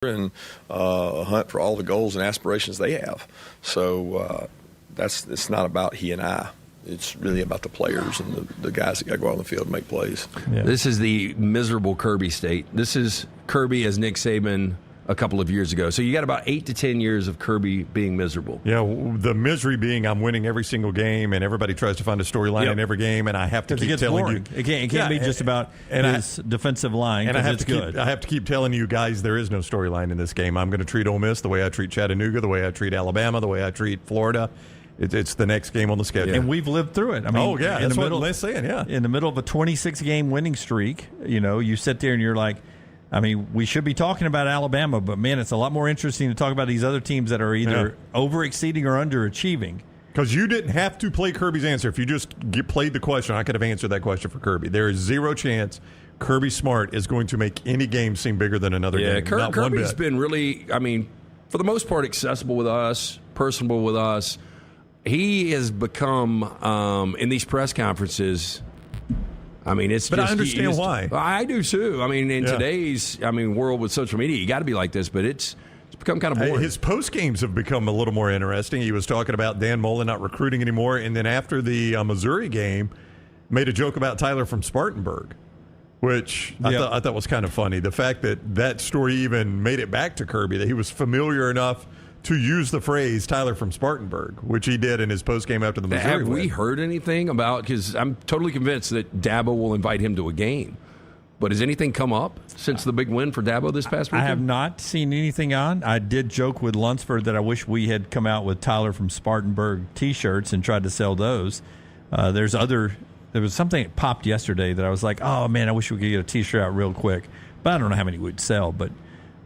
and hunt for all the goals and aspirations they have. So it's not about he and I. It's really about the players and the guys that got to go out on the field and make plays. Yeah. This is the miserable Kirby state. This is Kirby as Nick Saban a couple of years ago. So you got about 8 to 10 years of Kirby being miserable. Yeah, the misery being I'm winning every single game, and everybody tries to find a storyline in every game, and I have to keep telling you. It can't be just about his defensive line, and I have to keep telling you guys there is no storyline in this game. I'm going to treat Ole Miss the way I treat Chattanooga, the way I treat Alabama, the way I treat Florida. It's the next game on the schedule. And we've lived through it. I mean, that's what Len's saying, yeah. In the middle of a 26-game winning streak, you sit there and you're like, I mean, we should be talking about Alabama, but, man, it's a lot more interesting to talk about these other teams that are either over-exceeding or underachieving. Because you didn't have to play Kirby's answer. If you just played the question, I could have answered that question for Kirby. There is zero chance Kirby Smart is going to make any game seem bigger than another game. Yeah, Kirby's been really, I mean, for the most part, accessible with us, personable with us. He has become, in these press conferences, I mean, it's but just... I understand why. I do, too. I mean, in today's world with social media, you got to be like this, but it's become kind of boring. His post-games have become a little more interesting. He was talking about Dan Mullen not recruiting anymore, and then after the Missouri game, made a joke about Tyler from Spartanburg, which I thought was kind of funny. The fact that story even made it back to Kirby, that he was familiar enough to use the phrase Tyler from Spartanburg, which he did in his postgame after the Missouri win. Have we heard anything about, because I'm totally convinced that Dabo will invite him to a game, but has anything come up since the big win for Dabo this past weekend? I have not seen anything on. I did joke with Lunsford that I wish we had come out with Tyler from Spartanburg T-shirts and tried to sell those. There was something that popped yesterday that I was like, oh, man, I wish we could get a T-shirt out real quick. But I don't know how many we'd sell, but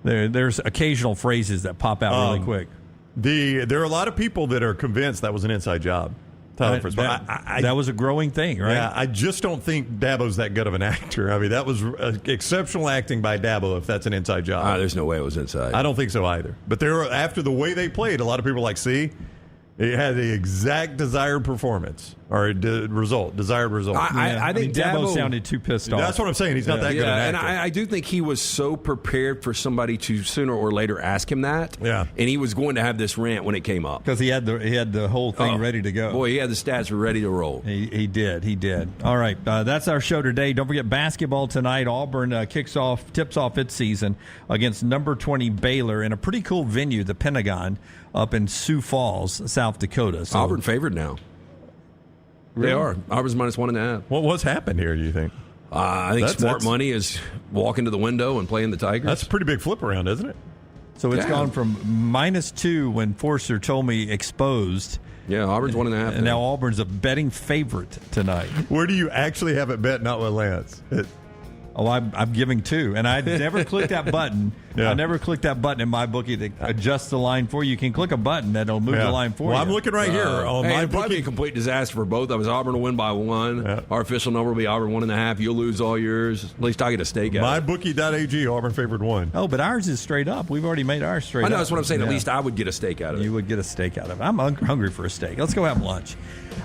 there's occasional phrases that pop out really quick. There are a lot of people that are convinced that was an inside job. Tyler that was a growing thing, right? Yeah, I just don't think Dabo's that good of an actor. I mean, that was exceptional acting by Dabo if that's an inside job. There's no way it was inside. I don't think so either. But after the way they played, a lot of people were like, see, it had the exact desired performance or desired result. I think Dabo sounded too pissed off. That's what I'm saying. He's not that good an actor. And I do think he was so prepared for somebody to sooner or later ask him that. Yeah. And he was going to have this rant when it came up. Because he had the whole thing ready to go. Boy, he had the stats ready to roll. He did. All right, that's our show today. Don't forget basketball tonight. Auburn tips off its season against number 20 Baylor in a pretty cool venue, the Pentagon, up in Sioux Falls, South Dakota. So, Auburn favored now. Really? They are. Auburn's -1.5. What's happened here, do you think? I think smart money is walking to the window and playing the Tigers. That's a pretty big flip around, isn't it? So it's gone from -2 when Forster told me exposed. Yeah, Auburn's 1.5. And now Auburn's a betting favorite tonight. Where do you actually have it bet, not with Lance? I'm giving 2, and I never clicked that button. Yeah. I never clicked that button in my bookie to adjust the line for you. You can click a button that'll move the line for you. Well, I'm looking right here on my it'd probably be a complete disaster for both of us. Auburn will win by 1. Yeah. Our official number will be Auburn 1.5. You'll lose all yours. At least I get a stake out. MyBookie.ag, Auburn favored 1. Oh, but ours is straight up. We've already made ours straight up. I know, that's what I'm saying. At least I would get a steak out of it. You would get a steak out of it. I'm hungry for a steak. Let's go have lunch.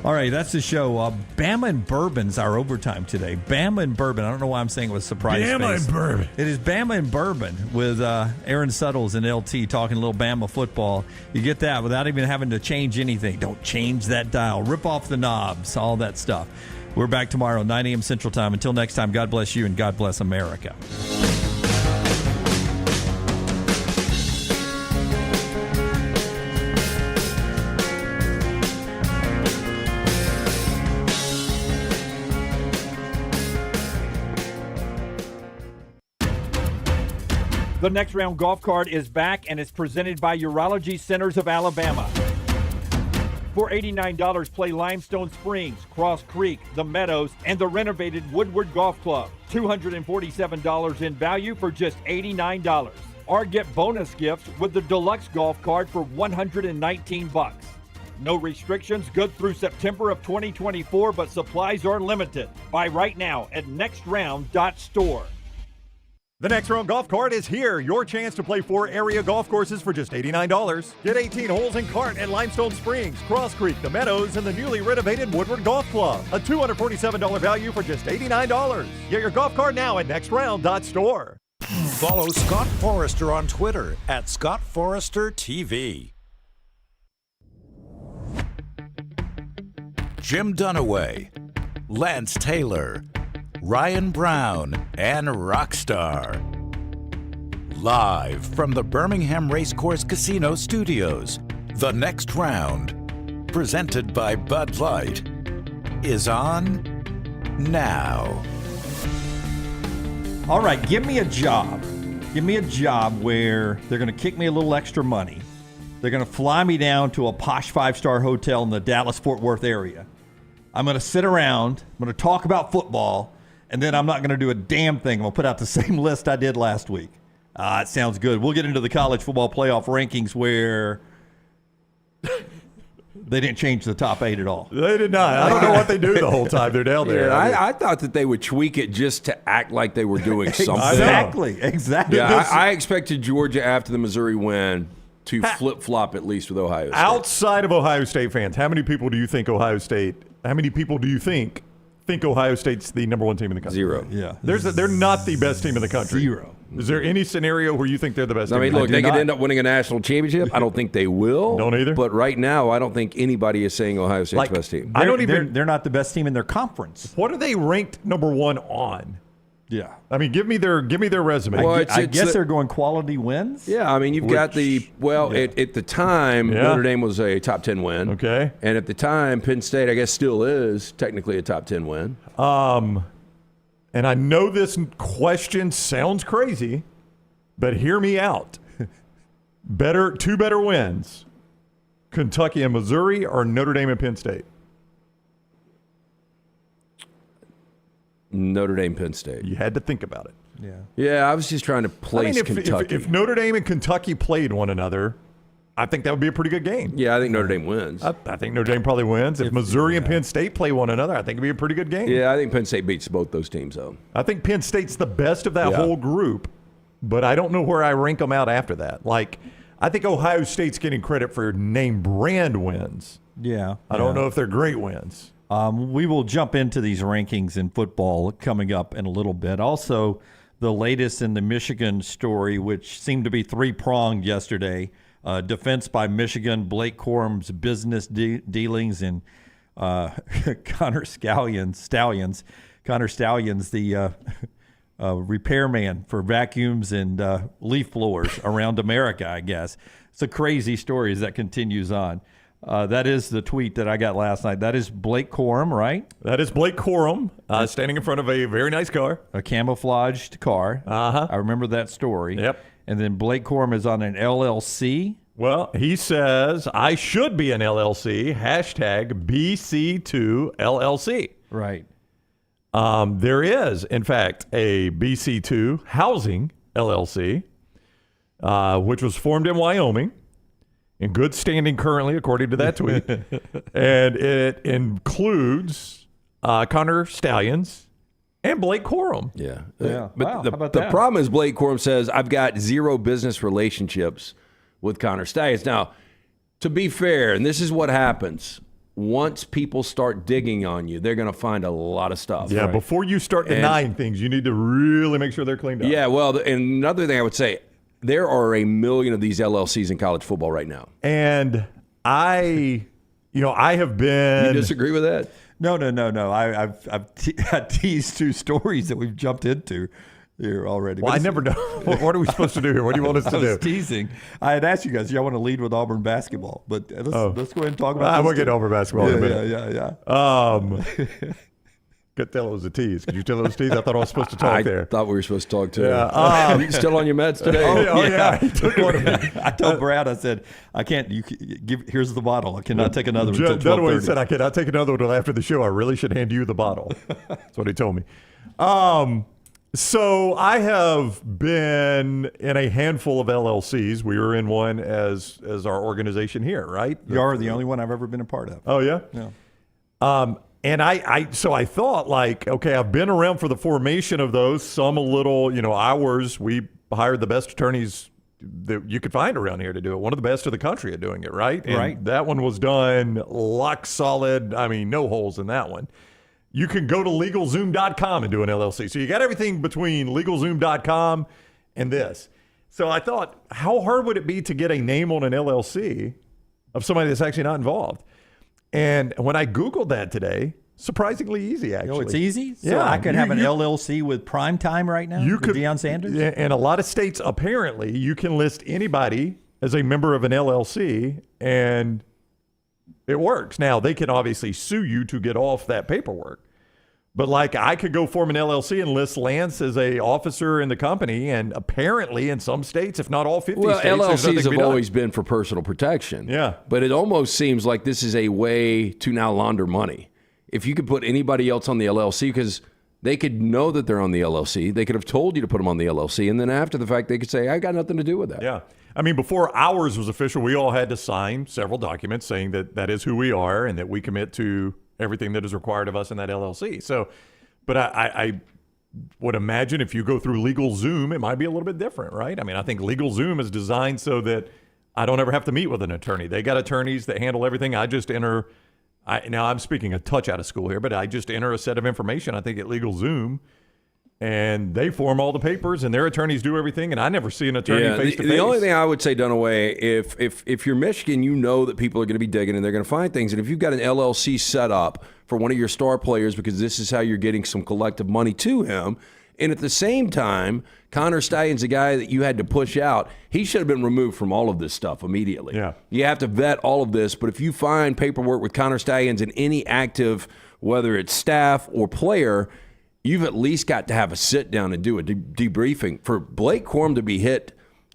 All right, that's the show. Bama and Bourbon's our overtime today. Bama and Bourbon. I don't know why I'm saying it with surprise face. Bama and Bourbon. It is Bama and Bourbon with Aaron Suttles and LT talking a little Bama football. You get that without even having to change anything. Don't change that dial. Rip off the knobs, all that stuff. We're back tomorrow, 9 a.m. Central Time. Until next time, God bless you and God bless America. The Next Round golf cart is back and is presented by Urology Centers of Alabama. For $89, play Limestone Springs, Cross Creek, The Meadows, and the renovated Woodward Golf Club. $247 in value for just $89. Or get bonus gifts with the Deluxe Golf Cart for $119. No restrictions, good through September of 2024, but supplies are limited. Buy right now at nextround.store. The Next Round Golf Cart is here. Your chance to play 4 area golf courses for just $89. Get 18 holes in cart at Limestone Springs, Cross Creek, The Meadows, and the newly renovated Woodward Golf Club. A $247 value for just $89. Get your golf cart now at nextround.store. Follow Scott Forrester on Twitter at ScottForresterTV. Jim Dunaway, Lance Taylor, Ryan Brown, and Rockstar. Live from the Birmingham Racecourse Casino Studios, the next round, presented by Bud Light, is on now. All right, give me a job. Give me a job where they're going to kick me a little extra money. They're going to fly me down to a posh 5-star hotel in the Dallas-Fort Worth area. I'm going to sit around, I'm going to talk about football, and then I'm not going to do a damn thing. I'm going to put out the same list I did last week. It sounds good. We'll get into the college football playoff rankings where they didn't change the top 8 at all. They did not. I don't know what they do the whole time they're down there. Yeah, I thought that they would tweak it just to act like they were doing something. Exactly. Yeah, I expected Georgia after the Missouri win to flip-flop at least with Ohio State. Outside of Ohio State fans, how many people do you think Ohio State's the number one team in the country? Zero. Yeah. They're not the best team in the country. Zero. Is there any scenario where you think they're the best team? I mean, look, they could end up winning a national championship. I don't think they will. Don't either. But right now, I don't think anybody is saying Ohio State's best team. They're not the best team in their conference. What are they ranked number one on? Yeah. I mean, give me their resume. Well, I guess they're going quality wins. Yeah, I mean, you've got at the time, Notre Dame was a top 10 win. Okay. And at the time, Penn State, I guess, still is technically a top 10 win. And I know this question sounds crazy, but hear me out. Two better wins, Kentucky and Missouri, or Notre Dame and Penn State? Notre Dame, Penn State. You had to think about it. Yeah, I was just trying to place Kentucky. If Notre Dame and Kentucky played one another, I think that would be a pretty good game. Yeah, I think Notre Dame wins. I think Notre Dame probably wins. If Missouri and Penn State play one another, I think it'd be a pretty good game. Yeah, I think Penn State beats both those teams, though. I think Penn State's the best of that whole group, but I don't know where I rank them out after that. Like, I think Ohio State's getting credit for name brand wins. Yeah. I don't know if they're great wins. We will jump into these rankings in football coming up in a little bit. Also, the latest in the Michigan story, which seemed to be three-pronged yesterday. Defense by Michigan, Blake Corum's business dealings, and Connor Stallions, the repairman for vacuums and leaf blowers around America, I guess. It's a crazy story as that continues on. That is the tweet that I got last night. That is Blake Corum, right? That is Blake Corum standing in front of a very nice car. A camouflaged car. Uh-huh. I remember that story. Yep. And then Blake Corum is on an LLC. Well, he says, I should be an LLC, hashtag BC2 LLC. Right. There is, in fact, a BC2 Housing LLC, which was formed in Wyoming, in good standing currently, according to that tweet. And it includes Connor Stallions and Blake Corum. Yeah. Yeah. But Wow, the how about the that? problem is Blake Corum says, I've got zero business relationships with Connor Stallions. Now, to be fair, and this is what happens, once people start digging on you, they're going to find a lot of stuff. Yeah, before you start denying things, you need to really make sure they're cleaned up. Yeah, well, and another thing I would say, there are a million of these LLCs in college football right now. And I have been... You disagree with that? No. I've teased two stories that we've jumped into here already. Well, I never know. What are we supposed to do here? What do you want us to I was do? teasing. I had asked you guys, y'all want to lead with Auburn basketball, but let's go ahead and talk about We'll this get too. over basketball in a minute. Yeah. Could tell it was a tease. Could you tell it was a tease? I thought I was supposed to talk there. I thought we were supposed to talk too. Yeah. You still on your meds today? Yeah. He took one of me. I told Brad, I said, I can't. Here's the bottle. I cannot take another until Dunaway 12:30. said, I cannot take another one until after the show. I really should hand you the bottle. That's what he told me. So I have been in a handful of LLCs. We were in one as our organization here, right? You are the only one I've ever been a part of. Oh, yeah? Yeah. And I thought, like, okay, I've been around for the formation of those. Some a little, ours, we hired the best attorneys that you could find around here to do it. One of the best of the country at doing it, right? And right. that one was done lock solid. I mean, no holes in that one. You can go to LegalZoom.com and do an LLC. So you got everything between LegalZoom.com and this. So I thought, how hard would it be to get a name on an LLC of somebody that's actually not involved? And when I Googled that today, surprisingly easy, actually. Oh, it's easy? So Yeah, I could have an LLC with prime time right now with Deion Sanders? Yeah, and a lot of states, apparently, you can list anybody as a member of an LLC, and it works. Now, they can obviously sue you to get off that paperwork. But like I could go form an LLC and list Lance as a officer in the company, and apparently in some states, if not all 50 states, there's nothing LLCs to be have done. always been for personal protection. Yeah. But it almost seems like this is a way to now launder money. If you could put anybody else on the LLC, because they could know that they're on the LLC, they could have told you to put them on the LLC, and then after the fact, they could say, I got nothing to do with that. Yeah. I mean, before ours was official, we all had to sign several documents saying that that is who we are and that we commit to everything that is required of us in that LLC. So, but I would imagine if you go through LegalZoom, it might be a little bit different, right? I mean, I think LegalZoom is designed so that I don't ever have to meet with an attorney. They got attorneys that handle everything. I just enter. Now I'm speaking a touch out of school here, but I just enter a set of information, I think, at LegalZoom, and they form all the papers, and their attorneys do everything, and I never see an attorney face to face. The only thing I would say, Dunaway, if you're Michigan, you know that people are going to be digging and they're going to find things, and if you've got an LLC set up for one of your star players because this is how you're getting some collective money to him, and at the same time, Connor Stalions, a guy that you had to push out, he should have been removed from all of this stuff immediately. Yeah. You have to vet all of this, but if you find paperwork with Connor Stalions in any active, whether it's staff or player, you've at least got to have a sit down and do a debriefing. For Blake Corum to be hit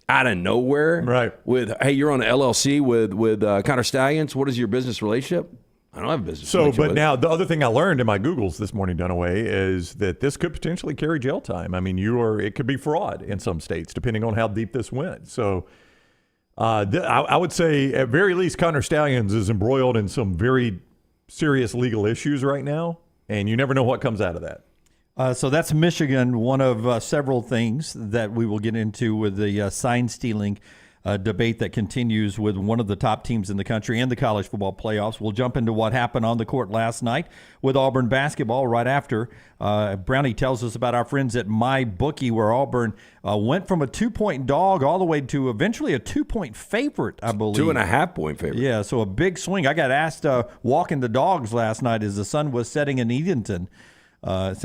out of nowhere, right, with, hey, you're on an LLC with Connor Stalions, what is your business relationship? I don't have a business relationship. But now the other thing I learned in my Googles this morning, Dunaway, is that this could potentially carry jail time. I mean, it could be fraud in some states, depending on how deep this went. So I would say, at very least, Connor Stalions is embroiled in some very serious legal issues right now, and you never know what comes out of that. So that's Michigan, one of several things that we will get into with the sign stealing debate that continues with one of the top teams in the country and the college football playoffs. We'll jump into what happened on the court last night with Auburn basketball right after. Brownie tells us about our friends at MyBookie, where Auburn went from a 2-point dog all the way to eventually a 2-point favorite, I believe. 2.5-point favorite. Yeah, so a big swing. I got asked walking the dogs last night as the sun was setting in Edenton. It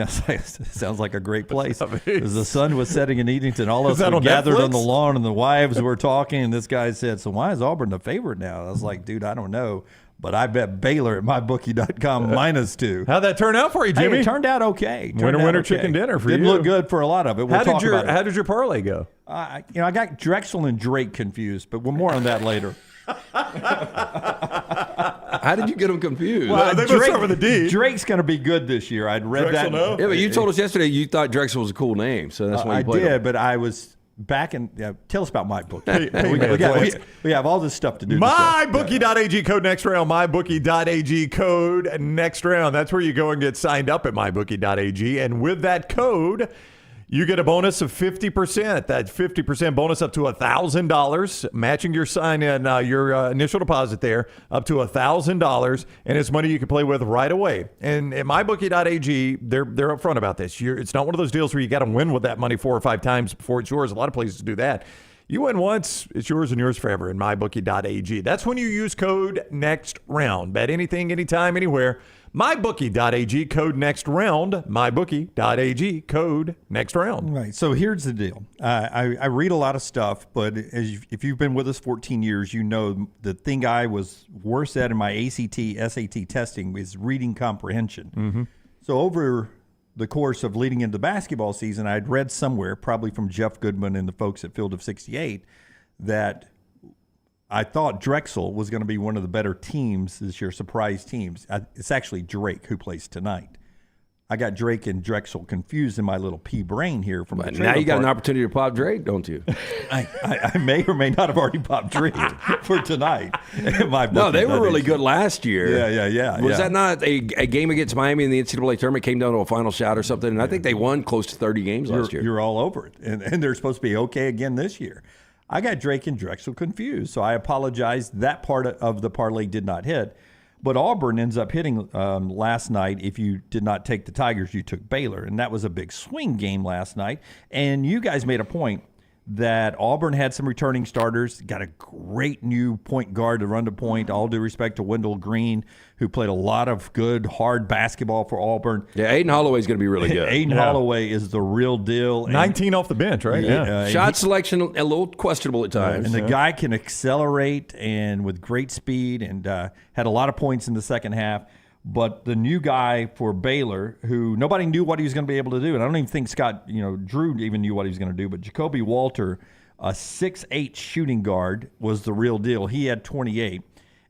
sounds like a great place. As the sun was setting in Edenton, all of us were gathered on the lawn, and the wives were talking, and this guy said, so why is Auburn the favorite now? I was like, dude, I don't know, but I bet Baylor at mybookie.com -2. How'd that turn out for you, Jimmy? Hey, it turned out okay. Winner chicken dinner for you. Didn't look good for a lot of it. We'll talk about it. How did your parlay go? I got Drexel and Drake confused, but we're more on that later. How did you get them confused? Well, they both start with a D. Drake's going to be good this year. I'd read Drexel, that. no? Yeah, but you told us yesterday you thought Drexel was a cool name, so that's why you played I did, him. but I was back in. Tell us about MyBookie. Hey, we have all this stuff to do. MyBookie.ag code next round. MyBookie.ag code next round. That's where you go and get signed up at MyBookie.ag, and with that code, you get a bonus of 50%. That 50% bonus up to $1,000, matching your sign-in, your initial deposit there, up to $1,000, and it's money you can play with right away. And at MyBookie.ag, they're upfront about this. It's not one of those deals where you got to win with that money 4 or 5 times before it's yours. A lot of places do that. You win once, it's yours and yours forever in MyBookie.ag. That's when you use code next round. Bet anything, anytime, anywhere. MyBookie.ag, code next round. MyBookie.ag, code next round. Right. So here's the deal. I read a lot of stuff, but if you've been with us 14 years, you know the thing I was worse at in my ACT, SAT testing is reading comprehension. Mm-hmm. So over the course of leading into basketball season, I'd read somewhere, probably from Jeff Goodman and the folks at Field of 68, that I thought Drexel was going to be one of the better teams this year, surprise teams. It's actually Drake who plays tonight. I got Drake and Drexel confused in my little pea brain here. From the now you got an opportunity to pop Drake, don't you? I may or may not have already popped Drake for tonight. No, they were really good last year. Yeah. Was that not a game against Miami in the NCAA tournament? Came down to a final shot or something, and I think they won close to 30 games last year. You're all over it, and they're supposed to be okay again this year. I got Drake and Drexel confused, so I apologize. That part of the parlay did not hit. But Auburn ends up hitting last night. If you did not take the Tigers, you took Baylor, and that was a big swing game last night. And you guys made a point that Auburn had some returning starters, got a great new point guard to run the point, all due respect to Wendell Green, who played a lot of good, hard basketball for Auburn. Yeah, Aiden Holloway's going to be really good. Aiden Holloway is the real deal. 19 off the bench, right? Shot selection, a little questionable at times. And the guy can accelerate and with great speed and had a lot of points in the second half. But the new guy for Baylor, who nobody knew what he was going to be able to do, and I don't even think Drew even knew what he was going to do, but Jacoby Walter, a 6'8" shooting guard, was the real deal. He had 28.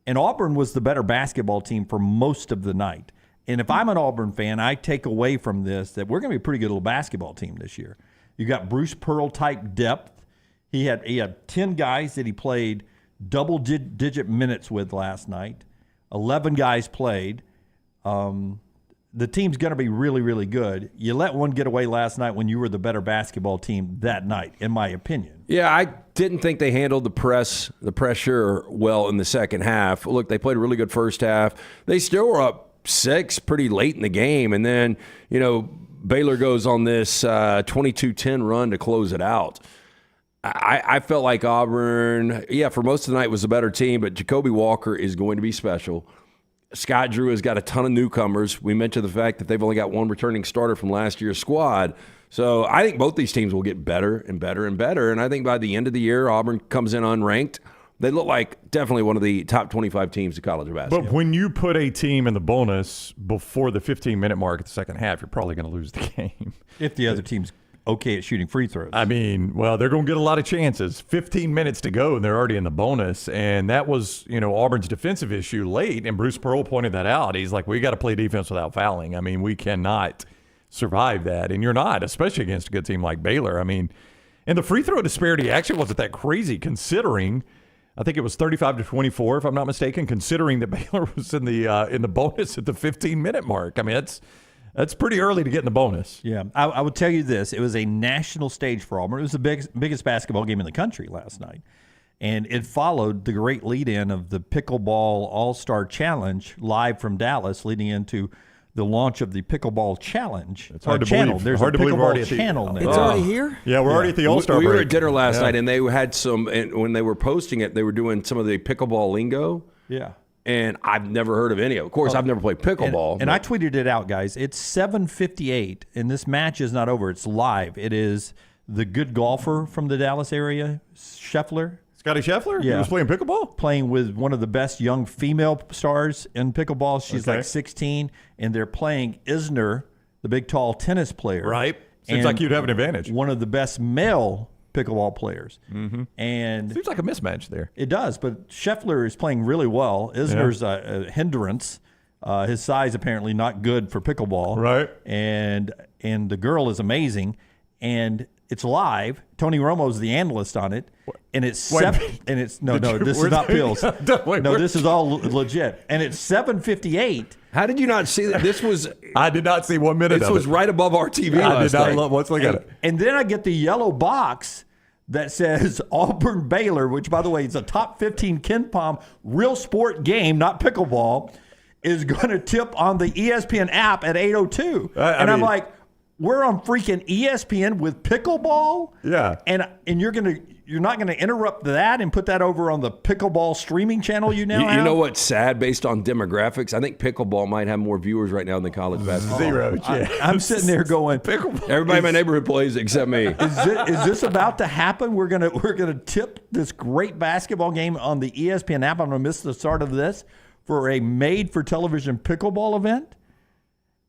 And Auburn was the better basketball team for most of the night. And if I'm an Auburn fan, I take away from this that we're going to be a pretty good little basketball team this year. You got Bruce Pearl-type depth. He had 10 guys that he played double-digit minutes with last night. 11 guys played. The team's going to be really, really good. You let one get away last night when you were the better basketball team that night, in my opinion. Yeah, I didn't think they handled the pressure well in the second half. Look, they played a really good first half. They still were up 6 pretty late in the game, and then, Baylor goes on this 22-10 run to close it out. I felt like Auburn, for most of the night was a better team, but Jacoby Walker is going to be special. Scott Drew has got a ton of newcomers. We mentioned the fact that they've only got one returning starter from last year's squad. So I think both these teams will get better and better and better. And I think by the end of the year, Auburn comes in unranked. They look like definitely one of the top 25 teams in college basketball. But when you put a team in the bonus before the 15-minute mark at the second half, you're probably going to lose the game. If the other team's okay at shooting free throws. I mean, well, they're going to get a lot of chances. 15 minutes to go, and they're already in the bonus. And that was, Auburn's defensive issue late, and Bruce Pearl pointed that out. He's like, we got to play defense without fouling. I mean, we cannot survive that. And you're not, especially against a good team like Baylor. I mean, and the free throw disparity actually wasn't that crazy considering – I think it was 35-24, if I'm not mistaken, considering that Baylor was in the bonus at the 15-minute mark. I mean, that's pretty early to get in the bonus. Yeah, I would tell you this. It was a national stage for Auburn. It was the biggest basketball game in the country last night. And it followed the great lead-in of the Pickleball All-Star Challenge live from Dallas, leading into the launch of the Pickleball Challenge. It's hard to channel. believe. There's hard a to believe we're already Pickleball channel now. It's already here? Yeah, we're already at the All-Star we break. were at dinner last night, and they had some, and when they were posting it, they were doing some of the pickleball lingo. Yeah. And I've never heard of any of it. Of course, I've never played pickleball. And I tweeted it out, guys. It's 7:58, and this match is not over. It's live. It is the good golfer from the Dallas area, Scheffler. Scotty Scheffler? Yeah. He was playing pickleball? Playing with one of the best young female stars in pickleball. She's like 16, and they're playing Isner, the big, tall tennis player. Right. Seems like you'd have an advantage. One of the best male pickleball players. Mm-hmm. And seems like a mismatch there. It does, but Scheffler is playing really well. Isner's a hindrance. His size apparently not good for pickleball. Right. And the girl is amazing. And it's live. Tony Romo's the analyst on it, and it's this is not pills. This is all legit, and it's 7:58. How did you not see that? This was I did not see 1 minute of it. This was right above our TV. I did not love. Let's look at it. And then I get the yellow box that says Auburn Baylor, which by the way is a top 15 Ken Pom real sport game, not pickleball, is going to tip on the ESPN app at 8:02, and I'm like, we're on freaking ESPN with pickleball. Yeah. And you're not gonna interrupt that and put that over on the pickleball streaming channel you now have? You know what's sad based on demographics? I think pickleball might have more viewers right now than college basketball. Zero. I'm sitting there going, pickleball. Everybody in my neighborhood plays except me. Is this about to happen? We're gonna tip this great basketball game on the ESPN app. I'm gonna miss the start of this for a made-for-television pickleball event.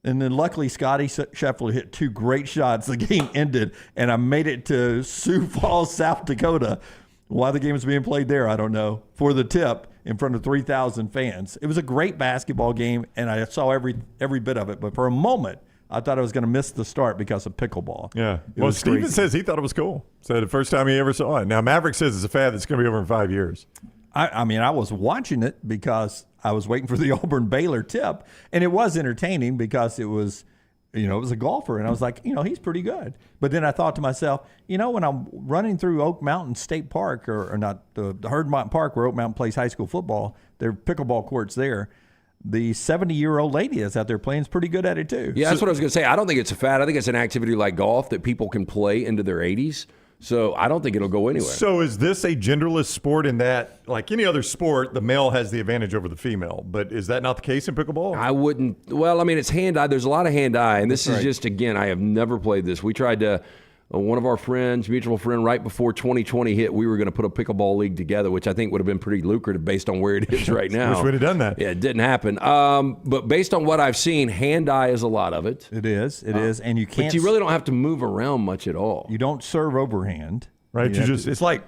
And then luckily, Scotty Scheffler hit 2 great shots. The game ended, and I made it to Sioux Falls, South Dakota. Why the game is being played there, I don't know. For the tip in front of 3,000 fans. It was a great basketball game, and I saw every bit of it. But for a moment, I thought I was going to miss the start because of pickleball. Yeah. Well, Steven says he thought it was cool. So the first time he ever saw it. Now, Maverick says it's a fad that's going to be over in 5 years. I mean, I was watching it because I was waiting for the Auburn Baylor tip, and it was entertaining because it was a golfer, and I was like, he's pretty good. But then I thought to myself, when I'm running through Oak Mountain State Park, or not the Herd Mountain Park where Oak Mountain plays high school football, there are pickleball courts there. The 70-year-old lady that's out there playing is pretty good at it too. Yeah, that's what I was going to say. I don't think it's a fad. I think it's an activity like golf that people can play into their 80s. So I don't think it'll go anywhere. So is this a genderless sport in that, like any other sport, the male has the advantage over the female? But is that not the case in pickleball? I wouldn't. Well, I mean, it's hand-eye. There's a lot of hand-eye, and this is just, again, I have never played this. We tried to, one of our friends, mutual friend, right before 2020 hit, we were going to put a pickleball league together, which I think would have been pretty lucrative based on where it is right now. Wish we'd have done that. Yeah, it didn't happen. But based on what I've seen, hand-eye is a lot of it. It is, and you can't. But you really don't have to move around much at all. You don't serve overhand. Right? You just, it's like,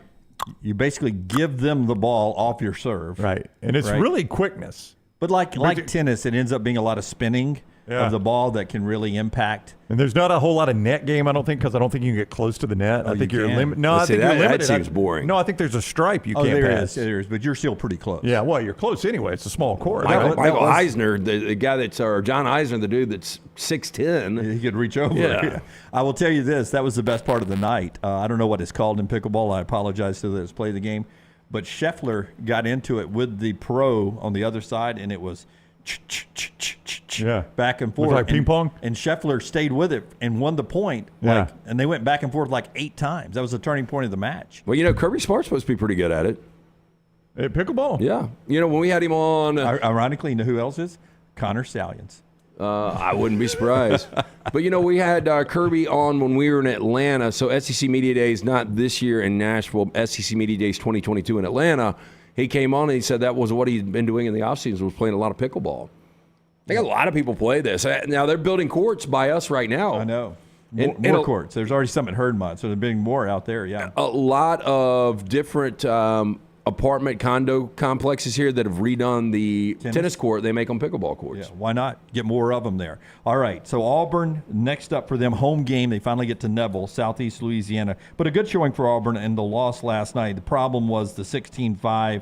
you basically give them the ball off your serve. right. And it's really quickness. But like tennis, it ends up being a lot of spinning of the ball that can really impact. And there's not a whole lot of net game, I don't think, because I don't think you can get close to the net. I think you're limited. No, I think you're limited. That seems boring. No, I think there's a stripe you can't pass. There is, but you're still pretty close. Yeah, well, you're close anyway. It's a small court. Michael Eisner, the guy that's, or John Eisner, the dude that's 6'10". He could reach over. Yeah. I will tell you this. That was the best part of the night. I don't know what it's called in pickleball. I apologize to those play the game. But Scheffler got into it with the pro on the other side, and it was back and forth. Looked like ping pong? And Scheffler stayed with it and won the point. Yeah. And they went back and forth like 8 times. That was the turning point of the match. Well, Kirby Smart's supposed to be pretty good at it. At pickleball? Yeah. When we had him on. Ironically, you know who else is? Connor Stallions. I wouldn't be surprised. But, we had Kirby on when we were in Atlanta. So SEC Media Days, not this year in Nashville, SEC Media Days 2022 in Atlanta. He came on and he said that was what he'd been doing in the offseason, was playing a lot of pickleball. I think a lot of people play this. Now, they're building courts by us right now. I know. More courts. There's already some at Herdmont, so they're building more out there, yeah. A lot of different apartment condo complexes here that have redone the tennis court. They make them pickleball courts. Yeah, why not get more of them there? All right, so Auburn, next up for them, home game. They finally get to Neville, Southeast Louisiana. But a good showing for Auburn in the loss last night. The problem was the 16-5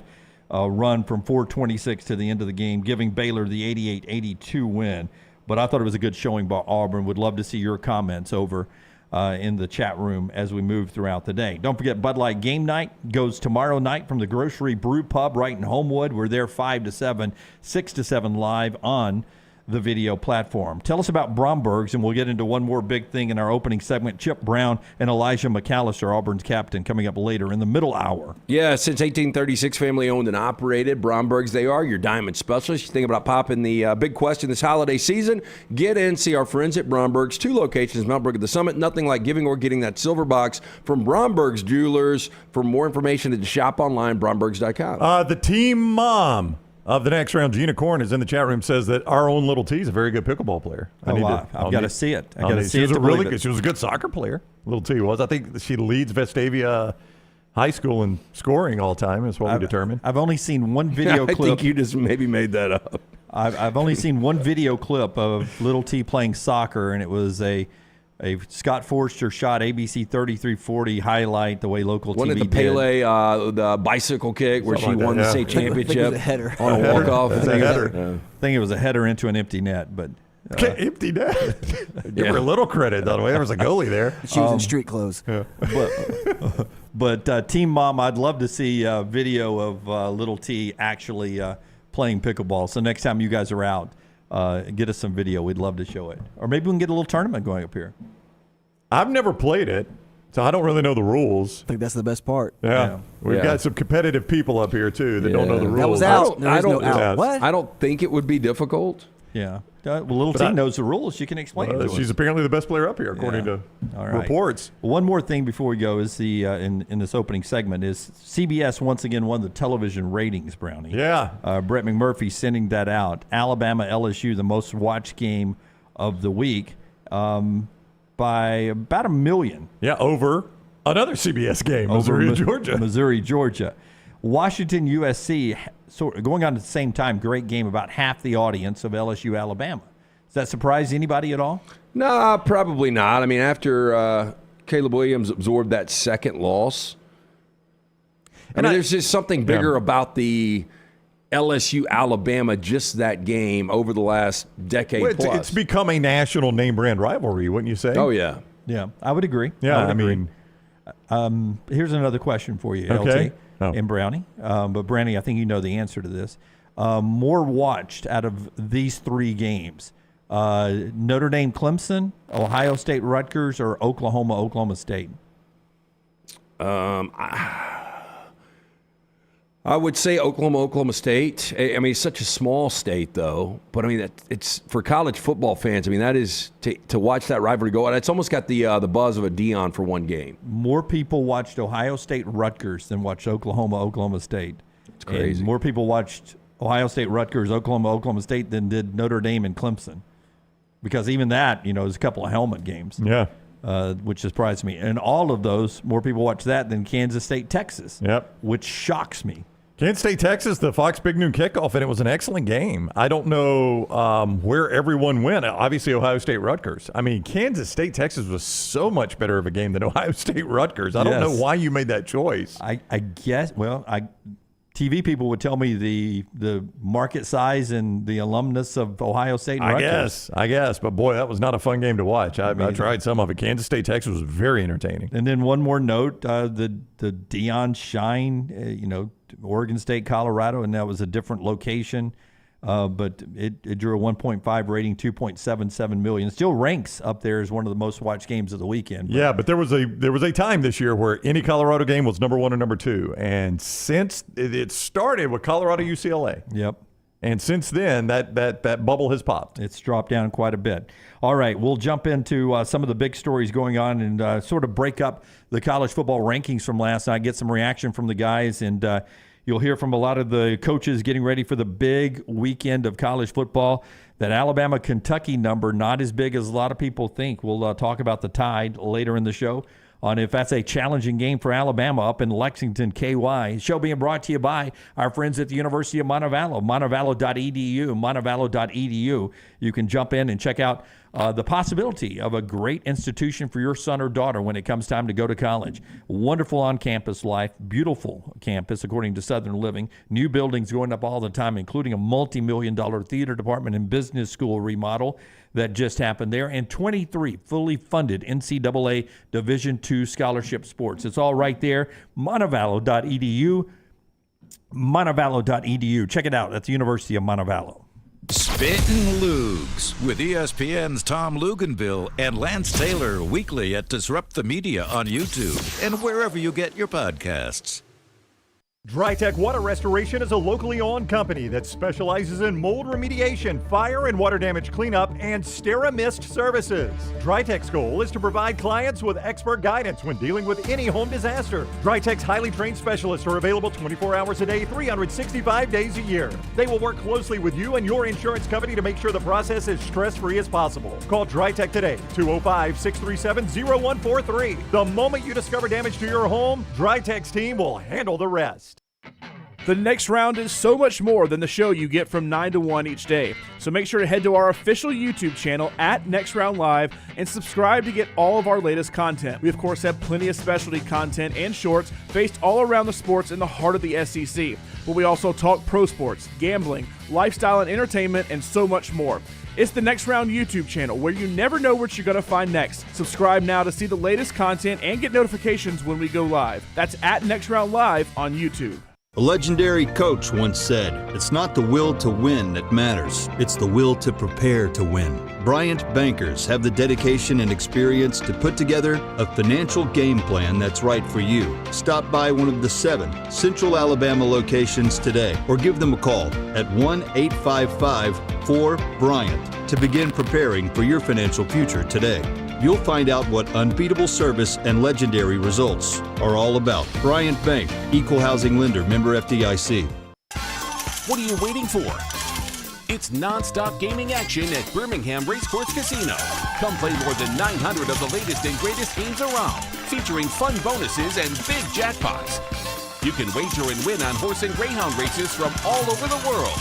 run from 4:26 to the end of the game, giving Baylor the 88-82 win. But I thought it was a good showing by Auburn. Would love to see your comments over in the chat room as we move throughout the day. Don't forget, Bud Light Game Night goes tomorrow night from the Grocery Brew Pub right in Homewood. We're there 5 to 7, 6 to 7 live on the video platform. Tell us about Bromberg's, and we'll get into one more big thing in our opening segment. Chip Brown and Elijah McAllister, Auburn's captain, coming up later in the middle hour. Yeah, since 1836, family owned and operated. Bromberg's, they are your diamond specialist. You think about popping the big question this holiday season, get in, see our friends at Bromberg's. 2 locations, Mount Brook at the Summit. Nothing like giving or getting that silver box from Bromberg's Jewelers. For more information, to shop online, brombergs.com. The team mom of the next round, Gina Korn, is in the chat room, says that our own little T is a very good pickleball player. I've got to see it. I got to see it. She was a good soccer player. Little T was. I think she leads Vestavia High School in scoring all time, is what we determined. I've only seen one video clip. I think you just maybe made that up. I've only seen one video clip of Little T playing soccer, and it was a Scott Forster shot ABC 3340 highlight, the way local Wasn't TV it the Pele, the bicycle kick where she won the state championship on a walk-off? I think it was a header into an empty net, but empty net. Give her a little credit, by the way. There was a goalie there. She was in street clothes. Yeah. But Team Mom, I'd love to see a video of Little T actually playing pickleball. So next time you guys are out, get us some video. We'd love to show it. Or maybe we can get a little tournament going up here. I've never played it, so I don't really know the rules. I think that's the best part. Yeah. We've got some competitive people up here, too, that don't know the rules. That was out. I don't out. What? I don't think it would be difficult. Yeah. Well, Little T knows the rules. She can explain it to us. She's apparently the best player up here, according to reports. One more thing before we go is the in this opening segment is CBS once again won the television ratings, Brownie. Yeah. Brett McMurphy sending that out. Alabama LSU, the most watched game of the week, by about 1 million. Yeah, over another CBS game, Missouri-Georgia. Missouri-Georgia. Washington USC, going on at the same time, great game, about half the audience of LSU Alabama. Does that surprise anybody at all? Nah, probably not. I mean, after Caleb Williams absorbed that second loss, there's just something bigger about the LSU Alabama, just that game over the last decade plus. It's become a national name brand rivalry, wouldn't you say? Oh, yeah. Yeah, I would agree. Yeah, I mean, here's another question for you, LT and Brownie. But Brownie, I think you know the answer to this. More watched out of these 3 games: Notre Dame, Clemson, Ohio State, Rutgers, or Oklahoma, Oklahoma State? I would say Oklahoma State. I mean, it's such a small state, though. But I mean, it's for college football fans. I mean, that is to watch that rivalry go. It's almost got the buzz of a Dion for one game. More people watched Ohio State Rutgers than watched Oklahoma State. It's crazy. And more people watched Ohio State Rutgers, Oklahoma State than did Notre Dame and Clemson. Because even that, there's a couple of helmet games. Yeah. Which surprised me. And all of those, more people watch that than Kansas State, Texas. Yep. Which shocks me. Kansas State, Texas, the Fox Big Noon kickoff, and it was an excellent game. I don't know where everyone went. Obviously, Ohio State, Rutgers. I mean, Kansas State, Texas was so much better of a game than Ohio State, Rutgers. I don't know why you made that choice. I guess, TV people would tell me the market size and the alumnus of Ohio State and Rutgers. I guess. But, boy, that was not a fun game to watch. I tried some of it. Kansas State, Texas was very entertaining. And then one more note, the Dion Shine, Oregon State, Colorado, and that was a different location. But it drew a 1.5 rating, 2.77 million. It still ranks up there as one of the most watched games of the weekend. Yeah, but there was a time this year where any Colorado game was number 1 or number 2, and since it started with Colorado UCLA. Yep. And since then, that bubble has popped. It's dropped down quite a bit. All right, we'll jump into some of the big stories going on and sort of break up the college football rankings from last night, get some reaction from the guys, and you'll hear from a lot of the coaches getting ready for the big weekend of college football. That Alabama-Kentucky number, not as big as a lot of people think. We'll talk about the Tide later in the show on if that's a challenging game for Alabama up in Lexington, KY. Show being brought to you by our friends at the University of Montevallo, montevallo.edu. You can jump in and check out the possibility of a great institution for your son or daughter when it comes time to go to college. Wonderful on-campus life, beautiful campus according to Southern Living. New buildings going up all the time, including a multi-million-dollar theater department and business school remodel that just happened there, and 23 fully funded NCAA Division II scholarship sports. It's all right there, montevallo.edu, montevallo.edu. Check it out at the University of Montevallo. Spittin' Lugs with ESPN's Tom Luganville and Lance Taylor weekly at Disrupt the Media on YouTube and wherever you get your podcasts. DryTech Water Restoration is a locally owned company that specializes in mold remediation, fire and water damage cleanup, and SteraMist services. DryTech's goal is to provide clients with expert guidance when dealing with any home disaster. DryTech's highly trained specialists are available 24 hours a day, 365 days a year. They will work closely with you and your insurance company to make sure the process is stress-free as possible. Call DryTech today, 205-637-0143. The moment you discover damage to your home, DryTech's team will handle the rest. The Next Round is so much more than the show you get from 9 to 1 each day. So make sure to head to our official YouTube channel at Next Round Live and subscribe to get all of our latest content. We, of course, have plenty of specialty content and shorts based all around the sports in the heart of the SEC. But we also talk pro sports, gambling, lifestyle and entertainment, and so much more. It's the Next Round YouTube channel where you never know what you're going to find next. Subscribe now to see the latest content and get notifications when we go live. That's at Next Round Live on YouTube. A legendary coach once said, "It's not the will to win that matters, it's the will to prepare to win." Bryant bankers have the dedication and experience to put together a financial game plan that's right for you. Stop by one of the 7 Central Alabama locations today or give them a call at 1-855-4-BRYANT to begin preparing for your financial future today. You'll find out what unbeatable service and legendary results are all about. Bryant Bank, Equal Housing Lender, member FDIC. What are you waiting for? It's non-stop gaming action at Birmingham Racecourse Casino. Come play more than 900 of the latest and greatest games around, featuring fun bonuses and big jackpots. You can wager and win on horse and greyhound races from all over the world.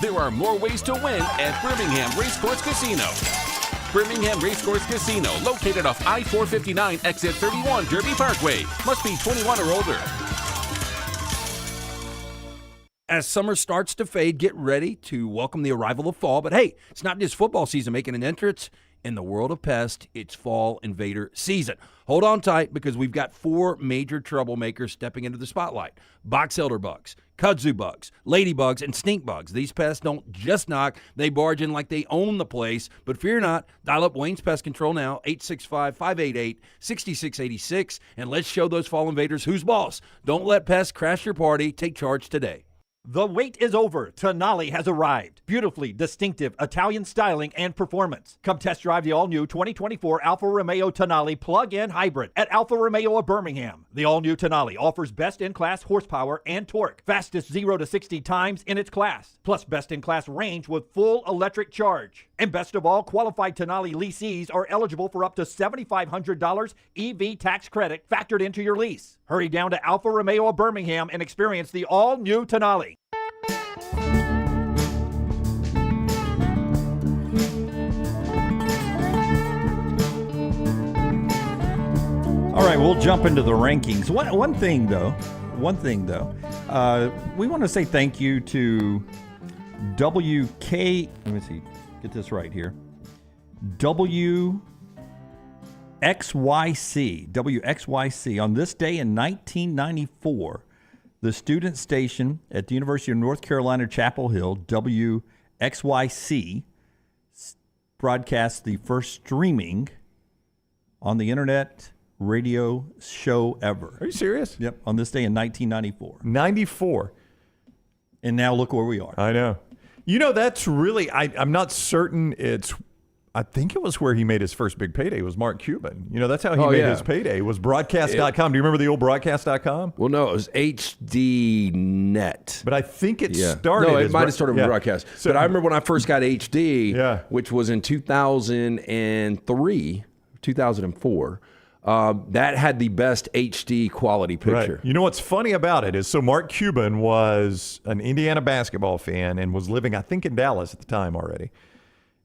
There are more ways to win at Birmingham Racecourse Casino. Birmingham Racecourse Casino, located off I-459, exit 31, Derby Parkway. Must be 21 or older. As summer starts to fade, get ready to welcome the arrival of fall. But hey, it's not just football season making an entrance. In the world of pest, it's fall invader season. Hold on tight because we've got 4 major troublemakers stepping into the spotlight. Box elder bugs, kudzu bugs, ladybugs, and stink bugs. These pests don't just knock, they barge in like they own the place. But fear not, dial up Wayne's Pest Control now, 865-588-6686, and let's show those fall invaders who's boss. Don't let pests crash your party. Take charge today. The wait is over. Tonali has arrived. Beautifully distinctive Italian styling and performance. Come test drive the all-new 2024 Alfa Romeo Tonali plug-in hybrid at Alfa Romeo of Birmingham. The all-new Tonali offers best-in-class horsepower and torque, fastest 0 to 60 times in its class, plus best-in-class range with full electric charge. And best of all, qualified Tonali leasees are eligible for up to $7,500 EV tax credit factored into your lease. Hurry down to Alfa Romeo of Birmingham and experience the all-new Tonali. All right, we'll jump into the rankings. One thing though, we want to say thank you to WK. Let me see, get this right here. WXYC. On this day in 1994, the student station at the University of North Carolina, Chapel Hill, WXYC, broadcast the first streaming on the internet radio show ever. Are you serious? Yep, on this day in 1994. 94. And now look where we are. I know. You know, that's really, I'm not certain I think it was where he made his first big payday was Mark Cuban. You know, that's how he made his payday, was broadcast.com. Do you remember the old broadcast.com? Well, no, it was HDNet. But I think it started. No, it might have started with broadcast. So, but I remember when I first got HD, which was in 2003, 2004. That had the best HD quality picture. Right. You know what's funny about it is, so Mark Cuban was an Indiana basketball fan and was living, I think, in Dallas at the time already,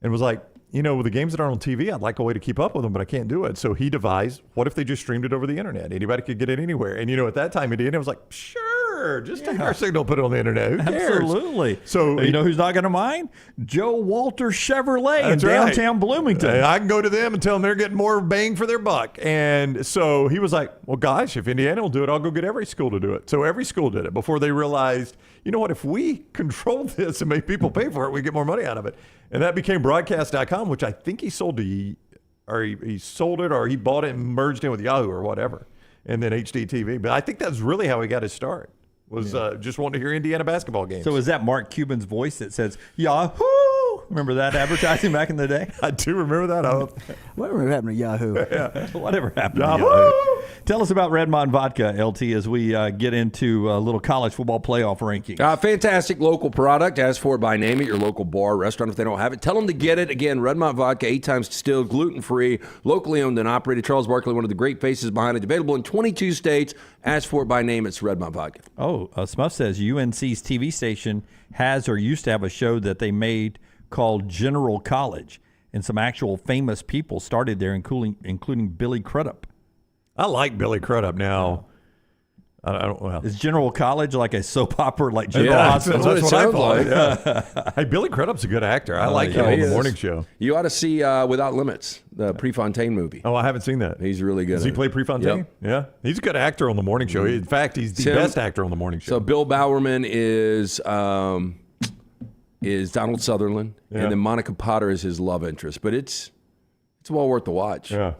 and was like, you know, with the games that are on TV, I'd like a way to keep up with them, but I can't do it. So he devised, what if they just streamed it over the internet? Anybody could get it anywhere. And, you know, at that time, Indiana was like, sure, just take our signal, put it on the internet. Who cares? Absolutely. So you know who's not going to mind? Joe Walter Chevrolet in downtown Bloomington. I can go to them and tell them they're getting more bang for their buck. And so he was like, well, gosh, if Indiana will do it, I'll go get every school to do it. So every school did it before they realized, you know what, if we control this and make people pay for it, we get more money out of it. And that became broadcast.com, which I think he sold he sold it, or he bought it and merged in with Yahoo or whatever, and then HDTV. But I think that's really how he got his start, was just wanting to hear Indiana basketball games. So is that Mark Cuban's voice that says, Yahoo? Remember that advertising back in the day? I do remember that. Whatever happened to Yahoo? Whatever happened to Yahoo? Tell us about Redmond Vodka, LT, as we get into a little college football playoff ranking. Fantastic local product. Ask for it by name at your local bar, restaurant if they don't have it. Tell them to get it. Again, Redmond Vodka, 8 times distilled, gluten-free, locally owned and operated. Charles Barkley, one of the great faces behind it. Available in 22 states. Ask for it by name. It's Redmond Vodka. Oh, Smuff says UNC's TV station has or used to have a show that they made called General College, and some actual famous people started there, including Billy Crudup. I like Billy Crudup now. I don't know. Is General College like a soap opera, like General Hospital? That's what I thought. Yeah. Hey, Billy Crudup's a good actor. I like him on the morning show. You ought to see Without Limits, the Prefontaine movie. Oh, I haven't seen that. He's really good. Does he play Prefontaine? Yep. Yeah. He's a good actor on the morning show. In fact, he's the best actor on the morning show. So Bill Bowerman is Donald Sutherland, and then Monica Potter is his love interest. But it's well worth the watch. Yeah.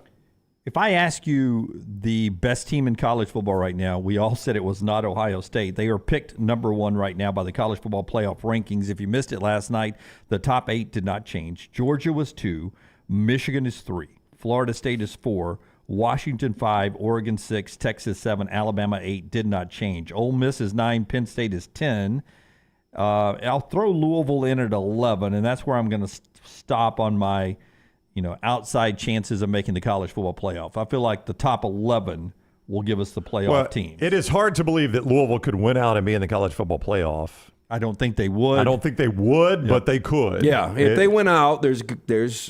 If I ask you the best team in college football right now, we all said it was not Ohio State. They are picked number 1 right now by the college football playoff rankings. If you missed it last night, the top 8 did not change. Georgia was 2, Michigan is 3, Florida State is 4, Washington 5, Oregon 6, Texas 7, Alabama 8, did not change. Ole Miss is 9, Penn State is 10. I'll throw Louisville in at 11, and that's where I'm going to stop on my outside chances of making the college football playoff. I feel like the top 11 will give us the playoff team. It is hard to believe that Louisville could win out and be in the college football playoff. I don't think they would. I don't think they would, but they could. Yeah, if they win out, there's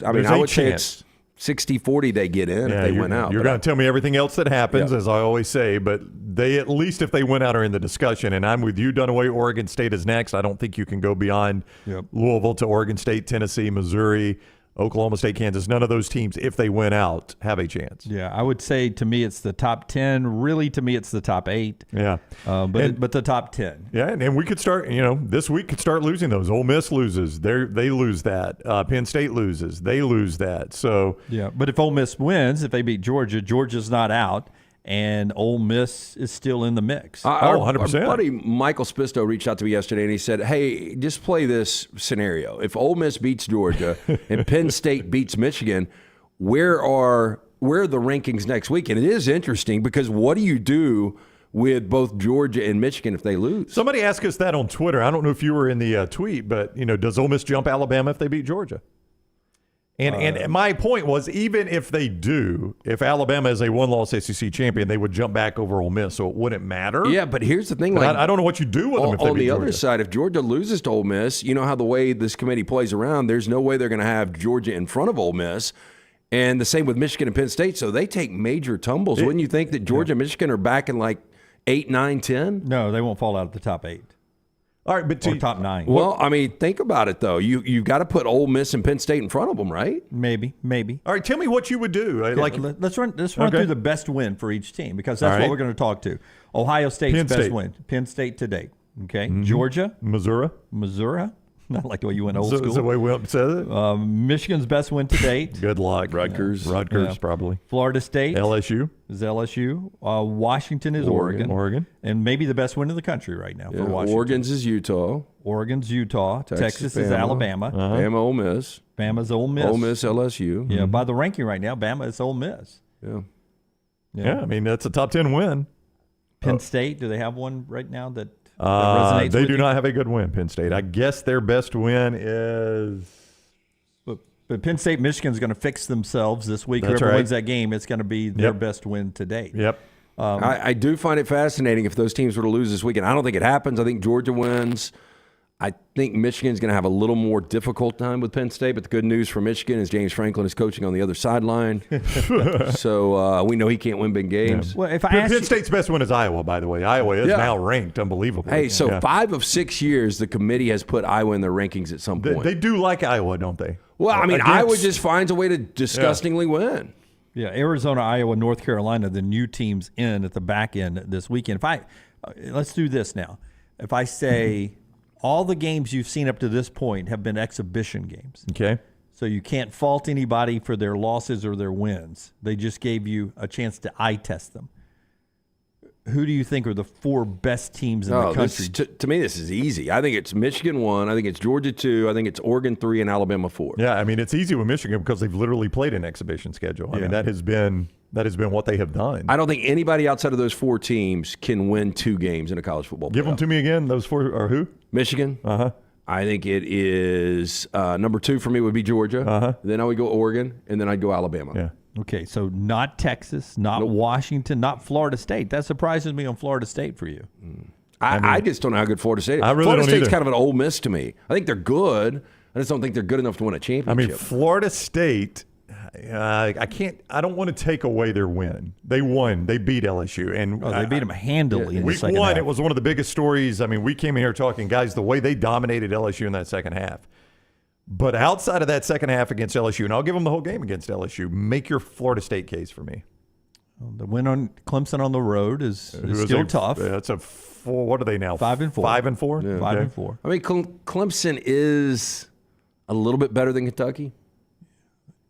I would say it's 60-40 they get in if they win out. You're going to tell me everything else that happens, as I always say, but they, at least if they win out, are in the discussion. And I'm with you, Dunaway. Oregon State is next. I don't think you can go beyond Louisville to Oregon State, Tennessee, Missouri. Oklahoma State, Kansas, none of those teams, if they win out, have a chance. Yeah, I would say to me it's the top 10. Really, to me it's the top 8. Yeah. But the top 10. Yeah, and we could start, this week could start losing those. Ole Miss loses. They lose that. Penn State loses. They lose that. So yeah, but if Ole Miss wins, if they beat Georgia, Georgia's not out. And Ole Miss is still in the mix. 100%. Our buddy Michael Spisto reached out to me yesterday, and he said, hey, just play this scenario. If Ole Miss beats Georgia and Penn State beats Michigan, where are the rankings next week? And it is interesting because what do you do with both Georgia and Michigan if they lose? Somebody asked us that on Twitter. I don't know if you were in the tweet, but, does Ole Miss jump Alabama if they beat Georgia? And my point was, even if they do, if Alabama is a one-loss SEC champion, they would jump back over Ole Miss, so it wouldn't matter. Yeah, but here's the thing. I don't know what you do with them if they beat Georgia. On the other side, if Georgia loses to Ole Miss, you know how the way this committee plays around, there's no way they're going to have Georgia in front of Ole Miss. And the same with Michigan and Penn State, so they take major tumbles. Wouldn't you think that Georgia and Michigan are back in like 8, 9, 10? No, they won't fall out of the top 8. All right, but top 9. Well, I mean, think about it though. You've got to put Ole Miss and Penn State in front of them, right? Maybe. All right, tell me what you would do. Let's run through the best win for each team because that's what we're going to talk to. Ohio State's best win. Penn State to date. Okay, Georgia, Missouri. Not like the way you went old school. Is the way we said it? Michigan's best win to date. Good luck. Rutgers, probably. Florida State. LSU. Is LSU. Washington is Oregon. And maybe the best win in the country right now for Washington. Oregon's is Utah. Texas is Alabama. Bama, Ole Miss. Bama's Ole Miss. Ole Miss, LSU. Yeah, by the ranking right now, Bama is Ole Miss. Yeah, I mean, that's a top 10 win. Penn State, do they have one right now that resonates they with do you? not have a good win, Penn State. I guess their best win is... But Penn State, Michigan's going to fix themselves this week. That's Whoever wins that game, it's going to be their best win to date. Yep. I do find it fascinating if those teams were to lose this weekend. I don't think it happens. I think Georgia wins. I think Michigan's going to have a little more difficult time with Penn State, but the good news for Michigan is James Franklin is coaching on the other sideline. So we know he can't win big games. Yeah. Well, if Penn State's best win is Iowa, by the way. Iowa is now ranked unbelievably. Hey, so 5 of 6 years, the committee has put Iowa in their rankings at some point. They do like Iowa, don't they? Well, I mean, Iowa just finds a way to disgustingly win. Yeah, Arizona, Iowa, North Carolina, the new teams in at the back end this weekend. Let's do this now. If I say all the games you've seen up to this point have been exhibition games. Okay. So you can't fault anybody for their losses or their wins. They just gave you a chance to eye test them. Who do you think are the 4 best teams in the country? To me, this is easy. I think it's Michigan 1. I think it's Georgia 2. I think it's Oregon 3 and Alabama 4. Yeah, I mean, it's easy with Michigan because they've literally played an exhibition schedule. I mean, that has been what they have done. I don't think anybody outside of those 4 teams can win 2 games in a college football playoff. Give them to me again. Those 4 are who? Michigan. Uh-huh. I think it is number 2 for me would be Georgia. Uh-huh. Then I would go Oregon, and then I'd go Alabama. Yeah. Okay, so not Texas, not Washington, not Florida State. That surprises me on Florida State for you. I just don't know how good Florida State is. Florida State's either. kind of an Ole Miss to me. I think they're good. I just don't think they're good enough to win a championship. I mean, Florida State, I don't want to take away their win. They won. They beat LSU. And they beat them handily in the week second 1, half. it was one of the biggest stories. I mean, we came in here talking, guys, the way they dominated LSU in that second half. But outside of that second half against LSU, and I'll give them the whole game against LSU, make your Florida State case for me. Well, the win on Clemson on the road is still tough. It's a 4. What are they now? 5-4. 5-4? Yeah. 5-4. I mean, Clemson is a little bit better than Kentucky.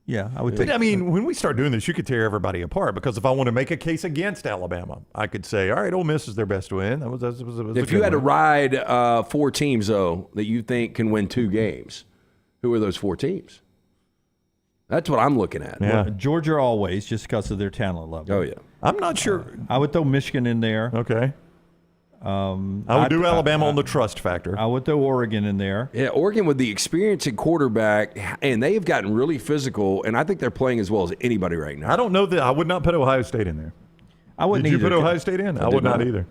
Yeah, I would think. But, I mean, when we start doing this, you could tear everybody apart because if I want to make a case against Alabama, I could say, all right, Ole Miss is their best win. That was if you had to ride 4 teams, though, that you think can win 2 games, who are those 4 teams? That's what I'm looking at. Yeah. Well, Georgia always, just because of their talent level. Oh, yeah. I'm not sure. I would throw Michigan in there. Okay. I would do Alabama on the trust factor. I would throw Oregon in there. Yeah, Oregon with the experience at quarterback, and they have gotten really physical, and I think they're playing as well as anybody right now. I don't know that I would not put Ohio State in there. I wouldn't Did you either. put Ohio State in? I would not either.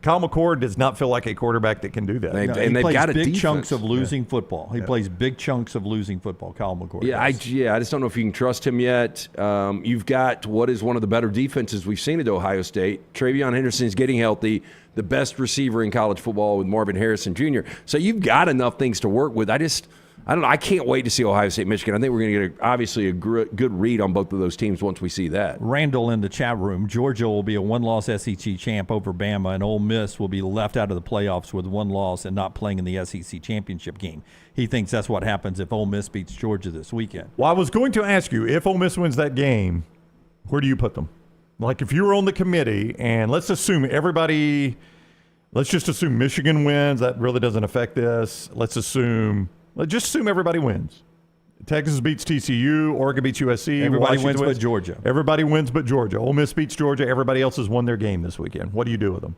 Kyle McCord does not feel like a quarterback that can do that. And he they've plays got a big defense. chunks of losing football. He plays big chunks of losing football, Kyle McCord. Yeah, I just don't know if you can trust him yet. You've got what is one of the better defenses we've seen at Ohio State. TreVeyon Henderson's getting healthy, the best receiver in college football with Marvin Harrison Jr. So you've got enough things to work with. I don't know. I can't wait to see Ohio State, Michigan. I think we're going to get obviously a good read on both of those teams once we see that. Randall in the chat room, Georgia will be a one-loss SEC champ over Bama, and Ole Miss will be left out of the playoffs with one loss and not playing in the SEC championship game. He thinks that's what happens if Ole Miss beats Georgia this weekend. Well, I was going to ask you, if Ole Miss wins that game, where do you put them? Like if you were on the committee, and let's just assume Michigan wins. That really doesn't affect this. Let's just assume everybody wins. Texas beats TCU. Oregon beats USC. Everybody wins but Georgia. Everybody wins but Georgia. Ole Miss beats Georgia. Everybody else has won their game this weekend. What do you do with them?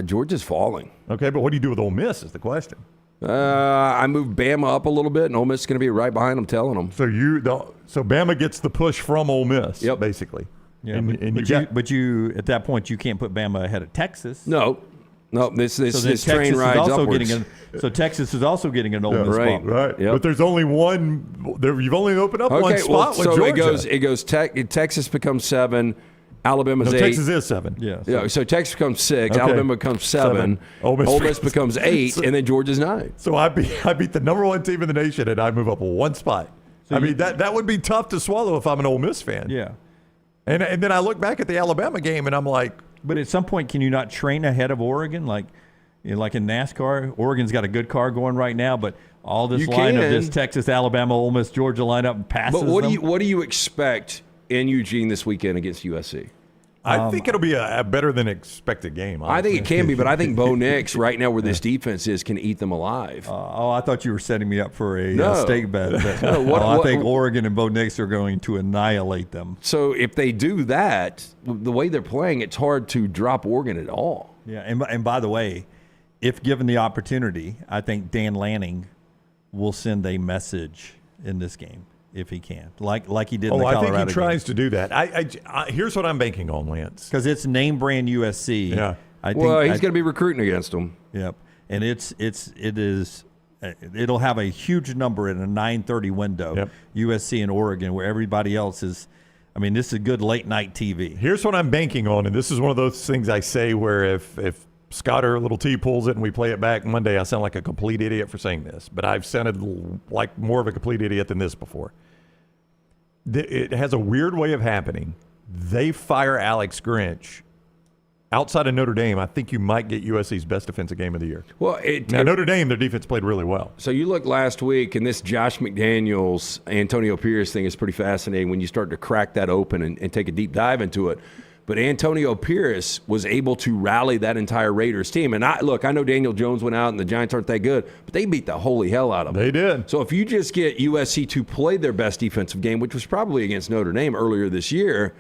Georgia's falling. Okay, but what do you do with Ole Miss is the question. I move Bama up a little bit, and Ole Miss is going to be right behind them, telling them. So Bama gets the push from Ole Miss, basically. Yeah, but you at that point you can't put Bama ahead of Texas. No, this train rides upwards. So Texas is also getting an Ole Miss bump. Right. Yep. But there's only one. You've only opened up one spot with Georgia. It goes. Texas becomes 7. Alabama's 8. Texas is 7. Yeah. So Texas becomes 6. Okay. Alabama becomes 7. Ole Miss becomes 8, and then Georgia's 9. So I beat the number 1 team in the nation, and I move up one spot. So that would be tough to swallow if I'm an Ole Miss fan. Yeah. And then I look back at the Alabama game, and I'm like, but at some point, can you not train ahead of Oregon? Like in NASCAR, Oregon's got a good car going right now, but all this line of this Texas, Alabama, Ole Miss, Georgia lineup passes them. But what do you expect in Eugene this weekend agagst USC? I think it'll be a better than expected game. Honestly. I think it can be, but I think Bo Nix right now where this defense is can eat them alive. I thought you were setting me up for a stake bet. I think Oregon and Bo Nix are going to annihilate them. So if they do that, the way they're playing, it's hard to drop Oregon at all. Yeah, and by the way, if given the opportunity, I think Dan Lanning will send a message in this game. If he can, like he did in the Colorado game. I think he tries to do that. I here's what I'm banking on, Lance. Because it's name brand USC. Yeah. He's going to be recruiting against them. Yep. And it'll have a huge number in a 9:30 window. Yep. USC and Oregon, where everybody else is. I mean, this is good late night TV. Here's what I'm banking on, and this is one of those things I say where if Scott or Little T pulls it and we play it back Monday, I sound like a complete idiot for saying this, but I've sounded like more of a complete idiot than this before. It has a weird way of happening. They fire Alex Grinch. Outside of Notre Dame, I think you might get USC's best defensive game of the year. Well, Notre Dame, their defense played really well. So you look last week, and this Josh McDaniels, Antonio Pierce thing is pretty fascinating when you start to crack that open and take a deep dive into it. But Antonio Pierce was able to rally that entire Raiders team. And I know Daniel Jones went out and the Giants aren't that good, but they beat the holy hell out of them. They did. So if you just get USC to play their best defensive game, which was probably against Notre Dame earlier this year,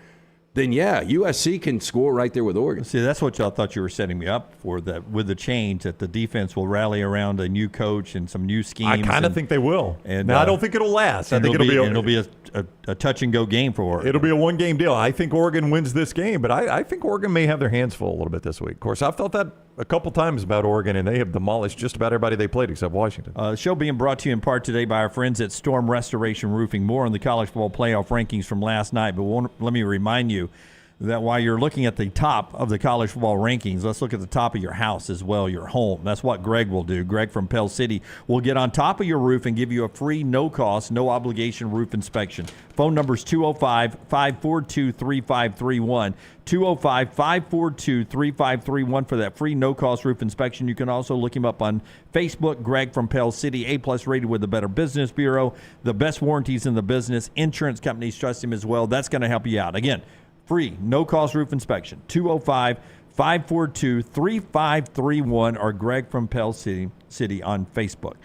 then USC can score right there with Oregon. See, that's what y'all thought you were setting me up for, that with the change, that the defense will rally around a new coach and some new schemes. I kind of think they will. And I don't think it'll last. I think it'll be a touch-and-go game for Oregon. It'll be a one-game deal. I think Oregon wins this game, but I think Oregon may have their hands full a little bit this week. Of course, I've thought that a couple times about Oregon, and they have demolished just about everybody they played except Washington. The show being brought to you in part today by our friends at Storm Restoration Roofing. More on the college football playoff rankings from last night, but let me remind you that while you're looking at the top of the college football rankings, let's look at the top of your house as well, your home. That's what Greg will do. Greg from Pell City will get on top of your roof and give you a free, no-cost, no-obligation roof inspection. Phone number is 205-542-3531. 205-542-3531 for that free no-cost roof inspection. You can also look him up on Facebook, Greg from Pell City, A-plus rated with the Better Business Bureau, the best warranties in the business. Insurance companies trust him as well. That's going to help you out. Again, free, no-cost roof inspection, 205-542-3531, or Greg from Pell City on Facebook.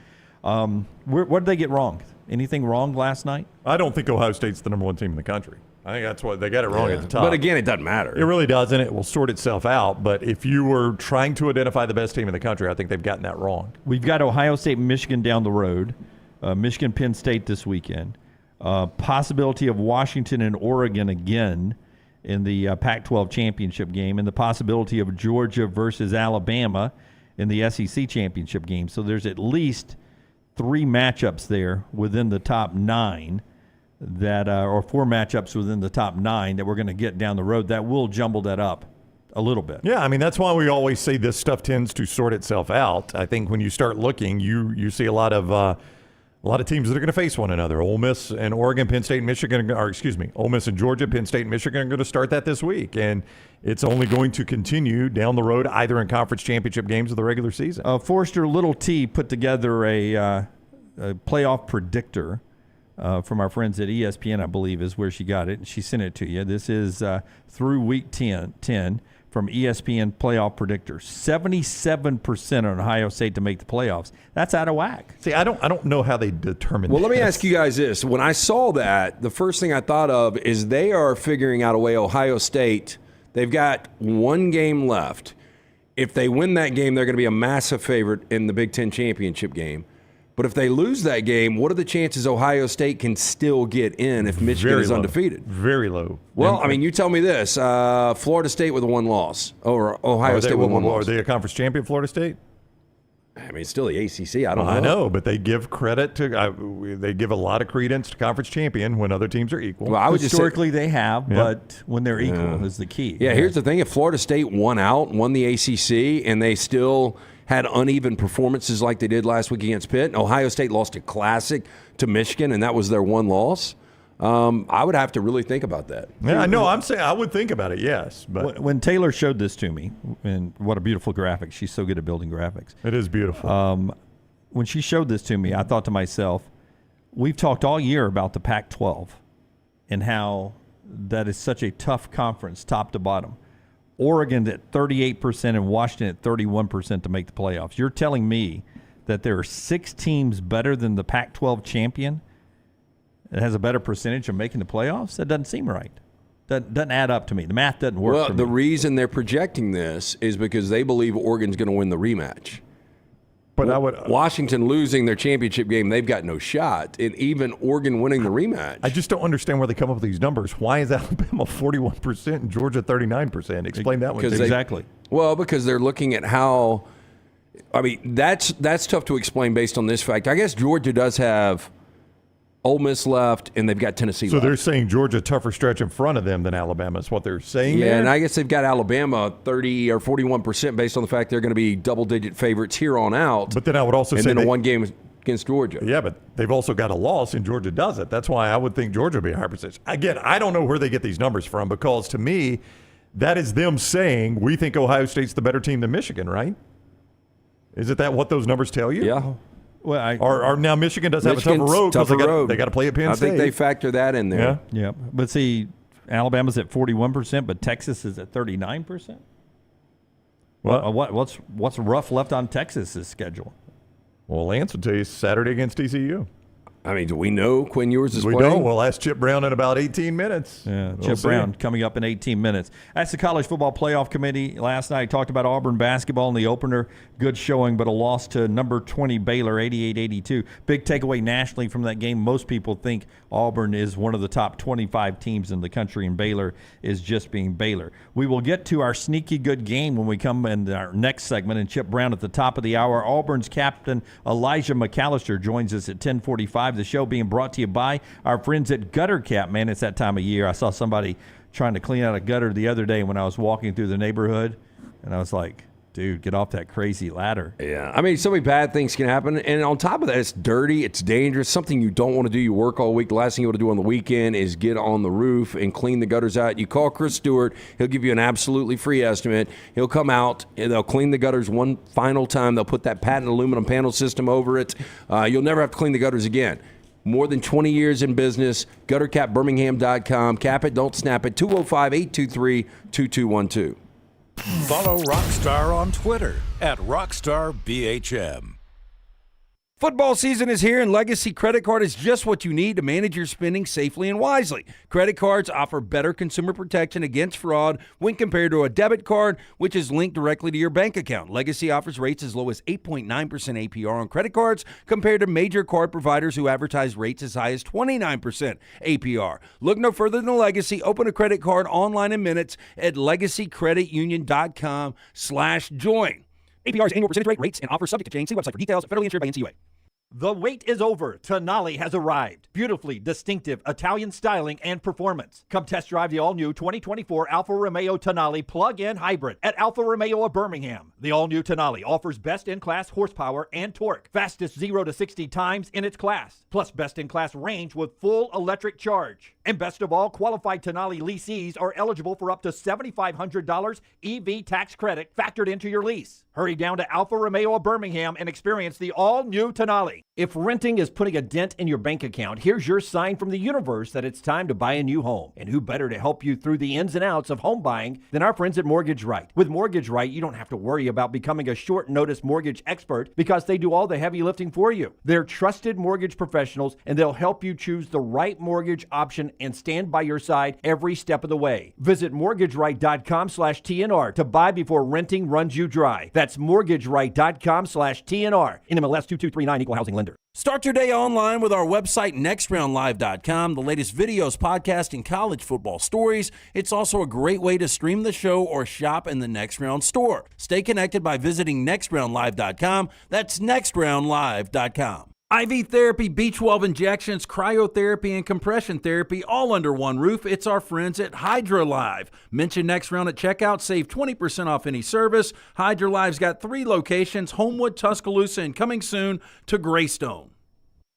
What did they get wrong? Anything wrong last night? I don't think Ohio State's the number 1 team in the country. I think that's what they got it wrong at the top. But again, it doesn't matter. It really doesn't. It will sort itself out. But if you were trying to identify the best team in the country, I think they've gotten that wrong. We've got Ohio State and Michigan down the road. Michigan, Penn State this weekend. Possibility of Washington and Oregon again in the Pac-12 championship game, and the possibility of Georgia versus Alabama in the SEC championship game. So there's at least 3 matchups there within the top 9 that, or 4 matchups within the top 9 that we're going to get down the road that will jumble that up a little bit. Yeah, I mean, that's why we always say this stuff tends to sort itself out. I think when you start looking, you see a lot of a lot of teams that are going to face one another. Ole Miss and Oregon, Penn State, and Michigan, Ole Miss and Georgia, Penn State, and Michigan are going to start that this week. And it's only going to continue down the road, either in conference championship games or the regular season. Forrester Little T put together a playoff predictor from our friends at ESPN, I believe is where she got it. And she sent it to you. This is through week 10 from ESPN playoff predictor. 77% on Ohio State to make the playoffs. That's out of whack. See, I don't know how they determine Well, this. let me ask you guys this. When I saw that, the first thing I thought of is they are figuring out a way. Ohio State, they've got one game left. If they win that game, they're going to be a massive favorite in the Big Ten championship game. But if they lose that game, what are the chances Ohio State can still get in if Michigan is undefeated? Very low. Well, I mean, you tell me this. Florida State with a one loss, or Ohio State with one loss. Are they a conference champion, Florida State? I mean, it's still the ACC. I don't know. I know, but they give credit to they give a lot of credence to conference champion when other teams are equal. Well, I would historically they have, but when they're equal is the key. Yeah, here's the thing. If Florida State won the ACC, and they still had uneven performances like they did last week against Pitt, and Ohio State lost a classic to Michigan, and that was their one loss, I would have to really think about that. Yeah, I know. I'm saying I would think about it, yes. But when Taylor showed this to me, and what a beautiful graphic. She's so good at building graphics. It is beautiful. When she showed this to me, I thought to myself, we've talked all year about the Pac-12 and how that is such a tough conference, top to bottom. Oregon at 38% and Washington at 31% to make the playoffs. You're telling me that there are 6 teams better than the Pac-12 champion that has a better percentage of making the playoffs? That doesn't seem right. That doesn't add up to me. The math doesn't work for me. Well, the reason they're projecting this is because they believe Oregon's going to win the rematch. But I would Washington losing their championship game, they've got no shot. And even Oregon winning the rematch. I just don't understand where they come up with these numbers. Why is Alabama 41% and Georgia 39%? Explain that one. Exactly. Well, because they're looking at how. I mean, that's tough to explain based on this fact. I guess Georgia does have Ole Miss left, and they've got Tennessee left. So they're saying Georgia tougher stretch in front of them than Alabama is what they're saying. Yeah, there? and I guess they've got Alabama 30 or 41% based on the fact they're going to be double-digit favorites here on out. But then I would also say a one game against Georgia. Yeah, but they've also got a loss, and Georgia doesn't. That's why I would think Georgia would be a high percentage. Again, I don't know where they get these numbers from because to me, that is them saying we think Ohio State's the better team than Michigan, right? Isn't that what those numbers tell you? Yeah. Well, or now Michigan does have a tougher road because they got to play at Penn State. I think they factor that in there. Yeah. But see, Alabama's at 41%, but Texas is at 39%. Well, what's rough left on Texas's schedule? Well, Lance will tell you Saturday against TCU. I mean, do we know Quinn Ewers is playing? We don't. We'll ask Chip Brown in about 18 minutes. Yeah, Chip Brown coming up in 18 minutes. That's the College Football Playoff Committee. Last night talked about Auburn basketball in the opener. Good showing, but a loss to number 20 Baylor, 88-82. Big takeaway nationally from that game. Most people think Auburn is one of the top 25 teams in the country, and Baylor is just being Baylor. We will get to our sneaky good game when we come in our next segment, and Chip Brown at the top of the hour. Auburn's captain Elijah McAllister joins us at 10:45. The show being brought to you by our friends at Gutter Cap. Man, it's that time of year. I saw somebody trying to clean out a gutter the other day when I was walking through the neighborhood, and I was like, dude, get off that crazy ladder. Yeah. I mean, so many bad things can happen. And on top of that, it's dirty. It's dangerous. Something you don't want to do. You work all week. The last thing you want to do on the weekend is get on the roof and clean the gutters out. You call Chris Stewart. He'll give you an absolutely free estimate. He'll come out and they'll clean the gutters one final time. They'll put that patent aluminum panel system over it. You'll never have to clean the gutters again. More than 20 years in business. GutterCapBirmingham.com. Cap it, don't snap it. 205-823-2212. Follow Rockstar on Twitter @RockstarBHM. Football season is here, and Legacy Credit Card is just what you need to manage your spending safely and wisely. Credit cards offer better consumer protection against fraud when compared to a debit card, which is linked directly to your bank account. Legacy offers rates as low as 8.9% APR on credit cards compared to major card providers who advertise rates as high as 29% APR. Look no further than Legacy. Open a credit card online in minutes at legacycreditunion.com/join. APR's annual percentage rate, rates, and offers subject to change. See website for details. Federally insured by NCUA. The wait is over. Tonali has arrived. Beautifully distinctive Italian styling and performance. Come test drive the all-new 2024 Alfa Romeo Tonali plug-in hybrid at Alfa Romeo of Birmingham. The all-new Tonali offers best-in-class horsepower and torque, fastest 0 to 60 times in its class, plus best-in-class range with full electric charge. And best of all, qualified Tonali leasees are eligible for up to $7,500 EV tax credit factored into your lease. Hurry down to Alfa Romeo of Birmingham and experience the all-new Tonali. If renting is putting a dent in your bank account, here's your sign from the universe that it's time to buy a new home. And who better to help you through the ins and outs of home buying than our friends at Mortgage Right. With Mortgage Right, you don't have to worry about becoming a short-notice mortgage expert because they do all the heavy lifting for you. They're trusted mortgage professionals, and they'll help you choose the right mortgage option and stand by your side every step of the way. Visit mortgageright.com/TNR to buy before renting runs you dry. That's mortgageright.com/TNR. NMLS 2239, Equal Housing Lender. Start your day online with our website, nextroundlive.com. The latest videos, podcasts, and college football stories. It's also a great way to stream the show or shop in the Next Round store. Stay connected by visiting nextroundlive.com. That's nextroundlive.com. IV therapy, B12 injections, cryotherapy, and compression therapy all under one roof. It's our friends at HydroLive. Mention Next Round at checkout. Save 20% off any service. HydroLive's got 3 locations, Homewood, Tuscaloosa, and coming soon to Greystone.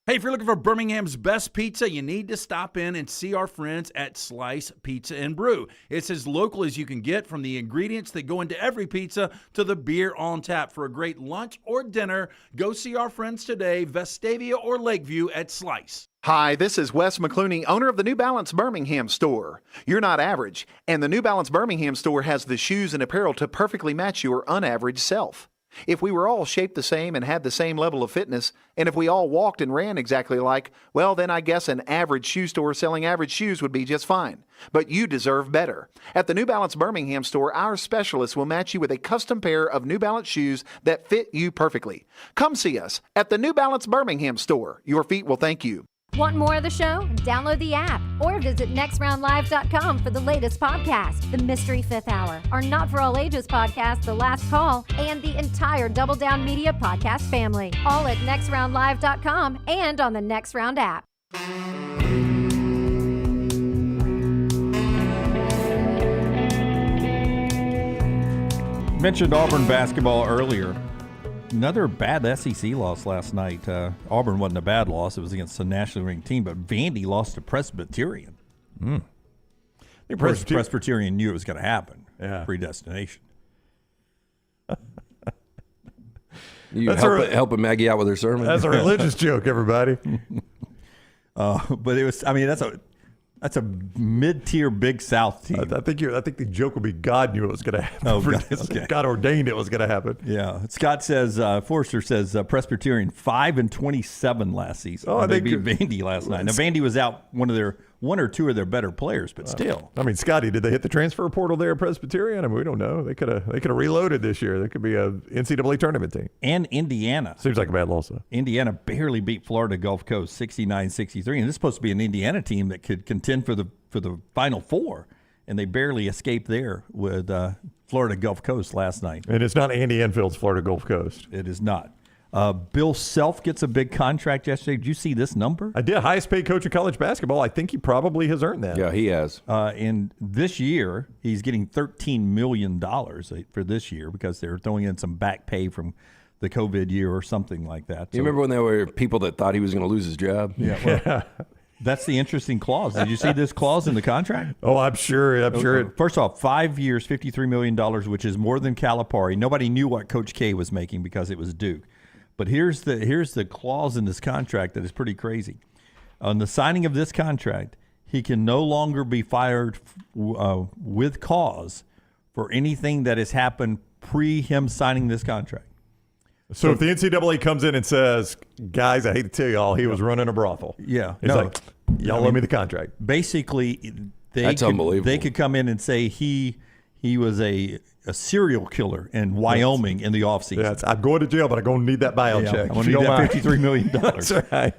Hey, if you're looking for Birmingham's best pizza, you need to stop in and see our friends at Slice Pizza and Brew. It's as local as you can get, from the ingredients that go into every pizza to the beer on tap. For a great lunch or dinner, go see our friends today, Vestavia or Lakeview at Slice. Hi, this is Wes McClooney, owner of the New Balance Birmingham store. You're not average, and the New Balance Birmingham store has the shoes and apparel to perfectly match your unaverage self. If we were all shaped the same and had the same level of fitness, and if we all walked and ran exactly alike, well, then I guess an average shoe store selling average shoes would be just fine. But you deserve better. At the New Balance Birmingham store, our specialists will match you with a custom pair of New Balance shoes that fit you perfectly. Come see us at the New Balance Birmingham store. Your feet will thank you. Want more of the show? Download the app or visit nextroundlive.com for the latest podcast, The Mystery Fifth Hour, our Not For All Ages podcast, The Last Call, and the entire Double Down Media podcast family. All at nextroundlive.com and on the Next Round app. Mentioned Auburn basketball earlier. Another bad SEC loss last night. Auburn wasn't a bad loss. It was against a nationally ranked team, but Vandy lost to Presbyterian. Presbyterian knew it was going to happen. Yeah. Predestination. You helping Maggie out with her sermon? That's a religious joke, everybody. But it was, I mean, that's a mid-tier Big South team. I think the joke will be God knew it was going to happen. Oh, God, okay. God ordained it was going to happen. Yeah. Scott says, Forrester says Presbyterian 5-27 last season. Oh, they beat Vandy last night. Now, Vandy was out one or two of their better players, but still. I mean, Scotty, did they hit the transfer portal there at Presbyterian? I mean, we don't know. They could have reloaded this year. They could be a NCAA tournament team. And Indiana. Seems like a bad loss, though. Indiana barely beat Florida Gulf Coast 69-63, and this is supposed to be an Indiana team that could contend for the Final Four, and they barely escaped there with Florida Gulf Coast last night. And it's not Andy Enfield's Florida Gulf Coast. It is not. Bill Self gets a big contract yesterday. Did you see this number? I did. Highest paid coach of college basketball. I think he probably has earned that. Yeah, he has. And this year, he's getting $13 million for this year because they're throwing in some back pay from the COVID year or something like that. You remember when there were people that thought he was going to lose his job? Yeah. Well, that's the interesting clause. Did you see this clause in the contract? Oh, I'm sure. First off, 5 years, $53 million, which is more than Calipari. Nobody knew what Coach K was making because it was Duke. But here's the clause in this contract that is pretty crazy. On the signing of this contract, he can no longer be fired with cause for anything that has happened pre him signing this contract. So if the NCAA comes in and says, guys, I hate to tell y'all, he was running a brothel. Yeah. He's like, y'all owe me the contract. Basically, That's unbelievable. They could come in and say he was a a serial killer in Wyoming in the offseason. Yeah, I'm going to jail, but I'm going to need that bail check. I'm going to need that $53 million. That's right.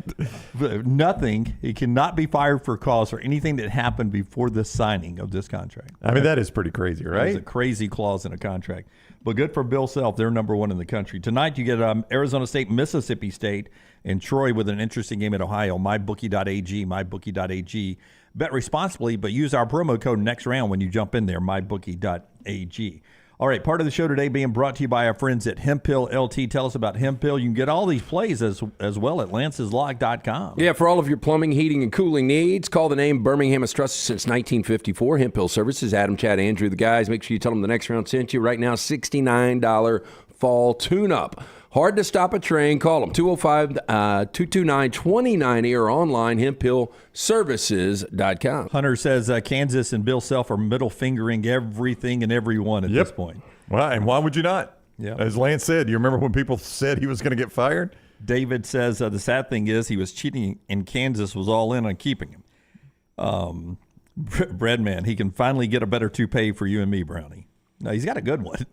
Nothing. He cannot be fired for cause for anything that happened before the signing of this contract. I mean, that is pretty crazy, right? It's a crazy clause in a contract. But good for Bill Self. They're number one in the country. Tonight you get Arizona State, Mississippi State, and Troy with an interesting game at Ohio. MyBookie.ag, MyBookie.ag. Bet responsibly, but use our promo code next round when you jump in there, MyBookie.ag. All right, part of the show today being brought to you by our friends at Hempill LT. Tell us about Hempill. You can get all these plays as well at lanceslog.com. Yeah, for all of your plumbing, heating, and cooling needs, call the name Birmingham has trusted since 1954. Hempill Services, Adam, Chad, Andrew, the guys. Make sure you tell them the next round sent you. Right now, $69 fall tune-up. Hard to stop a train. Call them, 205-229-2980 or online, hemphillservices.com. Hunter says Kansas and Bill Self are middle fingering everything and everyone at this point. Well, and why would you not? Yeah. As Lance said, you remember when people said he was going to get fired? David says the sad thing is he was cheating and Kansas was all in on keeping him. Breadman, he can finally get a better toupee for you and me, Brownie. No, he's got a good one.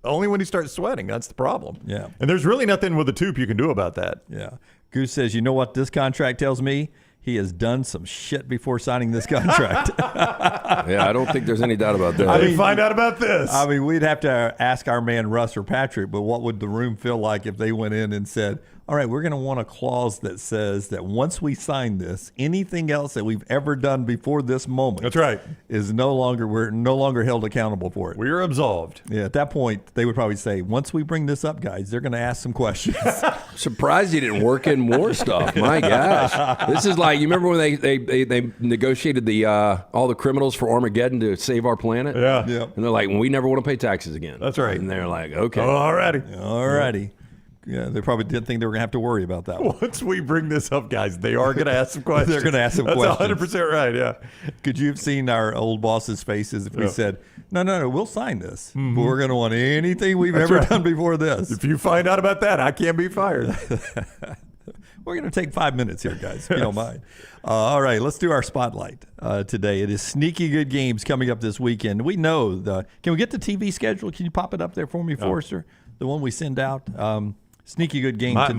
Only when he starts sweating. That's the problem. Yeah. And there's really nothing with the tube you can do about that. Yeah. Goose says, you know what this contract tells me? He has done some shit before signing this contract. Yeah, I don't think there's any doubt about that. I mean, find out about this. I mean, we'd have to ask our man Russ or Patrick, but what would the room feel like if they went in and said, all right, we're going to want a clause that says that once we sign this, anything else that we've ever done before this moment, that's right, we're no longer held accountable for it. We're absolved. Yeah, at that point, they would probably say, once we bring this up, guys, they're going to ask some questions. Surprised he didn't work in more stuff. My gosh, this is like, you remember when they negotiated the all the criminals for Armageddon to save our planet? Yeah. Yep. And they're like, we never want to pay taxes again. That's right. And they're like, okay, alrighty. Yeah, they probably didn't think they were going to have to worry about that one. Once we bring this up, guys, they are going to ask some questions. They're going to ask some questions. That's 100% right, yeah. Could you have seen our old boss's faces if we said, no, we'll sign this, but we're going to want anything we've ever done before this. If you find out about that, I can't be fired. We're going to take 5 minutes here, guys, if you don't mind. All right, let's do our spotlight today. It is sneaky good games coming up this weekend. We know can we get the TV schedule? Can you pop it up there for me, Forrester? The one we send out. Sneaky good game today.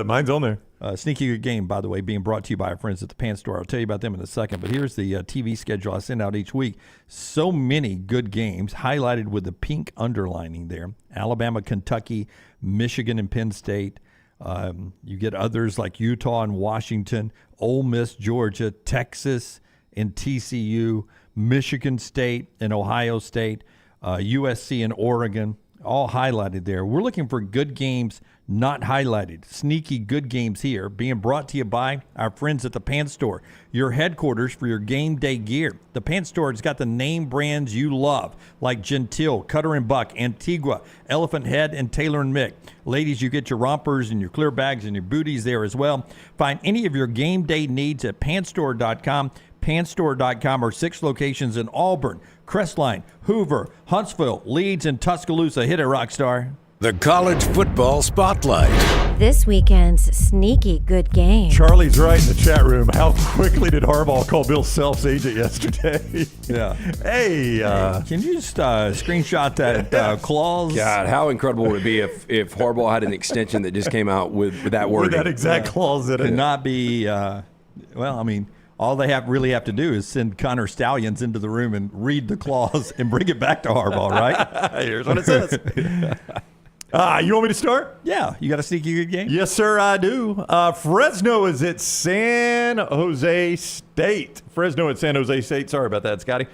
Mine's on there. Sneaky good game, by the way, being brought to you by our friends at the Pants Store. I'll tell you about them in a second. But here's the TV schedule I send out each week. So many good games, highlighted with the pink underlining there. Alabama, Kentucky, Michigan, and Penn State. You get others like Utah and Washington, Ole Miss, Georgia, Texas, and TCU, Michigan State and Ohio State, USC and Oregon, all highlighted there. We're looking for good games not highlighted. Sneaky good games here, being brought to you by our friends at the Pants Store, your headquarters for your game day gear. The Pants Store has got the name brands you love, like Gentile, Cutter and Buck, Antigua, Elephant Head, and Taylor and Mick. Ladies, you get your rompers and your clear bags and your booties there as well. Find any of your game day needs at pantstore.com. Pantstore.com are 6 locations in Auburn, Crestline, Hoover, Huntsville, Leeds, and Tuscaloosa. Hit it, Rockstar. The College Football Spotlight. This weekend's sneaky good game. Charlie's right in the chat room. How quickly did Harbaugh call Bill Self's agent yesterday? Yeah. Hey. Can you just screenshot that clause? God, how incredible would it be if Harbaugh had an extension that just came out with that word? With that exact clause in it. Could not be, all they really have to do is send Connor Stallions into the room and read the clause and bring it back to Harbaugh, right? Here's what it says. You want me to start? Yeah. You got a sneaky good game? Yes, sir, I do. Fresno is at San Jose State. Fresno at San Jose State. Sorry about that, Scotty.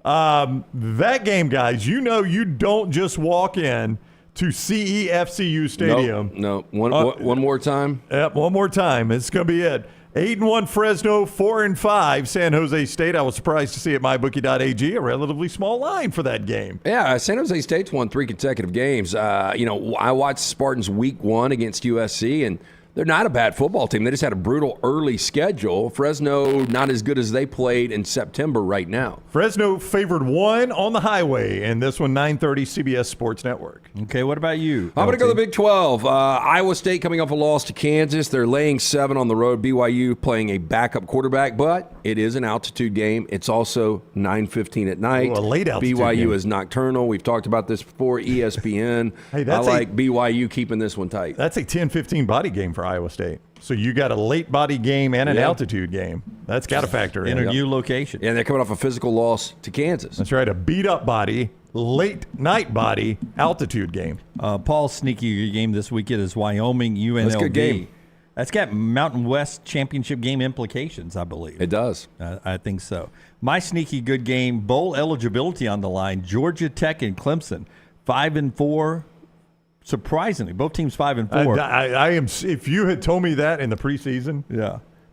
That game, guys, you don't just walk in to CEFCU Stadium. No. One more time. Yep, one more time. It's going to be it. 8-1 Fresno, 4-5 San Jose State. I was surprised to see at mybookie.ag a relatively small line for that game. Yeah, San Jose State's won 3 consecutive games. I watched Spartans week 1 against USC, and They're not a bad football team. They just had a brutal early schedule. Fresno, not as good as they played in September right now. Fresno favored 1 on the highway, and this one 9:30 CBS Sports Network. Okay, what about you? I'm going to go the Big 12. Iowa State coming off a loss to Kansas. They're laying 7 on the road. BYU playing a backup quarterback, but it is an altitude game. It's also 9:15 at night. Ooh, a late altitude BYU game. is nocturnal. We've talked about this before. ESPN. Hey, I that's like BYU keeping this one tight. That's a 10-15 body game for Iowa State. So you got a late body game and an altitude game. That's got to factor in. In a new location. And they're coming off a physical loss to Kansas. That's right, a beat-up body, late night body, altitude game. Paul's sneaky game this weekend is Wyoming UNLV. That's a good game. That's got Mountain West championship game implications, I believe. It does. I think so. My sneaky good game, bowl eligibility on the line, Georgia Tech and Clemson, 5-4. Surprisingly, both teams 5-4. I am. If you had told me that in the preseason,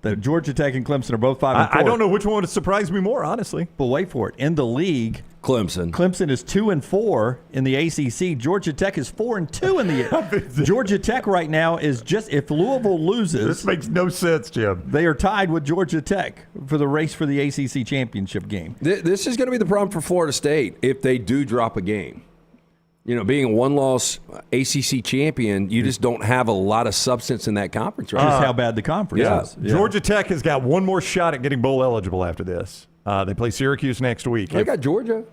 that Georgia Tech and Clemson are both 5-4. I don't know which one would surprise me more, honestly. But wait for it. In the league, Clemson is 2-4 in the ACC. Georgia Tech is 4-2 in the. Georgia Tech right now is just, if Louisville loses, this makes no sense, Jim. They are tied with Georgia Tech for the race for the ACC championship game. This is going to be the problem for Florida State if they do drop a game. You know, being a one-loss ACC champion, you just don't have a lot of substance in that conference, right? Just how bad the conference is. Yeah. Georgia Tech has got one more shot at getting bowl eligible after this. They play Syracuse next week. They got Georgia.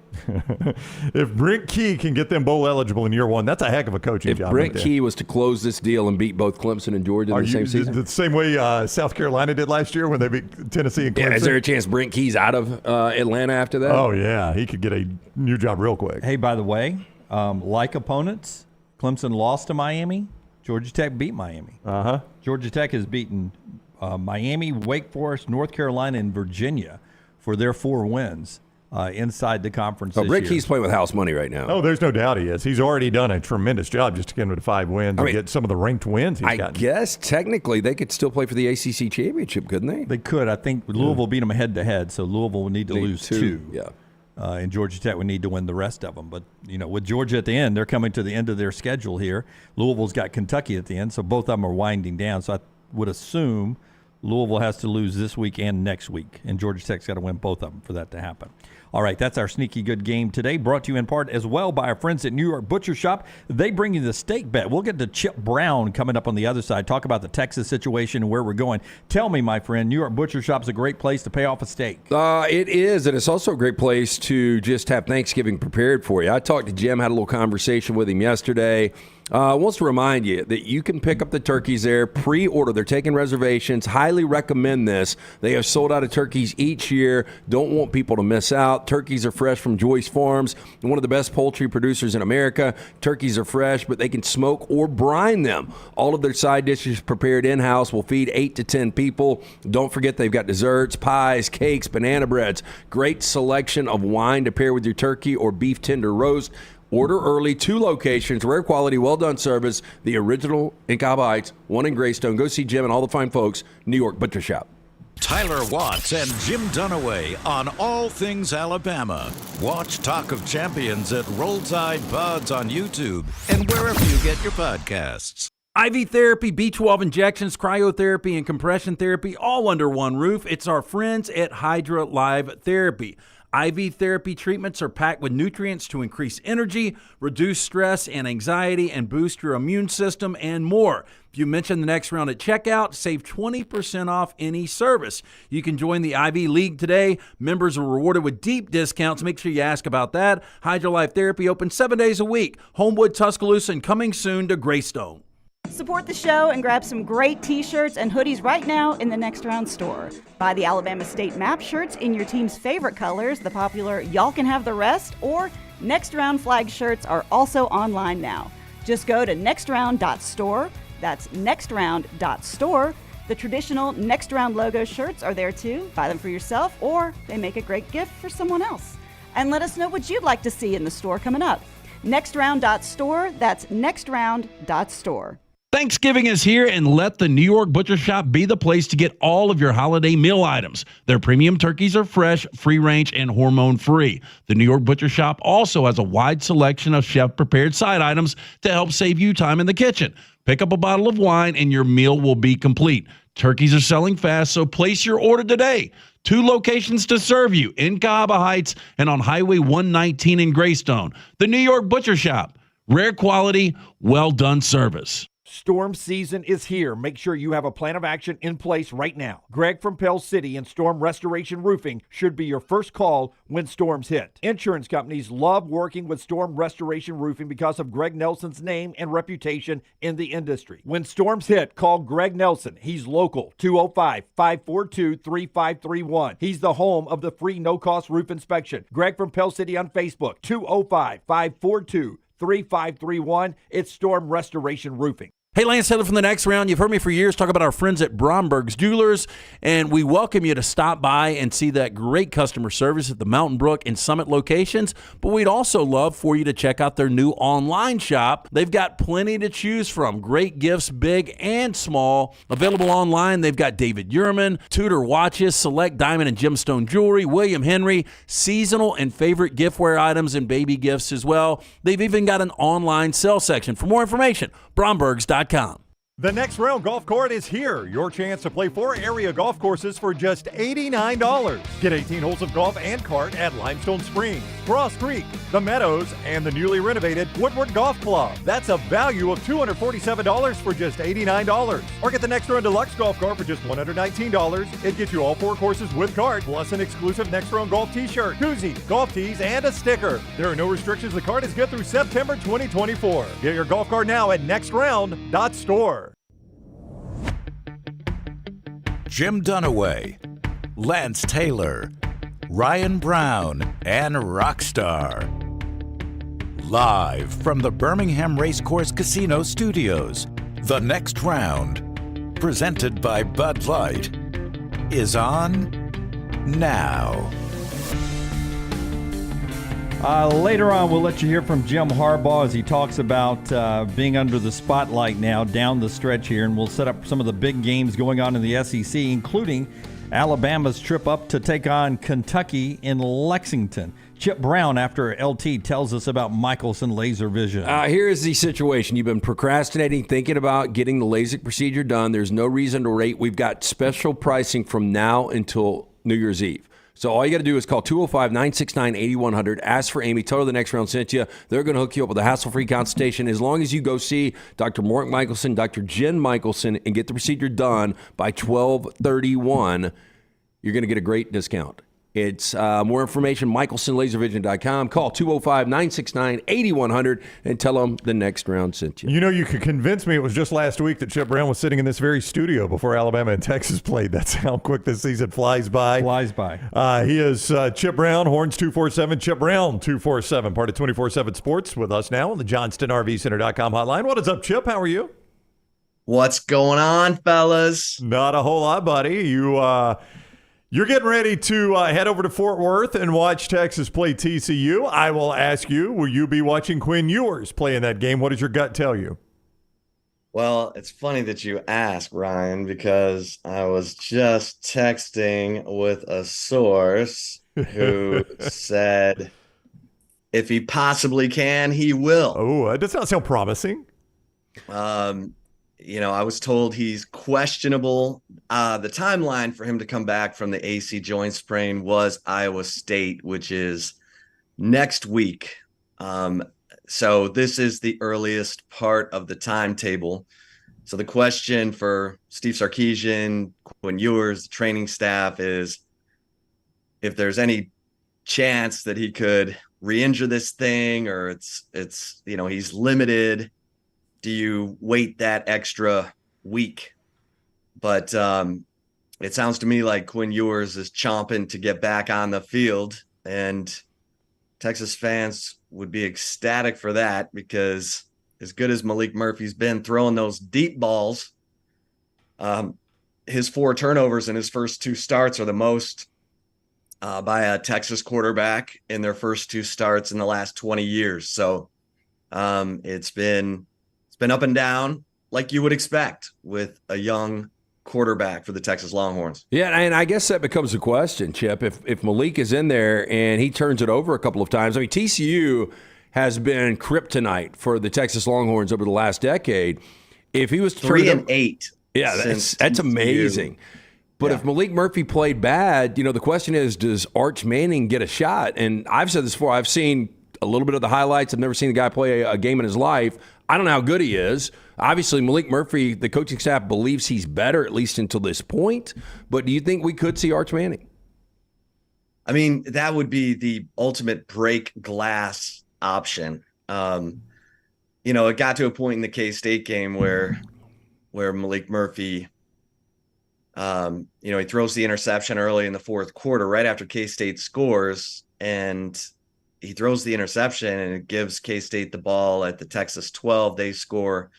If Brent Key can get them bowl eligible in year one, that's a heck of a coaching job. If Brent Key was to close this deal and beat both Clemson and Georgia in the same season? The same way South Carolina did last year when they beat Tennessee and Clemson? Yeah, is there a chance Brent Key's out of Atlanta after that? Oh, yeah. He could get a new job real quick. Hey, by the way, like opponents, Clemson lost to Miami. Georgia Tech beat Miami. Georgia Tech has beaten Miami, Wake Forest, North Carolina, and Virginia for their 4 wins inside the conference this Brent year. Key's playing with house money right now. Oh, there's no doubt he is. He's already done a tremendous job just to get him to 5 wins and get some of the ranked wins he's gotten. I guess technically they could still play for the ACC championship, couldn't they? They could. I think Louisville beat them head-to-head, so Louisville would need to lose 2. Yeah. And Georgia Tech would need to win the rest of them. But, you know, with Georgia at the end, they're coming to the end of their schedule here. Louisville's got Kentucky at the end, so both of them are winding down. So I would assume Louisville has to lose this week and next week, and Georgia Tech's got to win both of them for that to happen. All right, that's our sneaky good game today, brought to you in part as well by our friends at New York Butcher Shop. They bring you the steak bet. We'll get to Chip Brown coming up on the other side, talk about the Texas situation and where we're going. Tell me, my friend, New York Butcher Shop's a great place to pay off a steak. It is, and it's also a great place to just have Thanksgiving prepared for you. I talked to Jim, had a little conversation with him yesterday. Wants to remind you that you can pick up the turkeys there, pre-order. They're taking reservations. Highly recommend this. They have sold out of turkeys each year. Don't want people to miss out. Turkeys are fresh from Joyce Farms, one of the best poultry producers in America. Turkeys are fresh, but they can smoke or brine them. All of their side dishes prepared in-house will feed 8 to 10 people. Don't forget they've got desserts, pies, cakes, banana breads. Great selection of wine to pair with your turkey or beef tender roast. Order early, 2 locations, rare quality, well-done service. The original in Cabo Heights, one in Greystone. Go see Jim and all the fine folks, New York Butcher Shop. Tyler Watts and Jim Dunaway on All Things Alabama. Watch Talk of Champions at Rollside Pods on YouTube and wherever you get your podcasts. IV therapy, B12 injections, cryotherapy, and compression therapy all under one roof. It's our friends at Hydra Live Therapy. IV therapy treatments are packed with nutrients to increase energy, reduce stress and anxiety, and boost your immune system, and more. If you mention the next round at checkout, save 20% off any service. You can join the IV League today. Members are rewarded with deep discounts. Make sure you ask about that. Hydra Life Therapy open 7 days a week. Homewood, Tuscaloosa, and coming soon to Greystone. Support the show and grab some great t-shirts and hoodies right now in the Next Round store. Buy the Alabama State Map shirts in your team's favorite colors, the popular Y'all Can Have the Rest, or Next Round flag shirts are also online now. Just go to nextround.store. That's nextround.store. The traditional Next Round logo shirts are there too. Buy them for yourself, or they make a great gift for someone else. And let us know what you'd like to see in the store coming up. Nextround.store. That's nextround.store. Thanksgiving is here, and let the New York Butcher Shop be the place to get all of your holiday meal items. Their premium turkeys are fresh, free-range, and hormone-free. The New York Butcher Shop also has a wide selection of chef-prepared side items to help save you time in the kitchen. Pick up a bottle of wine and your meal will be complete. Turkeys are selling fast, so place your order today. 2 locations to serve you in Cahaba Heights and on Highway 119 in Greystone. The New York Butcher Shop. Rare quality, well done service. Storm season is here. Make sure you have a plan of action in place right now. Greg from Pell City and Storm Restoration Roofing should be your first call when storms hit. Insurance companies love working with Storm Restoration Roofing because of Greg Nelson's name and reputation in the industry. When storms hit, call Greg Nelson. He's local, 205-542-3531. He's the home of the free no-cost roof inspection. Greg from Pell City on Facebook, 205-542-3531. It's Storm Restoration Roofing. Hey, Lance Taylor from The Next Round. You've heard me for years talk about our friends at Bromberg's Jewelers, and we welcome you to stop by and see that great customer service at the Mountain Brook and Summit locations, but we'd also love for you to check out their new online shop. They've got plenty to choose from. Great gifts, big and small. Available online, they've got David Yurman, Tudor watches, select diamond and gemstone jewelry, William Henry, seasonal and favorite giftware items and baby gifts as well. They've even got an online sale section. For more information, brombergs.com. The Next Round Golf Cart is here. Your chance to play 4 area golf courses for just $89. Get 18 holes of golf and cart at Limestone Springs, Cross Creek, The Meadows, and the newly renovated Woodward Golf Club. That's a value of $247 for just $89. Or get the Next Round Deluxe Golf Cart for just $119. It gets you all 4 courses with cart, plus an exclusive Next Round Golf t-shirt, koozie, golf tees, and a sticker. There are no restrictions. The cart is good through September 2024. Get your golf cart now at nextround.store. Jim Dunaway, Lance Taylor, Ryan Brown, and Rockstar. Live from the Birmingham Racecourse Casino Studios, The Next Round, presented by Bud Light, is on now. Later on, we'll let you hear from Jim Harbaugh as he talks about being under the spotlight now down the stretch here, and we'll set up some of the big games going on in the SEC, including Alabama's trip up to take on Kentucky in Lexington. Chip Brown, after LT, tells us about Michelson laser vision. Here's the situation. You've been procrastinating, thinking about getting the LASIK procedure done. There's no reason to wait. We've got special pricing from now until New Year's Eve. So all you got to do is call 205-969-8100. Ask for Amy. Tell her The Next Round sent you. They're going to hook you up with a hassle-free consultation as long as you go see Dr. Mark Michelson, Dr. Jen Michelson, and get the procedure done by 12/31. You're going to get a great discount. It's more information, michelsonlaservision.com. Call 205-969-8100 and tell them The Next Round sent you. You know, you could convince me it was just last week that Chip Brown was sitting in this very studio before Alabama and Texas played. That's how quick this season flies by. He is Chip Brown, Horns 247, Chip Brown 247, part of 24/7 Sports, with us now on the JohnstonRVCenter.com hotline. What is up, Chip? How are you? What's going on, fellas? Not a whole lot, buddy. You're getting ready to head over to Fort Worth and watch Texas play TCU. I will ask you, will you be watching Quinn Ewers play in that game? What does your gut tell you? Well, it's funny that you ask, Ryan, because I was just texting with a source who said if he possibly can, he will. Oh, that does not sound promising. I was told he's questionable. The timeline for him to come back from the AC joint sprain was Iowa State, which is next week. So this is the earliest part of the timetable. So the question for Steve Sarkisian, Quinn Ewers, the training staff is if there's any chance that he could re-injure this thing, or it's he's limited. Do you wait that extra week? But it sounds to me like Quinn Ewers is chomping to get back on the field, and Texas fans would be ecstatic for that, because as good as Malik Murphy's been throwing those deep balls, his 4 turnovers in his first 2 starts are the most by a Texas quarterback in their first 2 starts in the last 20 years. So it's been up and down like you would expect with a young quarterback for the Texas Longhorns. Yeah, and I guess that becomes a question, Chip. If Malik is in there and he turns it over a couple of times, I mean, TCU has been kryptonite for the Texas Longhorns over the last decade. If he was to 3-8. yeah, that's amazing. But if Malik Murphy played bad, the question is, does Arch Manning get a shot? And I've said this before. I've seen a little bit of the highlights. I've never seen the guy play a game in his life. I don't know how good he is. Obviously, Malik Murphy, the coaching staff believes he's better, at least until this point. But do you think we could see Arch Manning? I mean, that would be the ultimate break glass option. It got to a point in the K-State game where Malik Murphy, he throws the interception early in the fourth quarter, right after K-State scores, and he throws the interception and it gives K-State the ball at the Texas 12. They score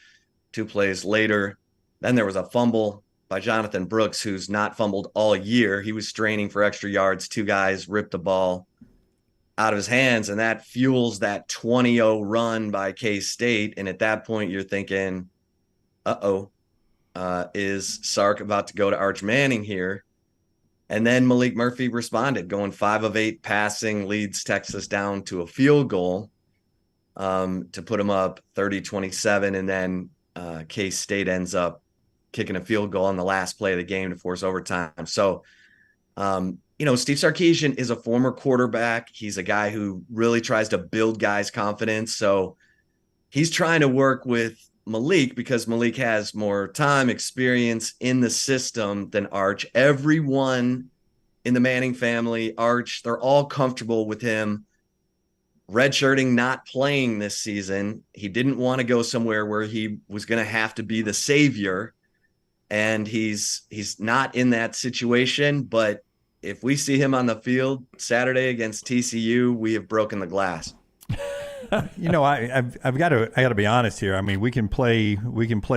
2 plays later. Then there was a fumble by Jonathan Brooks, who's not fumbled all year. He was straining for extra yards. 2 guys ripped the ball out of his hands, and that fuels that 20-0 run by K-State. And at that point, you're thinking, is Sark about to go to Arch Manning here? And then Malik Murphy responded, going 5 of 8 passing, leads Texas down to a field goal to put them up 30-27. And then K-State ends up kicking a field goal on the last play of the game to force overtime. So, Steve Sarkisian is a former quarterback. He's a guy who really tries to build guys' confidence. So he's trying to work with Malik because Malik has more time, experience in the system than Arch. Everyone in the Manning family, Arch, they're all comfortable with him redshirting, not playing this season. He didn't want to go somewhere where he was going to have to be the savior, and he's not in that situation. But if we see him on the field Saturday against TCU, we have broken the glass. I've got to be honest here. I mean, we can play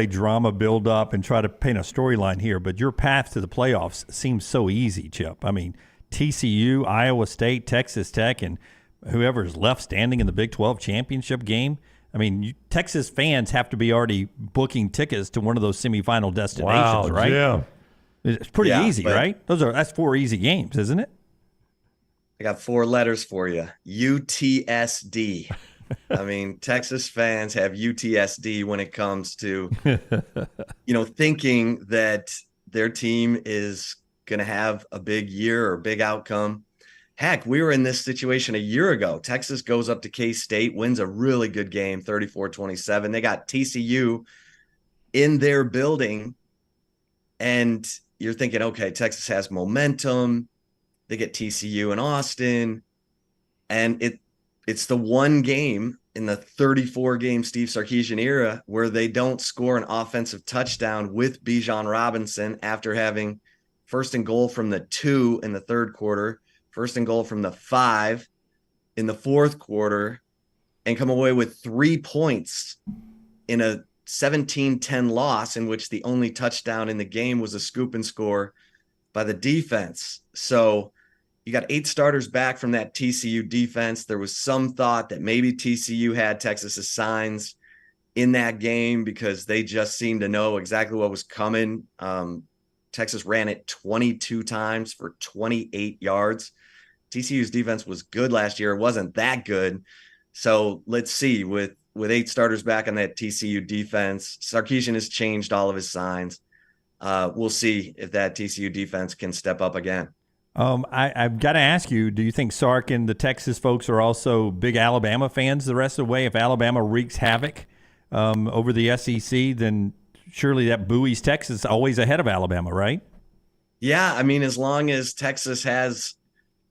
drama, build up, and try to paint a storyline here. But your path to the playoffs seems so easy, Chip. I mean, TCU, Iowa State, Texas Tech, and whoever's left standing in the Big 12 championship game. I mean, Texas fans have to be already booking tickets to one of those semifinal destinations, right? Yeah, it's pretty easy, right? That's 4 easy games, isn't it? I got 4 letters for you. UTSD. I mean, Texas fans have UTSD when it comes to, thinking that their team is going to have a big year or big outcome. Heck, we were in this situation a year ago. Texas goes up to K-State, wins a really good game, 34-27. They got TCU in their building, and you're thinking, okay, Texas has momentum. They get TCU in Austin, and it's the one game in the 34-game Steve Sarkisian era where they don't score an offensive touchdown with Bijan Robinson after having first and goal from the 2 in the third quarter, first and goal from the 5 in the fourth quarter, and come away with 3 points in a 17-10 loss in which the only touchdown in the game was a scoop and score by the defense. So you got 8 starters back from that TCU defense. There was some thought that maybe TCU had Texas's signs in that game because they just seemed to know exactly what was coming. Texas ran it 22 times for 28 yards. TCU's defense was good last year. It wasn't that good. So let's see, with 8 starters back on that TCU defense, Sarkisian has changed all of his signs. We'll see if that TCU defense can step up again. I've got to ask you, do you think Sark and the Texas folks are also big Alabama fans the rest of the way? If Alabama wreaks havoc over the SEC, then surely that buoys Texas always ahead of Alabama, right? Yeah, I mean, as long as Texas has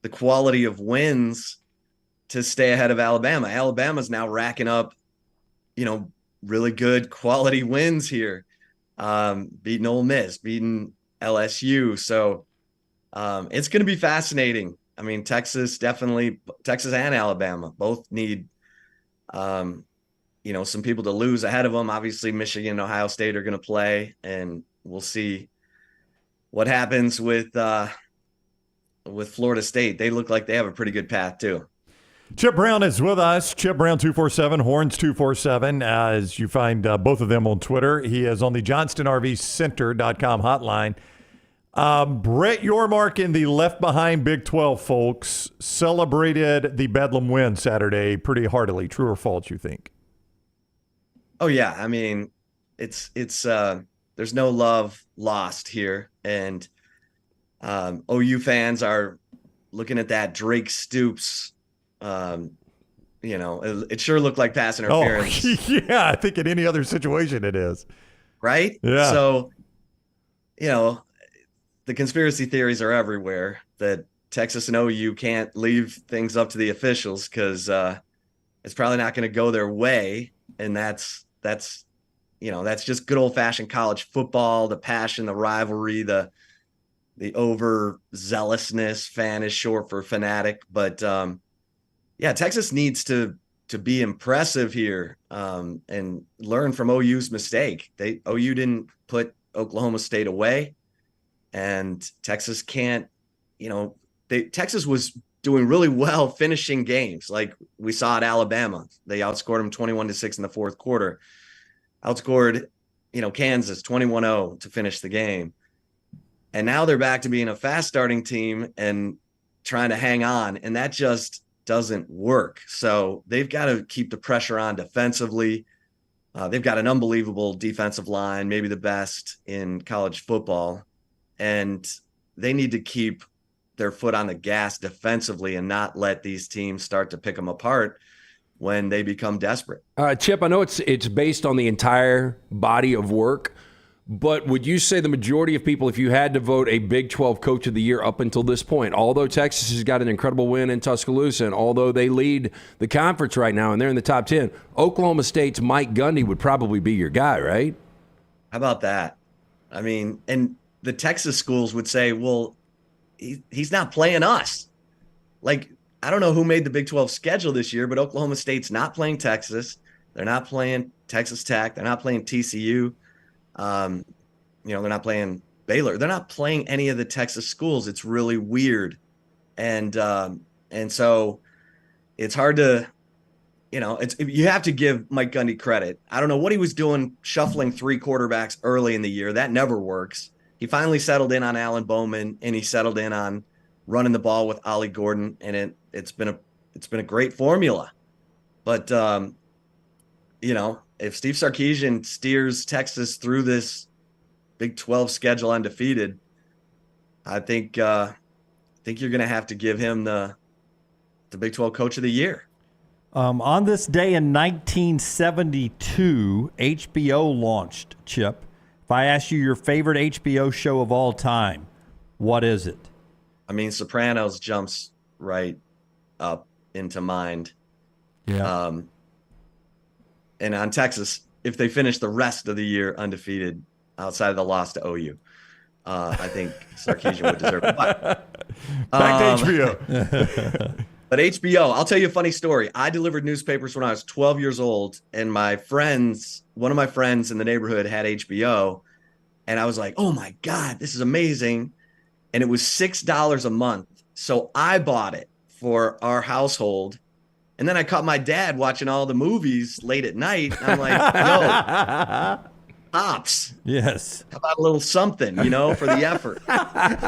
the quality of wins to stay ahead of Alabama. Alabama's now racking up, really good quality wins here, beating Ole Miss, beating LSU. So it's going to be fascinating. I mean, Texas and Alabama both need, some people to lose ahead of them. Obviously, Michigan and Ohio State are going to play, and we'll see what happens with Florida State. They look like they have a pretty good path too. Chip Brown is with us. Chip Brown 247, Horns 247. As you find both of them on Twitter, he is on the JohnstonRVCenter.com hotline. Brett Yormark in the Left Behind Big 12 folks celebrated the Bedlam win Saturday pretty heartily. True or false, you think? Oh yeah, I mean, it's there's no love lost here, and OU fans are looking at that Drake Stoops. It sure looked like pass interference. Oh, yeah, I think in any other situation it is. Right? Yeah. So, the conspiracy theories are everywhere that Texas and OU can't leave things up to the officials because it's probably not going to go their way. And that's just good old fashioned college football, the passion, the rivalry, the overzealousness. Fan is short for fanatic. But Texas needs to be impressive here and learn from OU's mistake. OU didn't put Oklahoma State away, and Texas can't. Texas was doing really well finishing games, like we saw at Alabama. They outscored them 21-6 in the fourth quarter. Outscored, Kansas 21-0 to finish the game. And now they're back to being a fast starting team and trying to hang on, and that just doesn't work. So they've got to keep the pressure on defensively. They've got an unbelievable defensive line, maybe the best in college football, and they need to keep their foot on the gas defensively and not let these teams start to pick them apart when they become desperate. Chip, I know it's based on the entire body of work, but would you say the majority of people, if you had to vote a Big 12 Coach of the Year up until this point, although Texas has got an incredible win in Tuscaloosa, and although they lead the conference right now and they're in the top 10, Oklahoma State's Mike Gundy would probably be your guy, right? How about that? I mean, and the Texas schools would say, well, he's not playing us. Like, I don't know who made the Big 12 schedule this year, but Oklahoma State's not playing Texas. They're not playing Texas Tech. They're not playing TCU. They're not playing Baylor. They're not playing any of the Texas schools. It's really weird. And so it's hard to, you have to give Mike Gundy credit. I don't know what he was doing shuffling 3 quarterbacks early in the year. That never works. He finally settled in on Alan Bowman, and he settled in on running the ball with Ollie Gordon, and it's been a great formula. But if Steve Sarkisian steers Texas through this Big 12 schedule undefeated, I think you're going to have to give him the Big 12 Coach of the Year. On this day in 1972, HBO launched, Chip. If I ask you your favorite HBO show of all time, what is it? I mean, Sopranos jumps right up into mind. Yeah. And on Texas, if they finish the rest of the year undefeated outside of the loss to OU, I think Sarkisian would deserve it. Back to HBO. But HBO, I'll tell you a funny story. I delivered newspapers when I was 12 years old, and one of my friends in the neighborhood had HBO, and I was like, oh my God, this is amazing. And it was $6 a month. So I bought it for our household. And then I caught my dad watching all the movies late at night. And I'm like, yo, Pops. Yes. How about a little something, for the effort? Yes.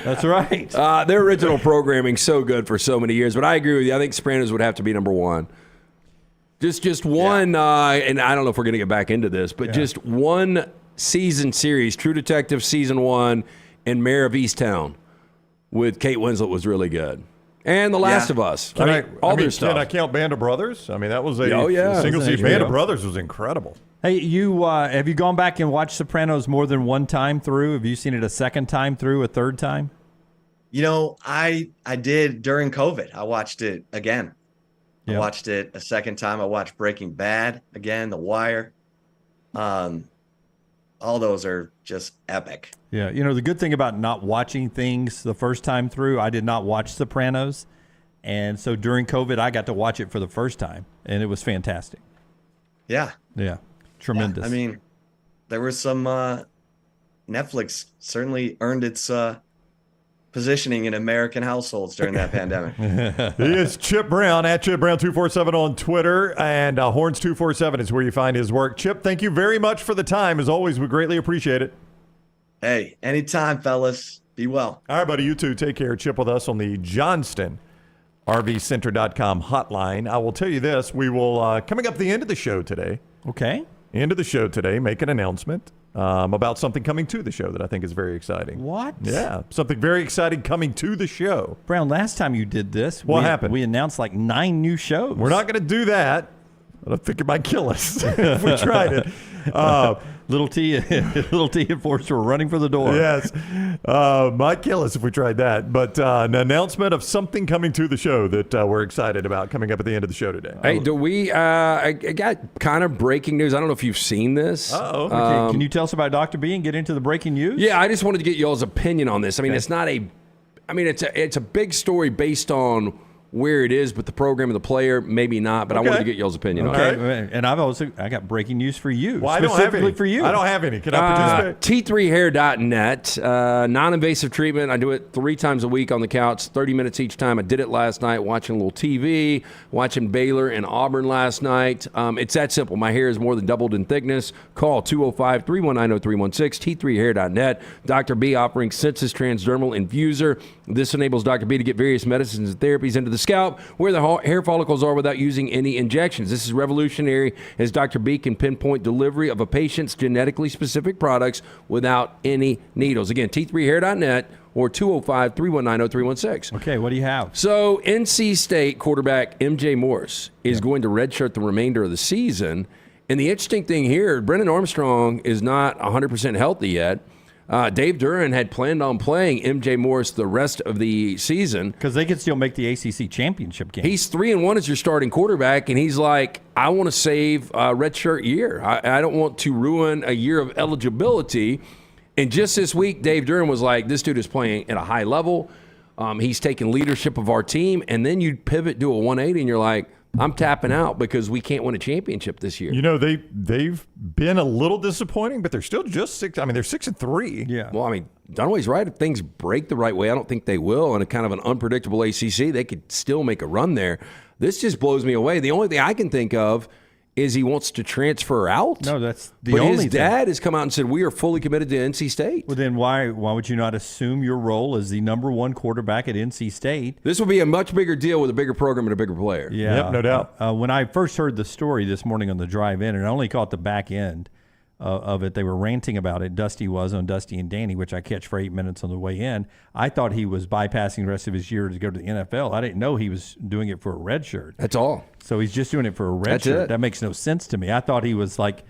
That's right. Their original programming so good for so many years. But I agree with you. I think Sopranos would have to be number one. Just one, and I don't know if we're going to get back into this, but just one season series, True Detective Season 1 and Mayor of Easttown with Kate Winslet was really good. And The Last of Us. All their stuff. Can I count Band of Brothers? I mean, that was a single season. Band of Brothers was incredible. Hey, have you gone back and watched Sopranos more than one time through? Have you seen it a second time through, a third time? I did during COVID. I watched it again. Yep. I watched it a second time. I watched Breaking Bad again, The Wire. All those are just epic. Yeah, the good thing about not watching things the first time through, I did not watch Sopranos. And so during COVID, I got to watch it for the first time, and it was fantastic. Yeah. Yeah, tremendous. Yeah, I mean, there was some Netflix certainly earned its positioning in American households during that pandemic. He is Chip Brown, at Chip Brown 247 on Twitter, and Horns 247 is where you find his work. Chip, thank you very much for the time. As always, we greatly appreciate it. Hey, anytime, fellas. Be well. All right, buddy. You too. Take care. Chip with us on the Johnston RVCenter.com hotline. I will tell you this. We will, coming up at the end of the show today. Okay. into the show today, make an announcement about something coming to the show that I think is very exciting. What? Yeah, something very exciting coming to the show. Brown, last time you did this, what happened? We announced like 9 new shows. We're not going to do that. I think it might kill us if we tried it. Little T and Forrester were running for the door. Yes. Might kill us if we tried that. But an announcement of something coming to the show that we're excited about coming up at the end of the show today. Hey, do we? I got kind of breaking news. I don't know if you've seen this. Uh-oh. Okay, can you tell us about Dr. B and get into the breaking news? Yeah, I just wanted to get y'all's opinion on this. I mean, it's not a. I mean, it's a big story based on where it is, but the program and the player, maybe not. But I wanted to get y'all's opinion on it. Okay, and I got breaking news for you. Well, I don't have any. For you. I don't have any. Can I participate? T3hair.net, non-invasive treatment. I do it 3 times a week on the couch, 30 minutes each time. I did it last night watching a little TV, watching Baylor and Auburn last night. It's that simple. My hair is more than doubled in thickness. Call 205-319-0316, T3hair.net. Dr. B offering Sensus Transdermal Infuser. This enables Dr. B to get various medicines and therapies into the scalp where the hair follicles are without using any injections. This is revolutionary as Dr. B can pinpoint delivery of a patient's genetically specific products without any needles. Again, T3hair.net or 205-319-0316. Okay, what do you have? So NC State quarterback MJ Morris is going to redshirt the remainder of the season. And the interesting thing here, Brennan Armstrong is not 100% healthy yet. Dave Duran had planned on playing MJ Morris the rest of the season because they could still make the ACC championship game. He's 3-1 as your starting quarterback, and he's like, I want to save a redshirt year. I don't want to ruin a year of eligibility. And just this week, Dave Duran was like, this dude is playing at a high level. He's taking leadership of our team, and then you pivot, do a 180, and you're like, I'm tapping out because we can't win a championship this year. You know, they've been a little disappointing, but they're still just 6. I mean, they're 6-3. Yeah. Well, I mean, Dunaway's right. If things break the right way, I don't think they will. In a kind of an unpredictable ACC, they could still make a run there. This just blows me away. The only thing I can think of is he wants to transfer out. No, that's the but only his thing. dad has come out and said, we are fully committed to NC State. Well, then why would you not assume your role as the number 1 quarterback at NC State? This will be a much bigger deal with a bigger program and a bigger player. Yeah, yep, no doubt. When I first heard the story this morning on the drive in, and I only caught the back end of it, they were ranting about it. Dusty was on Dusty and Danny, which I catch for 8 minutes on the way in. I thought he was bypassing the rest of his year to go to the NFL. I didn't know he was doing it for a red shirt. That's all. So he's just doing it for a red shirt. That makes no sense to me. I thought he was like,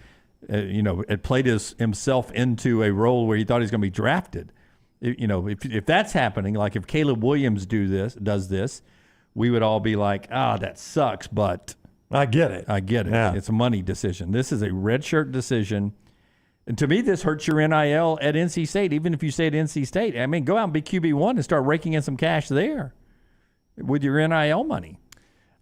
had played himself into a role where he thought he was going to be drafted. If that's happening, like if Caleb Williams does this, we would all be like, that sucks, but I get it. Yeah. It's a money decision. This is a red shirt decision. And to me, this hurts your NIL at NC State, even if you stay at NC State. I mean, go out and be QB1 and start raking in some cash there with your NIL money.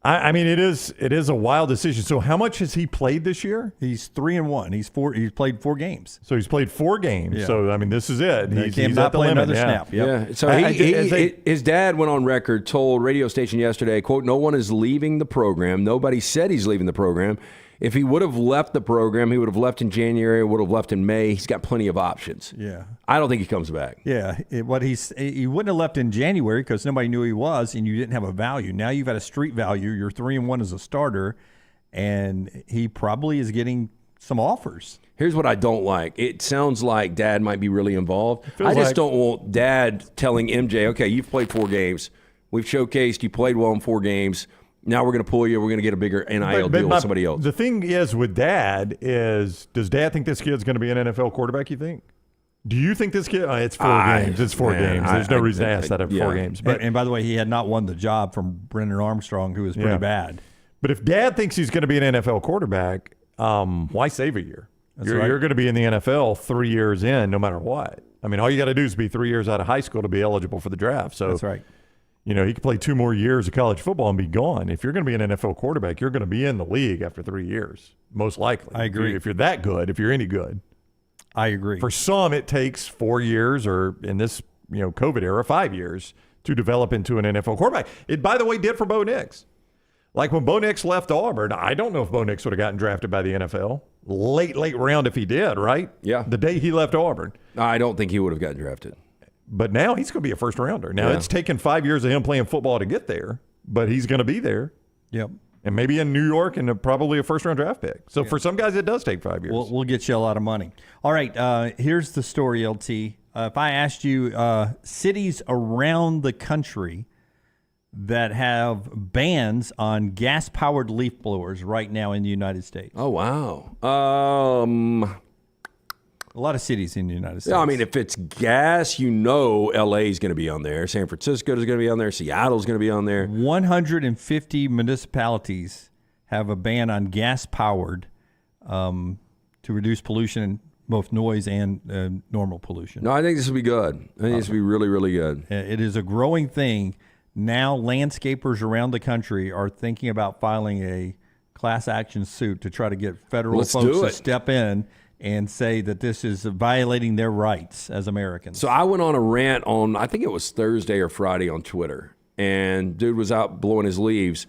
I mean, it is a wild decision. So how much has he played this year? He's 3-1. He's played 4 games. So he's played 4 games. Yeah. So, I mean, this is it. He's at the limit. Another snap. Yep. Yeah. So his dad went on record, told radio station yesterday, quote, no one is leaving the program. Nobody said he's leaving the program. If he would have left the program, he would have left in January, would have left in May. He's got plenty of options. Yeah. I don't think he comes back. Yeah. He wouldn't have left in January because nobody knew who he was and you didn't have a value. Now you've got a street value. You're 3-1 as a starter, and he probably is getting some offers. Here's what I don't like. It sounds like Dad might be really involved. I just don't want Dad telling MJ, okay, you've played 4 games. We've showcased you played well in 4 games. Now we're going to pull you. We're going to get a bigger NIL deal with somebody else. The thing is with Dad is, does Dad think this kid's going to be an NFL quarterback, you think? Do you think this kid – it's 4 games. It's 4 games. There's no reason to ask that after 4 games. But, and by the way, he had not won the job from Brendan Armstrong, who was pretty bad. But if Dad thinks he's going to be an NFL quarterback, why save a year? You're going to be in the NFL 3 years in no matter what. I mean, all you got to do is be 3 years out of high school to be eligible for the draft. So that's right. He could play 2 more years of college football and be gone. If you're going to be an NFL quarterback, you're going to be in the league after 3 years, most likely. I agree. If you're that good, if you're any good. I agree. For some, it takes 4 years, or in this COVID era, 5 years to develop into an NFL quarterback. It, by the way, did for Bo Nix. Like when Bo Nix left Auburn, I don't know if Bo Nix would have gotten drafted by the NFL. Late round if he did, right? Yeah. The day he left Auburn. I don't think he would have gotten drafted. But now he's going to be a first rounder. Now it's taken 5 years of him playing football to get there, but he's going to be there. Yep. And maybe in New York and probably a first-round draft pick. So for some guys, it does take 5 years. We'll get you a lot of money. All right, here's the story, LT. If I asked you cities around the country that have bans on gas-powered leaf blowers right now in the United States. Oh, wow. A lot of cities in the United States. Yeah, I mean, if it's gas, LA is going to be on there. San Francisco is going to be on there. Seattle's going to be on there. 150 municipalities have a ban on gas-powered to reduce pollution, both noise and normal pollution. No, I think this will be good. I think this will be really, really good. It is a growing thing. Now landscapers around the country are thinking about filing a class action suit to try to get federal folks to step in and say that this is violating their rights as Americans. So I went on a rant on, I think it was Thursday or Friday on Twitter, and dude was out blowing his leaves,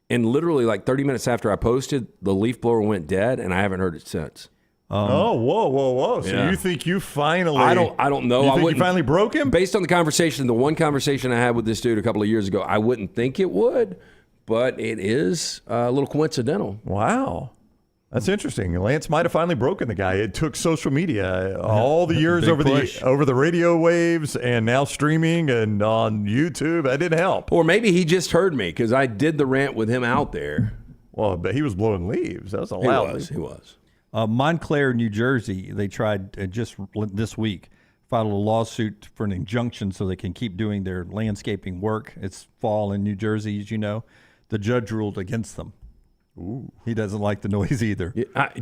and literally like 30 minutes after I posted, the leaf blower went dead, and I haven't heard it since. Whoa. So you think you finally... I don't know. You think you finally broke him? Based on the one conversation I had with this dude a couple of years ago, I wouldn't think it would, but it is a little coincidental. Wow. That's interesting. Lance might have finally broken the guy. It took social media all the years over the radio waves and now streaming and on YouTube. That didn't help. Or maybe he just heard me because I did the rant with him out there. Well, but he was blowing leaves. That was a loud. He was. Montclair, New Jersey, they tried just this week, filed a lawsuit for an injunction so they can keep doing their landscaping work. It's fall in New Jersey, as you know. The judge ruled against them. Ooh. He doesn't like the noise either.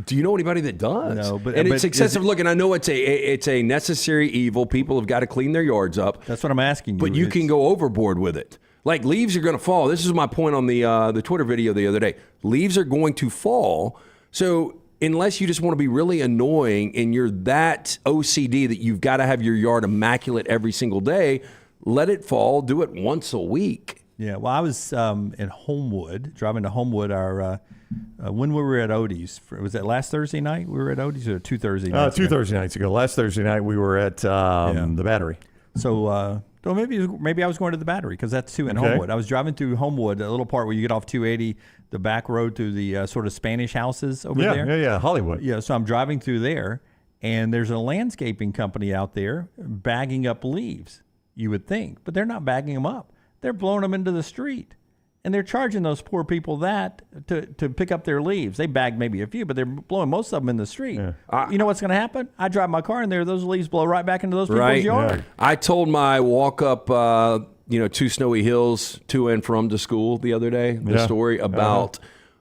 Do you know anybody that does? No, but it's excessive. Look, and I know it's a necessary evil. People have got to clean their yards up. That's what I'm asking you. But you can go overboard with it. Like leaves are going to fall. This is my point on the Twitter video the other day. Leaves are going to fall. So unless you just want to be really annoying and you're that OCD that you've got to have your yard immaculate every single day, let it fall. Do it once a week. Yeah, well, I was in Homewood, driving to Homewood. When we were at Odie's, was that last Thursday night? We were at Odie's, or 2 Thursday nights? 2 Thursday nights ago. Last Thursday night we were at the Battery. So maybe I was going to the Battery because that's too in Homewood. I was driving through Homewood, a little part where you get off 280, the back road through the sort of Spanish houses over there. Yeah, Hollywood. Yeah, so I'm driving through there, and there's a landscaping company out there bagging up leaves, you would think, but they're not bagging them up. They're blowing them into the street, and they're charging those poor people that to pick up their leaves. They bagged maybe a few, but they're blowing most of them in the street. Yeah. You know what's going to happen? I drive my car in there, those leaves blow right back into those people's yard. Yeah. I told my walk up, 2 snowy hills to and from to school the other day, the story about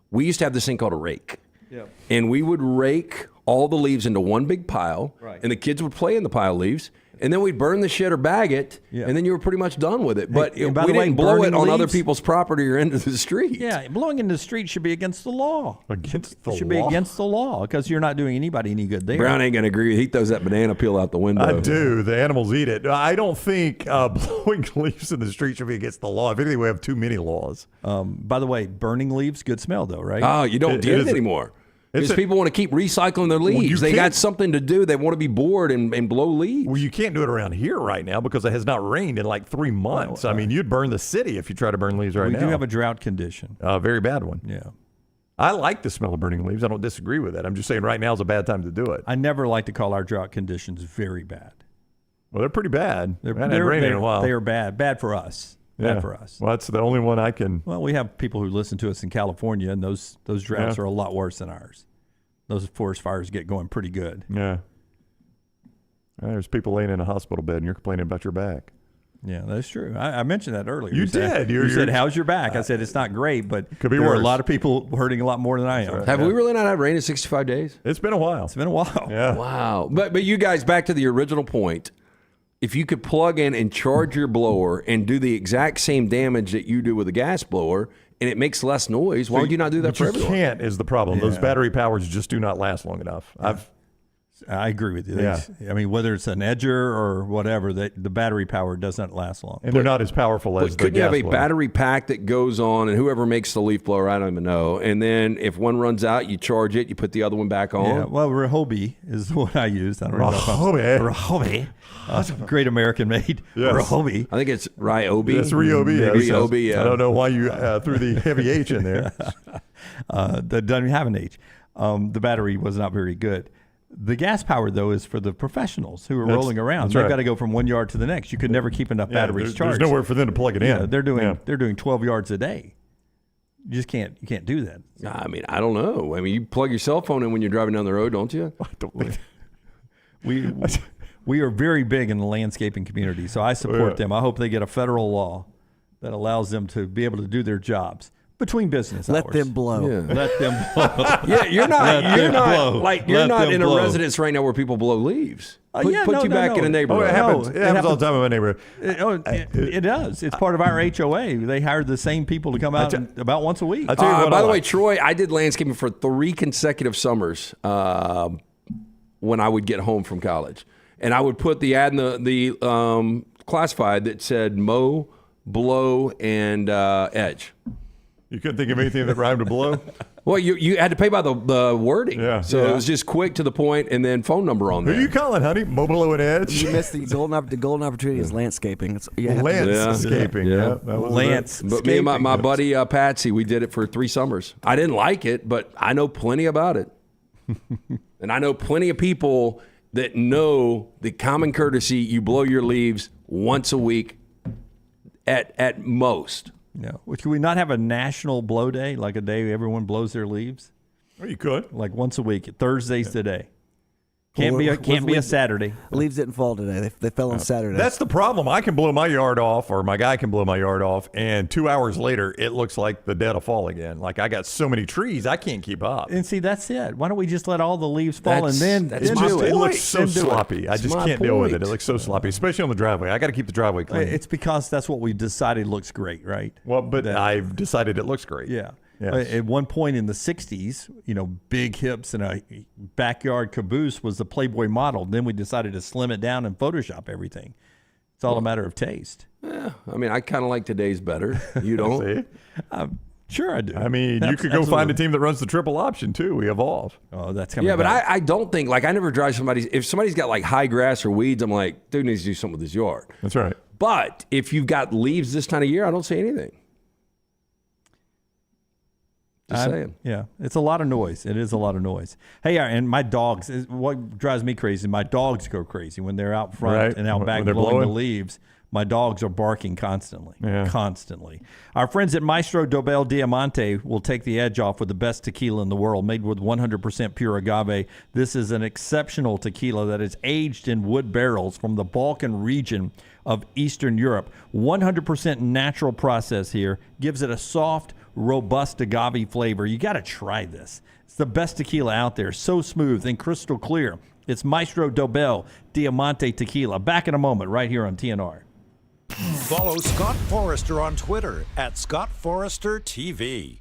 we used to have this thing called a rake. Yeah. And we would rake all the leaves into one big pile, and the kids would play in the pile of leaves. And then we'd burn the shit or bag it, and then you were pretty much done with it. But we didn't blow it on other people's property or into the street. Yeah, blowing into the street should be against the law. Against the law? It should be against the law because you're not doing anybody any good there. Brown ain't going to agree. He throws that banana peel out the window. I do. The animals eat it. I don't think blowing leaves in the street should be against the law. If anything, we have too many laws. By the way, burning leaves, good smell though, right? Oh, you don't get it anymore. Because people want to keep recycling their leaves. They got something to do. They want to be bored and blow leaves. Well, you can't do it around here right now because it has not rained in like 3 months. I mean, you'd burn the city if you try to burn leaves right now. We do have a drought condition. A very bad one. Yeah. I like the smell of burning leaves. I don't disagree with that. I'm just saying right now is a bad time to do it. I never like to call our drought conditions very bad. Well, they're pretty bad. They're raining in a while. They are bad. Bad for us. Bad for us. Well, that's the only one I can. Well, we have people who listen to us in California, and those droughts are a lot worse than ours. Those forest fires get going pretty good. Yeah. There's people laying in a hospital bed, and you're complaining about your back. Yeah, that's true. I mentioned that earlier. You did. You said, how's your back? I said, it's not great, but could be there worse. are a lot of people hurting a lot more than I am. Right. Have we really not had rain in 65 days? It's been a while. It's been a while. Yeah. Wow. But you guys, back to the original point, if you could plug in and charge your blower and do the exact same damage that you do with a gas blower, and it makes less noise, why would you not do that for everyone? You can't is the problem. Those battery powers just do not last long enough. I agree with you. Yeah. I mean, whether it's an edger or whatever, the battery power does not last long. And they're not as powerful as the couldn't you have gas a blower. battery pack that goes on, and whoever makes the leaf blower, I don't even know. And then if one runs out, you charge it, you put the other one back on. Yeah, well, Ryobi is the one I used. I don't know. Ryobi. That's a great American made. Yes. Ryobi. I think it's Ryobi. That's Ryobi. Maybe Yes. Ryobi, yeah. I don't know why you threw the heavy H in there. That doesn't have an H. The battery was not very good. The gas power, though, is for the professionals who are rolling around. They've got to go from 1 yard to the next. You could never keep enough batteries charged. There's nowhere for them to plug it in. They're doing 12 yards a day. You just can't do that. I mean, I don't know. I mean, you plug your cell phone in when you're driving down the road, don't you? I don't think. We are very big in the landscaping community, so I support them. I hope they get a federal law that allows them to be able to do their jobs between business hours. Let them blow. Yeah. Let them blow. Yeah, you're not in a blow. residence right now where people blow leaves. Put you back in a Oh, neighborhood. it happens. It happens all the time in my neighborhood. It does. It's part of our HOA. They hired the same people to come out about once a week. I tell you what by I the way, like. Troy, I did landscaping for 3 consecutive summers when I would get home from college. And I would put the ad in the classified that said mow, blow, and edge. You couldn't think of anything that rhymed with blow? Well, you had to pay by the wording. Yeah. So it was just quick to the point and then phone number on Who there. are you calling, honey? Mobile and Edge? You missed the golden opportunity is landscaping. Landscaping. Yeah. That was Lance. But me and my buddy Patsy, we did it for 3 summers. I didn't like it, but I know plenty about it. And I know plenty of people that know the common courtesy, you blow your leaves once a week at most. Yeah. Could we not have a national blow day, like a day everyone blows their leaves? Well, you could. Like once a week. Thursday's the day. Can't be a Saturday. Leaves didn't fall today. They fell on Saturday. That's the problem. I can blow my yard off, or my guy can blow my yard off, and 2 hours later, it looks like the dead of fall again. Like I got so many trees, I can't keep up. And see, that's it. Why don't we just let all the leaves fall That's and then do it? It looks so Then do it. sloppy. I just can't deal with it. It looks so sloppy, especially on the driveway. I got to keep the driveway clean. It's because that's what we decided looks great, right? Well, but I've decided it looks great. Yeah. Yes. At one point in the 60s, big hips and a backyard caboose was the Playboy model. Then we decided to slim it down and Photoshop everything. It's all a matter of taste. Yeah, I mean, I kind of like today's better. You don't? See? Sure I do. I mean, you could go find a team that runs the triple option, too. We evolve. Oh, that's coming Yeah, but back. I don't think, I never drive if somebody's got high grass or weeds, I'm like, dude needs to do something with his yard. That's right. But if you've got leaves this time of year, I don't say anything. Just saying. Yeah, it's a lot of noise. It is a lot of noise. Hey, and my dogs, what drives me crazy, my dogs go crazy when they're out front and out back When they're blowing the blowing. leaves. My dogs are barking constantly. Yeah. Constantly. Our friends at Maestro Dobel Diamante will take the edge off with the best tequila in the world, made with 100% pure agave. This is an exceptional tequila that is aged in wood barrels from the Balkan region of Eastern Europe. 100% natural process here gives it a soft, robust agave flavor. You got to try this. It's the best tequila out there. So smooth and crystal clear. It's Maestro Dobel Diamante Tequila. Back in a moment right here on TNR. Follow Scott Forrester on Twitter at Scott Forrester TV.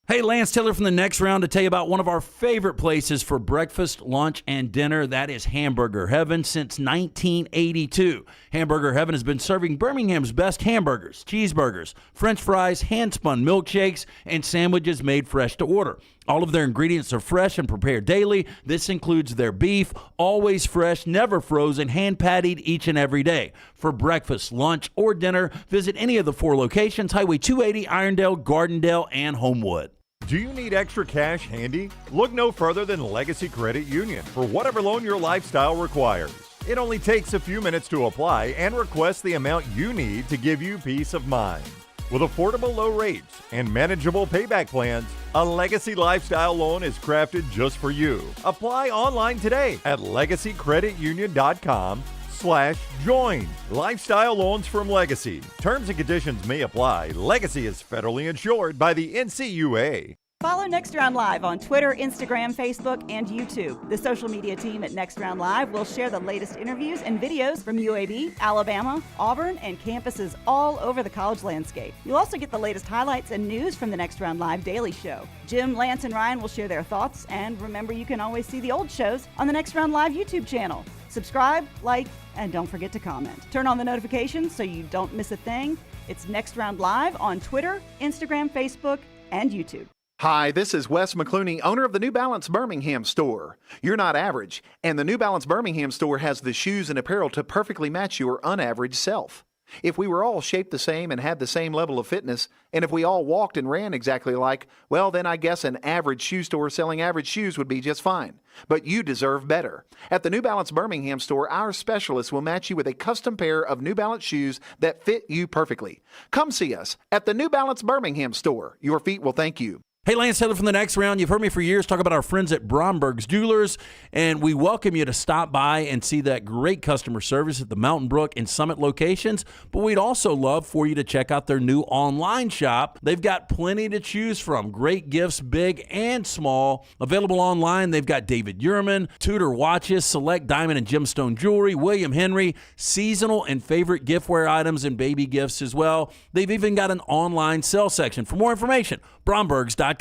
Hey, Lance Taylor from the Next Round to tell you about one of our favorite places for breakfast, lunch, and dinner. That is Hamburger Heaven since 1982. Hamburger Heaven has been serving Birmingham's best hamburgers, cheeseburgers, French fries, hand-spun milkshakes, and sandwiches made fresh to order. All of their ingredients are fresh and prepared daily. This includes their beef, always fresh, never frozen, hand-pattied each and every day. For breakfast, lunch, or dinner, visit any of the 4 locations, Highway 280, Irondale, Gardendale, and Homewood. Do you need extra cash handy? Look no further than Legacy Credit Union for whatever loan your lifestyle requires. It only takes a few minutes to apply and request the amount you need to give you peace of mind. With affordable low rates and manageable payback plans, a Legacy Lifestyle loan is crafted just for you. Apply online today at legacycreditunion.com/join. Lifestyle loans from Legacy. Terms and conditions may apply. Legacy is federally insured by the NCUA. Follow Next Round Live on Twitter, Instagram, Facebook, and YouTube. The social media team at Next Round Live will share the latest interviews and videos from UAB, Alabama, Auburn, and campuses all over the college landscape. You'll also get the latest highlights and news from the Next Round Live Daily Show. Jim, Lance, and Ryan will share their thoughts, and remember, you can always see the old shows on the Next Round Live YouTube channel. Subscribe, like, and don't forget to comment. Turn on the notifications so you don't miss a thing. It's Next Round Live on Twitter, Instagram, Facebook, and YouTube. Hi, this is Wes McClooney, owner of the New Balance Birmingham store. You're not average, and the New Balance Birmingham store has the shoes and apparel to perfectly match your unaverage self. If we were all shaped the same and had the same level of fitness, and if we all walked and ran exactly alike, well, then I guess an average shoe store selling average shoes would be just fine. But you deserve better. At the New Balance Birmingham store, our specialists will match you with a custom pair of New Balance shoes that fit you perfectly. Come see us at the New Balance Birmingham store. Your feet will thank you. Hey, Lance Taylor from The Next Round. You've heard me for years talk about our friends at Bromberg's Jewelers, and we welcome you to stop by and see that great customer service at the Mountain Brook and Summit locations, but we'd also love for you to check out their new online shop. They've got plenty to choose from. Great gifts, big and small. Available online, they've got David Yurman, Tudor watches, select diamond and gemstone jewelry, William Henry, seasonal and favorite giftware items and baby gifts as well. They've even got an online sale section. For more information, brombergs.com.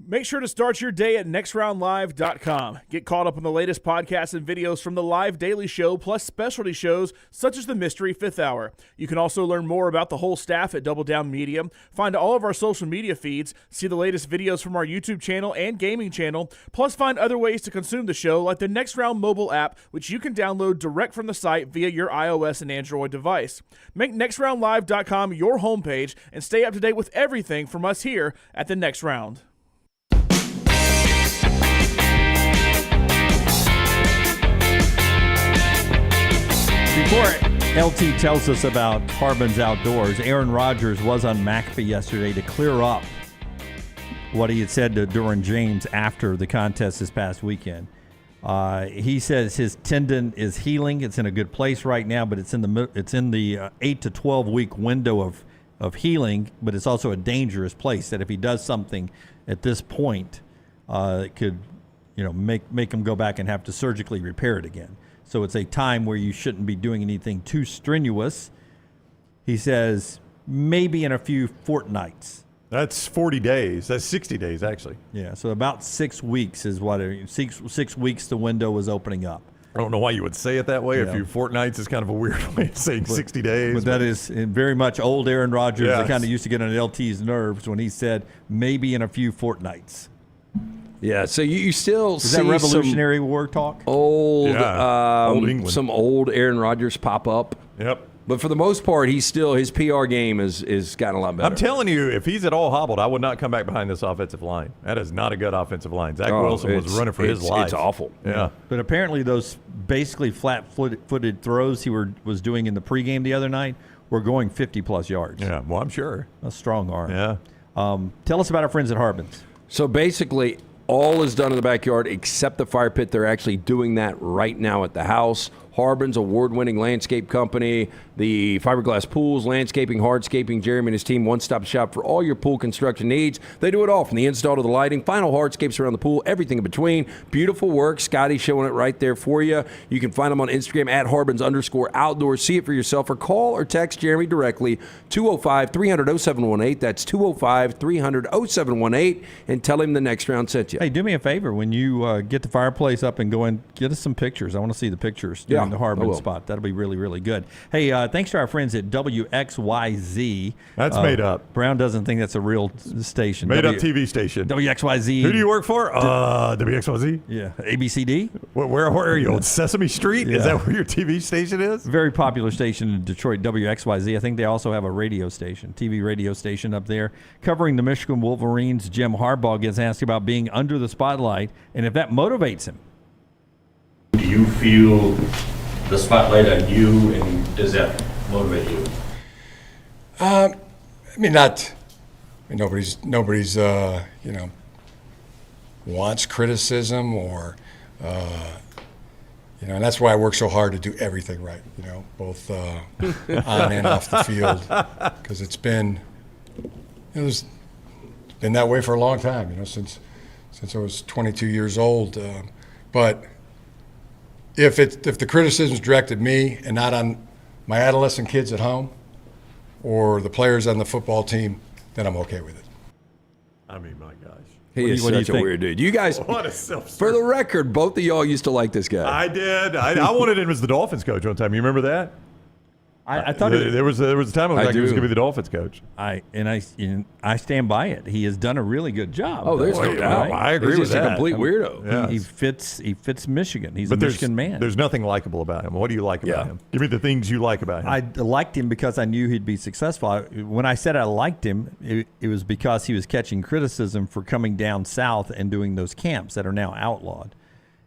Make sure to start your day at nextroundlive.com. Get caught up on the latest podcasts and videos from the Live Daily Show, plus specialty shows such as the Mystery Fifth Hour. You can also learn more about the whole staff at Double Down Media, find all of our social media feeds, see the latest videos from our YouTube channel and gaming channel, plus find other ways to consume the show like the Next Round mobile app, which you can download direct from the site via your iOS and Android device. Make nextroundlive.com your homepage and stay up to date with everything from us here at the Next Round. Before LT tells us about Harbaugh's Outdoors, Aaron Rodgers was on McAfee yesterday to clear up what he had said to Duran James after the contest this past weekend. He says his tendon is healing. It's in a good place right now, but it's in the 8 to 12 week window of healing. But it's also a dangerous place that if he does something at this point, it could, make him go back and have to surgically repair it again. So it's a time where you shouldn't be doing anything too strenuous. He says maybe in a few fortnights. That's 40 days. That's 60 days, actually. Yeah, so about 6 weeks is what 6 weeks the window was opening up. I don't know why you would say it that way. Yeah. A few fortnights is kind of a weird way of saying 60 days. But that is very much old Aaron Rodgers. Yes. That kind of used to get on LT's nerves when he said maybe in a few fortnights. Yeah, so you still is see that Revolutionary War talk? Old England. Some old Aaron Rodgers pop up. Yep. But for the most part, his PR game is gotten a lot better. I'm telling you, if he's at all hobbled, I would not come back behind this offensive line. That is not a good offensive line. Zach Wilson was running for his life. It's awful. Yeah. But apparently those basically flat-footed throws he was doing in the pregame the other night were going 50-plus yards. Yeah, well, I'm sure. A strong arm. Yeah. Tell us about our friends at Harbaugh. So basically, all is done in the backyard except the fire pit. They're actually doing that right now at the house. Harbaugh's award-winning landscape company, the fiberglass pools, landscaping, hardscaping, Jeremy and his team, one-stop shop for all your pool construction needs. They do it all, from the install to the lighting, final hardscapes around the pool, everything in between. Beautiful work. Scotty's showing it right there for you. You can find them on Instagram at Harbaugh's_outdoors. See it for yourself or call or text Jeremy directly, 205-300-0718. That's 205-300-0718, and tell him the Next Round sent you. Hey, do me a favor. When you get the fireplace up and go in, get us some pictures. I want to see the pictures. Yeah. The Harbaugh spot. That'll be really, really good. Hey, thanks to our friends at WXYZ. That's made up. Brown doesn't think that's a real station. Made up TV station. WXYZ. Who do you work for? WXYZ? Yeah. ABCD? Where are you? On Sesame Street? Yeah. Is that where your TV station is? Very popular station in Detroit, WXYZ. I think they also have a radio station, TV radio station up there, covering the Michigan Wolverines. Jim Harbaugh gets asked about being under the spotlight and if that motivates him. Do you feel the spotlight on you, and does that motivate you? Nobody's wants criticism or, and that's why I work so hard to do everything right, both on and off the field, because it's been been that way for a long time, since I was 22 years old. But if the criticism is directed at me and not on my adolescent kids at home or the players on the football team, then I'm okay with it. I mean, my gosh. He is such a weird dude. You guys, What a self-serve. for the record, both of y'all used to like this guy. I did. I wanted him as the Dolphins coach one time. You remember that? I thought there was a time I was like he was going to be the Dolphins coach. I stand by it. He has done a really good job. Oh, there's no doubt. I agree He's with just that. a complete weirdo. Yeah. He fits Michigan. He's But a Michigan man. There's nothing likable about him. What do you like about him? Give me the things you like about him. I liked him because I knew he'd be successful. When I said I liked him, it was because he was catching criticism for coming down south and doing those camps that are now outlawed.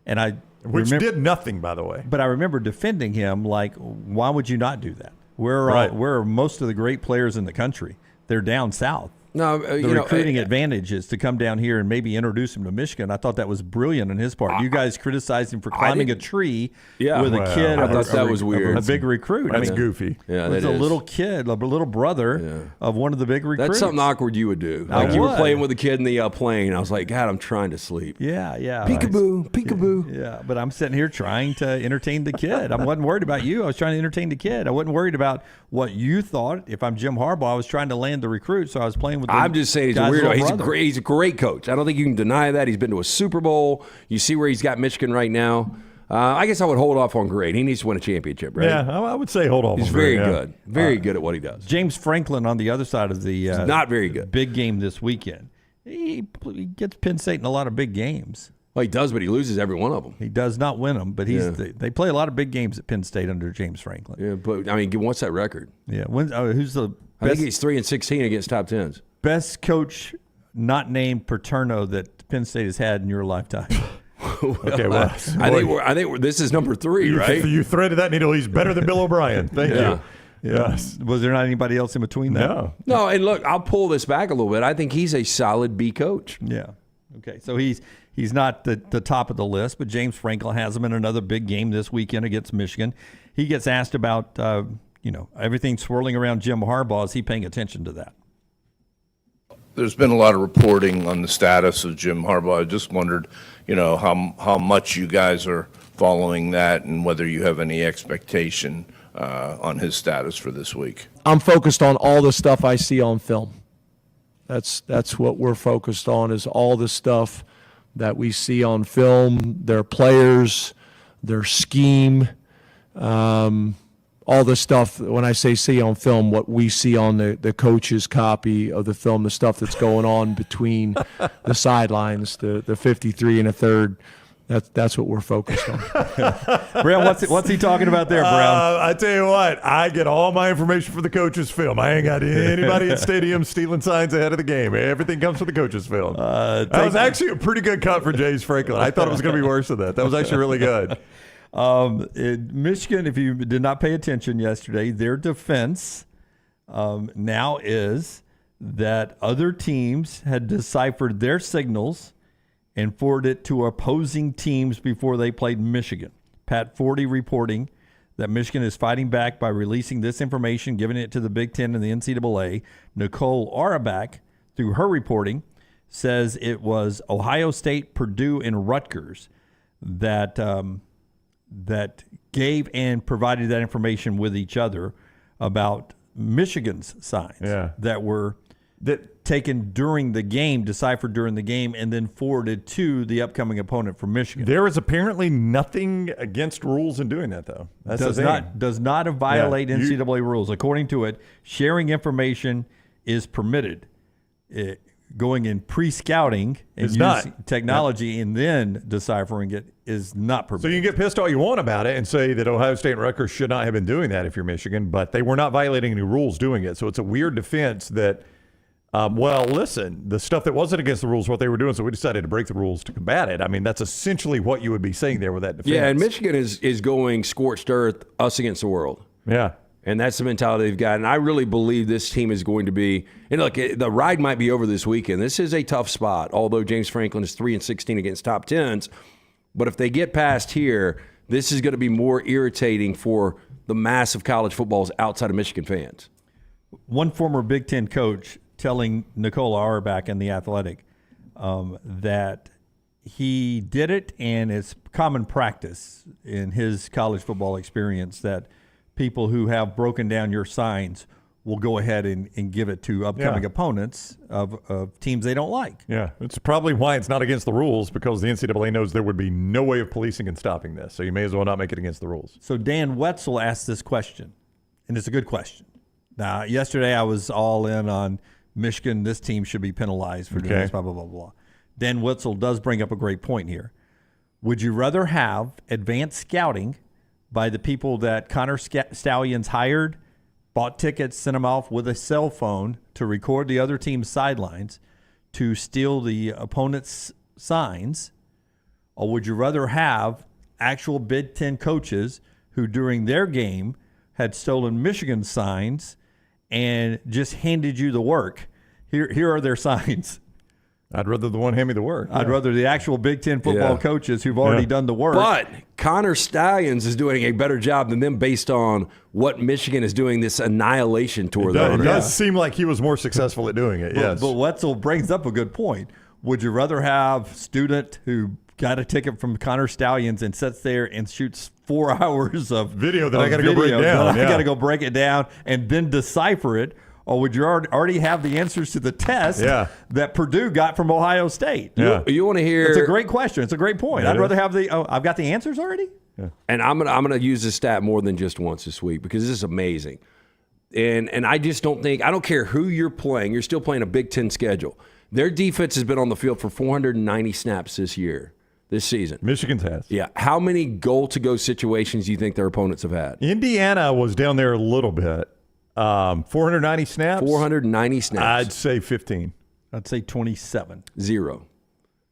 And Which did nothing, by the way. But I remember defending him like, why would you not do that? Where are most of the great players in the country? They're down south. No, the recruiting advantage is to come down here and maybe introduce him to Michigan. I thought that was brilliant on his part. You guys criticized him for climbing a tree with a kid. I thought that was weird. A big recruit. That's goofy. Yeah, it was a little kid, a little brother of one of the big recruits. That's something awkward you would do. I Like you were would. playing with a kid in the plane. I was like, God, I'm trying to sleep. Yeah. Peekaboo, peekaboo. Yeah, but I'm sitting here trying to entertain the kid. I wasn't worried about you. I was trying to entertain the kid. I wasn't worried about what you thought. If I'm Jim Harbaugh, I was trying to land the recruit, so I was playing with the I'm just saying he's a guy's weirdo. little He's brother. he's a great coach. I don't think you can deny that. He's been to a Super Bowl. You see where he's got Michigan right now. I guess I would hold off on great. He needs to win a championship, right? Yeah, I would say hold off. He's on very Gray, yeah. good. Very good at what he does. James Franklin on the other side of the not very good. Big game this weekend. He gets Penn State in a lot of big games. Well, he does, but he loses every one of them. He does not win them, but they play a lot of big games at Penn State under James Franklin. Yeah, but I mean, what's that record? Yeah, who's the I think he's 3-16 against top tens. best coach not named Paterno that Penn State has had in your lifetime? Okay, well, I think this is number 3, right? You threaded that needle. He's better than Bill O'Brien. Thank you. Yes. Was there not anybody else in between that? No, and look, I'll pull this back a little bit. I think he's a solid B coach. Yeah. Okay, so he's not the top of the list, but James Franklin has him in another big game this weekend against Michigan. He gets asked about, everything swirling around Jim Harbaugh. Is he paying attention to that? There's been a lot of reporting on the status of Jim Harbaugh. I just wondered, how much you guys are following that and whether you have any expectation on his status for this week. I'm focused on all the stuff I see on film. That's what we're focused on, is all the stuff that we see on film, their players, their scheme, all the stuff. When I say see on film, what we see on the coach's copy of the film, the stuff that's going on between the sidelines, the 53 and a third. That's what we're focused on. Brown, what's he talking about there, Brown? I tell you what, I get all my information from the coach's film. I ain't got anybody at stadium stealing signs ahead of the game. Everything comes from the coach's film. That was actually a pretty good cut for James Franklin. I thought it was going to be worse than that. That was actually really good. Michigan, if you did not pay attention yesterday, their defense now is that other teams had deciphered their signals and forwarded it to opposing teams before they played Michigan. Pat Forty reporting that Michigan is fighting back by releasing this information, giving it to the Big Ten and the NCAA. Nicole Auerbach, through her reporting, says it was Ohio State, Purdue, and Rutgers that gave and provided that information with each other about Michigan's signs that were taken during the game, deciphered during the game, and then forwarded to the upcoming opponent from Michigan. There is apparently nothing against rules in doing that, though. That's does not violate NCAA rules. According to it, sharing information is permitted. Going in pre-scouting and using technology and then deciphering it is not permitted. So you can get pissed all you want about it and say that Ohio State and Rutgers should not have been doing that if you're Michigan, but they were not violating any rules doing it. So it's a weird defense that, listen, the stuff that wasn't against the rules, what they were doing, so we decided to break the rules to combat it. I mean, that's essentially what you would be saying there with that defense. Yeah, and Michigan is going scorched earth, us against the world. Yeah. And that's the mentality they've got. And I really believe this team is going to be – and look, the ride might be over this weekend. This is a tough spot, although James Franklin is 3-16 against top tens. But if they get past here, this is going to be more irritating for the mass of college footballs outside of Michigan fans. One former Big Ten coach telling Nicole Auerbach in The Athletic that he did it, and it's common practice in his college football experience that people who have broken down your signs will go ahead and give it to upcoming opponents of teams they don't like. Yeah, it's probably why it's not against the rules, because the NCAA knows there would be no way of policing and stopping this. So you may as well not make it against the rules. So Dan Wetzel asked this question, and it's a good question. Now, yesterday I was all in on Michigan. This team should be penalized for doing this, blah, blah, blah, blah. Dan Wetzel does bring up a great point here. Would you rather have advanced scouting by the people that Connor Stallions hired, bought tickets, sent them off with a cell phone to record the other team's sidelines to steal the opponent's signs, or would you rather have actual Big Ten coaches who during their game had stolen Michigan signs and just handed you the work? Here are their signs. I'd rather the one hand me the work. I'd rather the actual Big Ten football coaches who've already done the work. But Connor Stallions is doing a better job than them based on what Michigan is doing, this annihilation tour. It does seem like he was more successful at doing it, yes. But Wetzel brings up a good point. Would you rather have student who got a ticket from Connor Stallions and sits there and shoots 4 hours of video that I got to go break down? I got to go break it down and then decipher it? Or would you already have the answers to the test that Purdue got from Ohio State? You want to hear? It's a great question. It's a great point. I'd rather have I've got the answers already. Yeah. And I'm gonna use this stat more than just once this week because this is amazing. And I just don't care who you're playing. You're still playing a Big Ten schedule. Their defense has been on the field for 490 snaps this season. Michigan's has. Yeah. How many goal-to-go situations do you think their opponents have had? Indiana was down there a little bit. 490 snaps? 490 snaps. I'd say 15. I'd say 27. 0.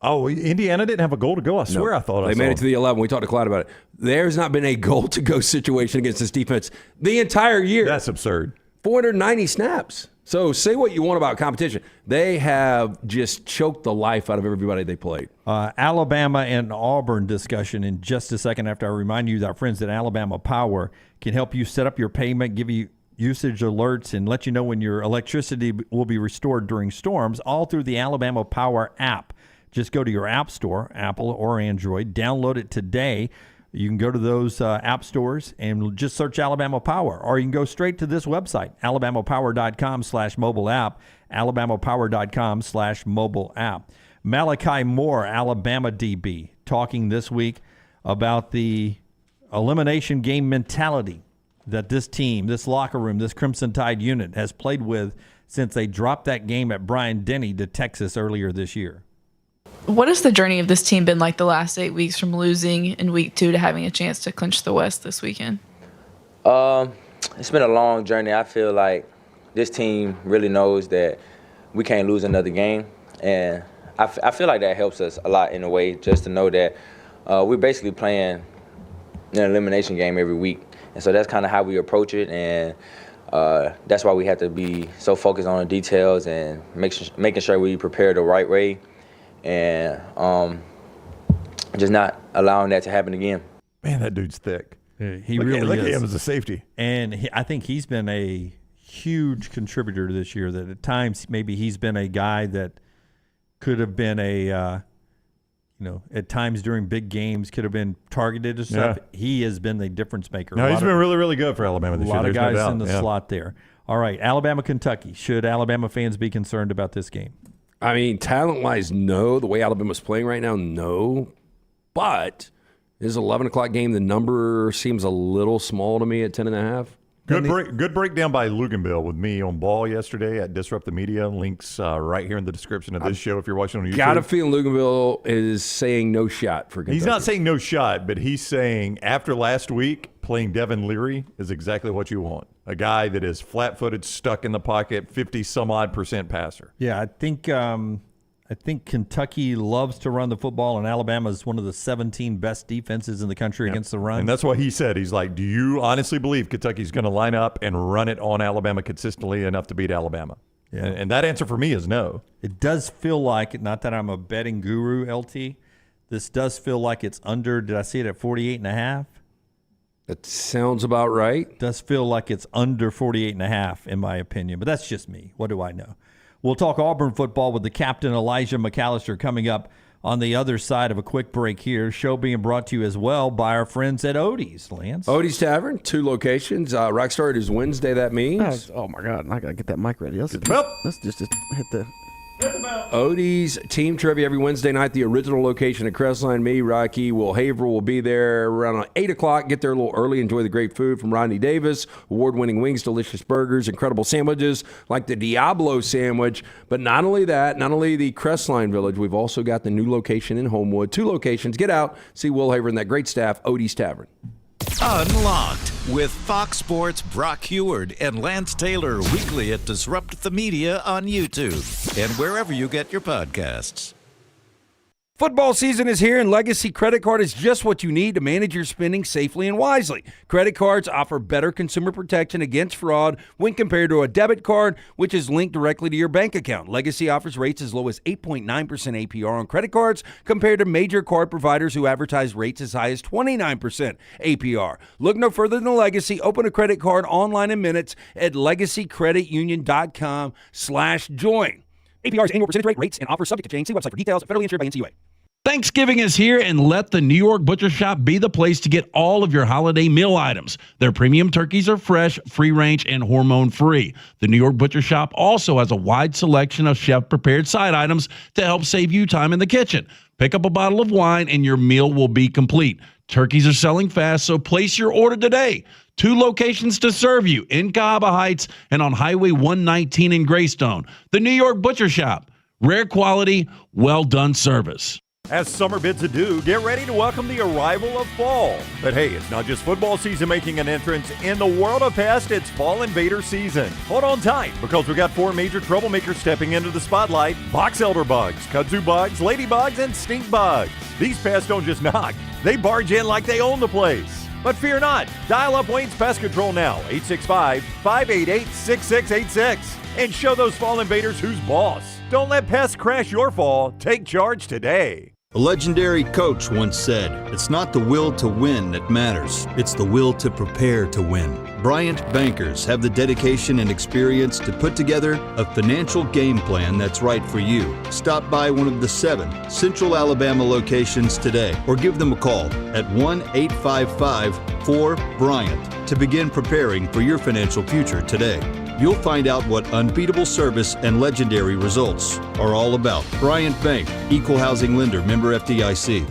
Oh, Indiana didn't have a goal to go. I swear I thought they made it to the 11. We talked to Clyde about it. There's not been a goal-to-go situation against this defense the entire year. That's absurd. 490 snaps. So say what you want about competition. They have just choked the life out of everybody they played. Alabama and Auburn discussion in just a second after I remind you that our friends at Alabama Power can help you set up your payment, give you usage alerts, and let you know when your electricity will be restored during storms, all through the Alabama Power app. Just go to your app store, Apple or Android, download it today. You can go to those app stores and just search Alabama Power, or you can go straight to this website, alabamapower.com/mobile app, alabamapower.com/mobile app. Malachi Moore, Alabama DB, talking this week about the elimination game mentality that this team, this locker room, this Crimson Tide unit has played with since they dropped that game at Bryant-Denny to Texas earlier this year. What has the journey of this team been like the last 8 weeks from losing in week 2 to having a chance to clinch the West this weekend? It's been a long journey. I feel like this team really knows that we can't lose another game. And I feel like that helps us a lot in a way, just to know that we're basically playing an elimination game every week. And so that's kind of how we approach it. And that's why we have to be so focused on the details and making sure we prepare the right way. And just not allowing that to happen again. Man, that dude's thick. He look really at is. him as a safety. And I think he's been a huge contributor this year, that at times maybe he's been a guy that could have been at times during big games could have been targeted and stuff. Yeah. He has been the difference maker. No, he's been really, really good for Alabama this year. A lot of There's no guys doubt. in the slot there. All right, Alabama, Kentucky. Should Alabama fans be concerned about this game? I mean, talent-wise, no. The way Alabama's playing right now, no. But this is an 11 o'clock game. The number seems a little small to me at 10.5. Good breakdown by Luganville with me on Ball yesterday at Disrupt the Media. Links right here in the description of this show if you're watching on YouTube. Got a feeling Luganville is saying no shot for Kentucky. He's not saying no shot, but he's saying after last week, playing Devin Leary is exactly what you want. A guy that is flat-footed, stuck in the pocket, 50-some-odd% passer. Yeah, I think Kentucky loves to run the football, and Alabama is one of the 17 best defenses in the country against the run. And that's what he said. He's like, do you honestly believe Kentucky's going to line up and run it on Alabama consistently enough to beat Alabama? Yeah. And that answer for me is no. It does feel like, not that I'm a betting guru, LT, this does feel like it's under, did I see it at 48.5? That sounds about right. Does feel like it's under 48.5 in my opinion, but that's just me. What do I know? We'll talk Auburn football with the captain, Elijah McAllister, coming up on the other side of a quick break here. Show being brought to you as well by our friends at Odie's, Lance. Odie's Tavern, 2 locations. Rock Start is Wednesday, that means. Oh, my God. I got to get that mic ready. Let's just hit the... Odie's team trivia every Wednesday night. The original location at Crestline. Me, Rocky, Will Haver will be there around 8 o'clock. Get there a little early. Enjoy the great food from Rodney Davis. Award-winning wings, delicious burgers, incredible sandwiches like the Diablo sandwich. But not only that, not only the Crestline Village, we've also got the new location in Homewood. 2 locations. Get out, see Will Haver and that great staff, Odie's Tavern. Unlocked with Fox Sports' Brock Heward and Lance Taylor weekly at Disrupt the Media on YouTube and wherever you get your podcasts. Football season is here, and Legacy Credit Card is just what you need to manage your spending safely and wisely. Credit cards offer better consumer protection against fraud when compared to a debit card, which is linked directly to your bank account. Legacy offers rates as low as 8.9% APR on credit cards compared to major card providers who advertise rates as high as 29% APR. Look no further than Legacy. Open a credit card online in minutes at legacycreditunion.com/join. APR's annual percentage rate, rates, and offers subject to change. See website for details. Federally insured by NCUA. Thanksgiving is here, and let the New York Butcher Shop be the place to get all of your holiday meal items. Their premium turkeys are fresh, free-range, and hormone-free. The New York Butcher Shop also has a wide selection of chef-prepared side items to help save you time in the kitchen. Pick up a bottle of wine, and your meal will be complete. Turkeys are selling fast, so place your order today. 2 locations to serve you, in Cahaba Heights and on Highway 119 in Greystone. The New York Butcher Shop. Rare quality, well-done service. As summer bids adieu, get ready to welcome the arrival of fall. But hey, it's not just football season making an entrance. In the world of pests, it's fall invader season. Hold on tight, because we got 4 major troublemakers stepping into the spotlight: box elder bugs, kudzu bugs, ladybugs, and stink bugs. These pests don't just knock, they barge in like they own the place. But fear not, dial up Wayne's Pest Control now, 865-588-6686, and show those fall invaders who's boss. Don't let pests crash your fall. Take charge today. A legendary coach once said, "It's not the will to win that matters, it's the will to prepare to win." Bryant bankers have the dedication and experience to put together a financial game plan that's right for you. Stop by one of the 7 Central Alabama locations today or give them a call at 1-855-4-BRYANT to begin preparing for your financial future today. You'll find out what unbeatable service and legendary results are all about. Bryant Bank, Equal Housing Lender, member FDIC.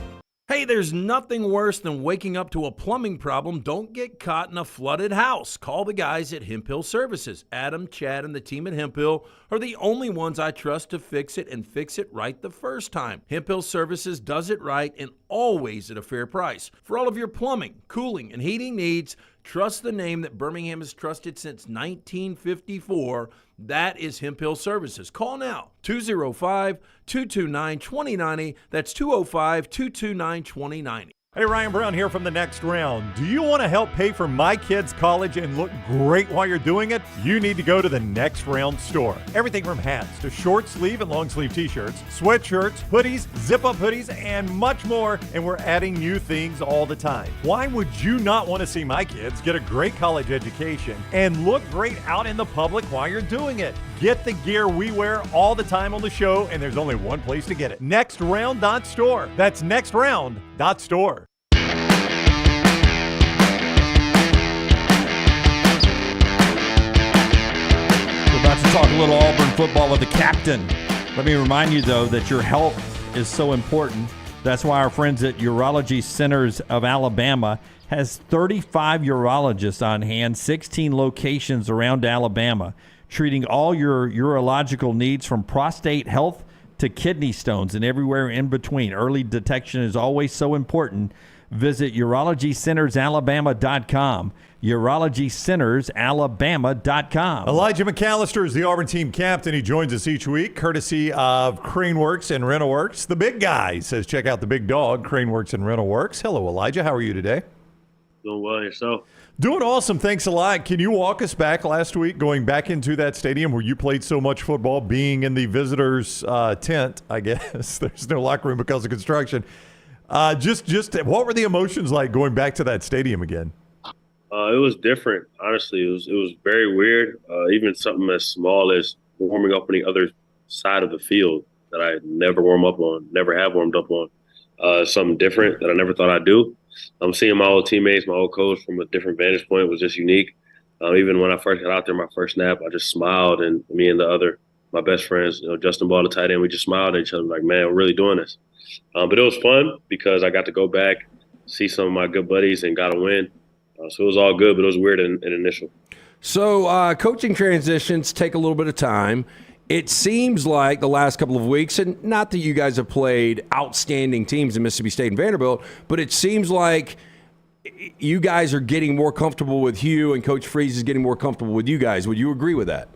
Hey, there's nothing worse than waking up to a plumbing problem. Don't get caught in a flooded house. Call the guys at Hemp Hill Services. Adam, Chad, and the team at Hemp Hill are the only ones I trust to fix it and fix it right the first time. Hemp Hill Services does it right and always at a fair price. For all of your plumbing, cooling, and heating needs, trust the name that Birmingham has trusted since 1954. That is Hemp Hill Services. Call now, 205-229-2090. That's 205-229-2090. Hey, Ryan Brown here from The Next Round. Do you want to help pay for my kids' college and look great while you're doing it? You need to go to The Next Round store. Everything from hats to short sleeve and long sleeve t-shirts, sweatshirts, hoodies, zip-up hoodies, and much more. And we're adding new things all the time. Why would you not want to see my kids get a great college education and look great out in the public while you're doing it? Get the gear we wear all the time on the show, and there's only one place to get it. nextround.store. That's nextround.store. We're about to talk a little Auburn football with the captain. Let me remind you, though, that your health is so important. That's why our friends at Urology Centers of Alabama has 35 urologists on hand, 16 locations around Alabama, treating all your urological needs from prostate health to kidney stones and everywhere in between. Early detection is always so important. Visit urologycentersalabama.com. urologycentersalabama.com. Elijah McAllister is the Auburn team captain. He joins us each week, courtesy of Craneworks and RentalWorks. The big guy says, check out the big dog, Craneworks and RentalWorks. Hello, Elijah. How are you today? Doing well, yourself? Doing awesome. Thanks a lot. Can you walk us back last week, going back into that stadium where you played so much football, being in the visitors' tent, I guess. There's no locker room because of construction. Just what were the emotions like going back to that stadium again? It was different, honestly. It was very weird. Even something as small as warming up on the other side of the field that I never warm up on, never have warmed up on. Something different that I never thought I'd do. I'm seeing my old teammates, my old coach from a different vantage point was just unique. Even when I first got out there, my first snap, I just smiled, and me and my best friends, Justin Ball, the tight end, we just smiled at each other like, man, we're really doing this. But it was fun because I got to go back, see some of my good buddies, and got a win. So it was all good, but it was weird in initial. So coaching transitions take a little bit of time. It seems like the last couple of weeks, and not that you guys have played outstanding teams in Mississippi State and Vanderbilt, but it seems like you guys are getting more comfortable with Hugh and Coach Freeze is getting more comfortable with you guys. Would you agree with that?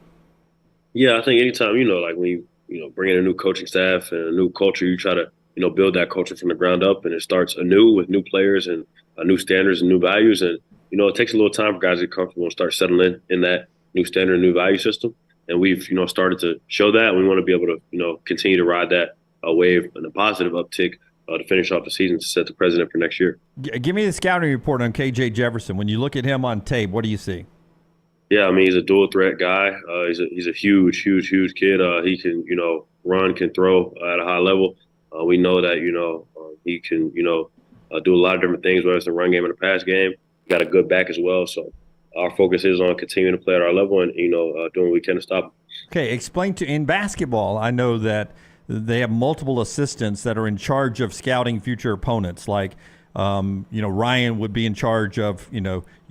Yeah, I think anytime, like when you bring in a new coaching staff and a new culture, you try to, build that culture from the ground up, and it starts anew with new players and new standards and new values. And, it takes a little time for guys to get comfortable and start settling in that new standard and new value system. And we've, started to show that. We want to be able to, continue to ride that wave and a positive uptick to finish off the season to set the precedent for next year. Give me the scouting report on KJ Jefferson. When you look at him on tape, what do you see? Yeah, he's a dual threat guy. He's a huge kid. He can, run, can throw at a high level. We know that, he can, do a lot of different things, whether it's the run game and the pass game. Got a good back as well. So our focus is on continuing to play at our level and, doing what we can to stop him. Okay, explain in basketball, I know that they have multiple assistants that are in charge of scouting future opponents. Like, Ryan would be in charge of,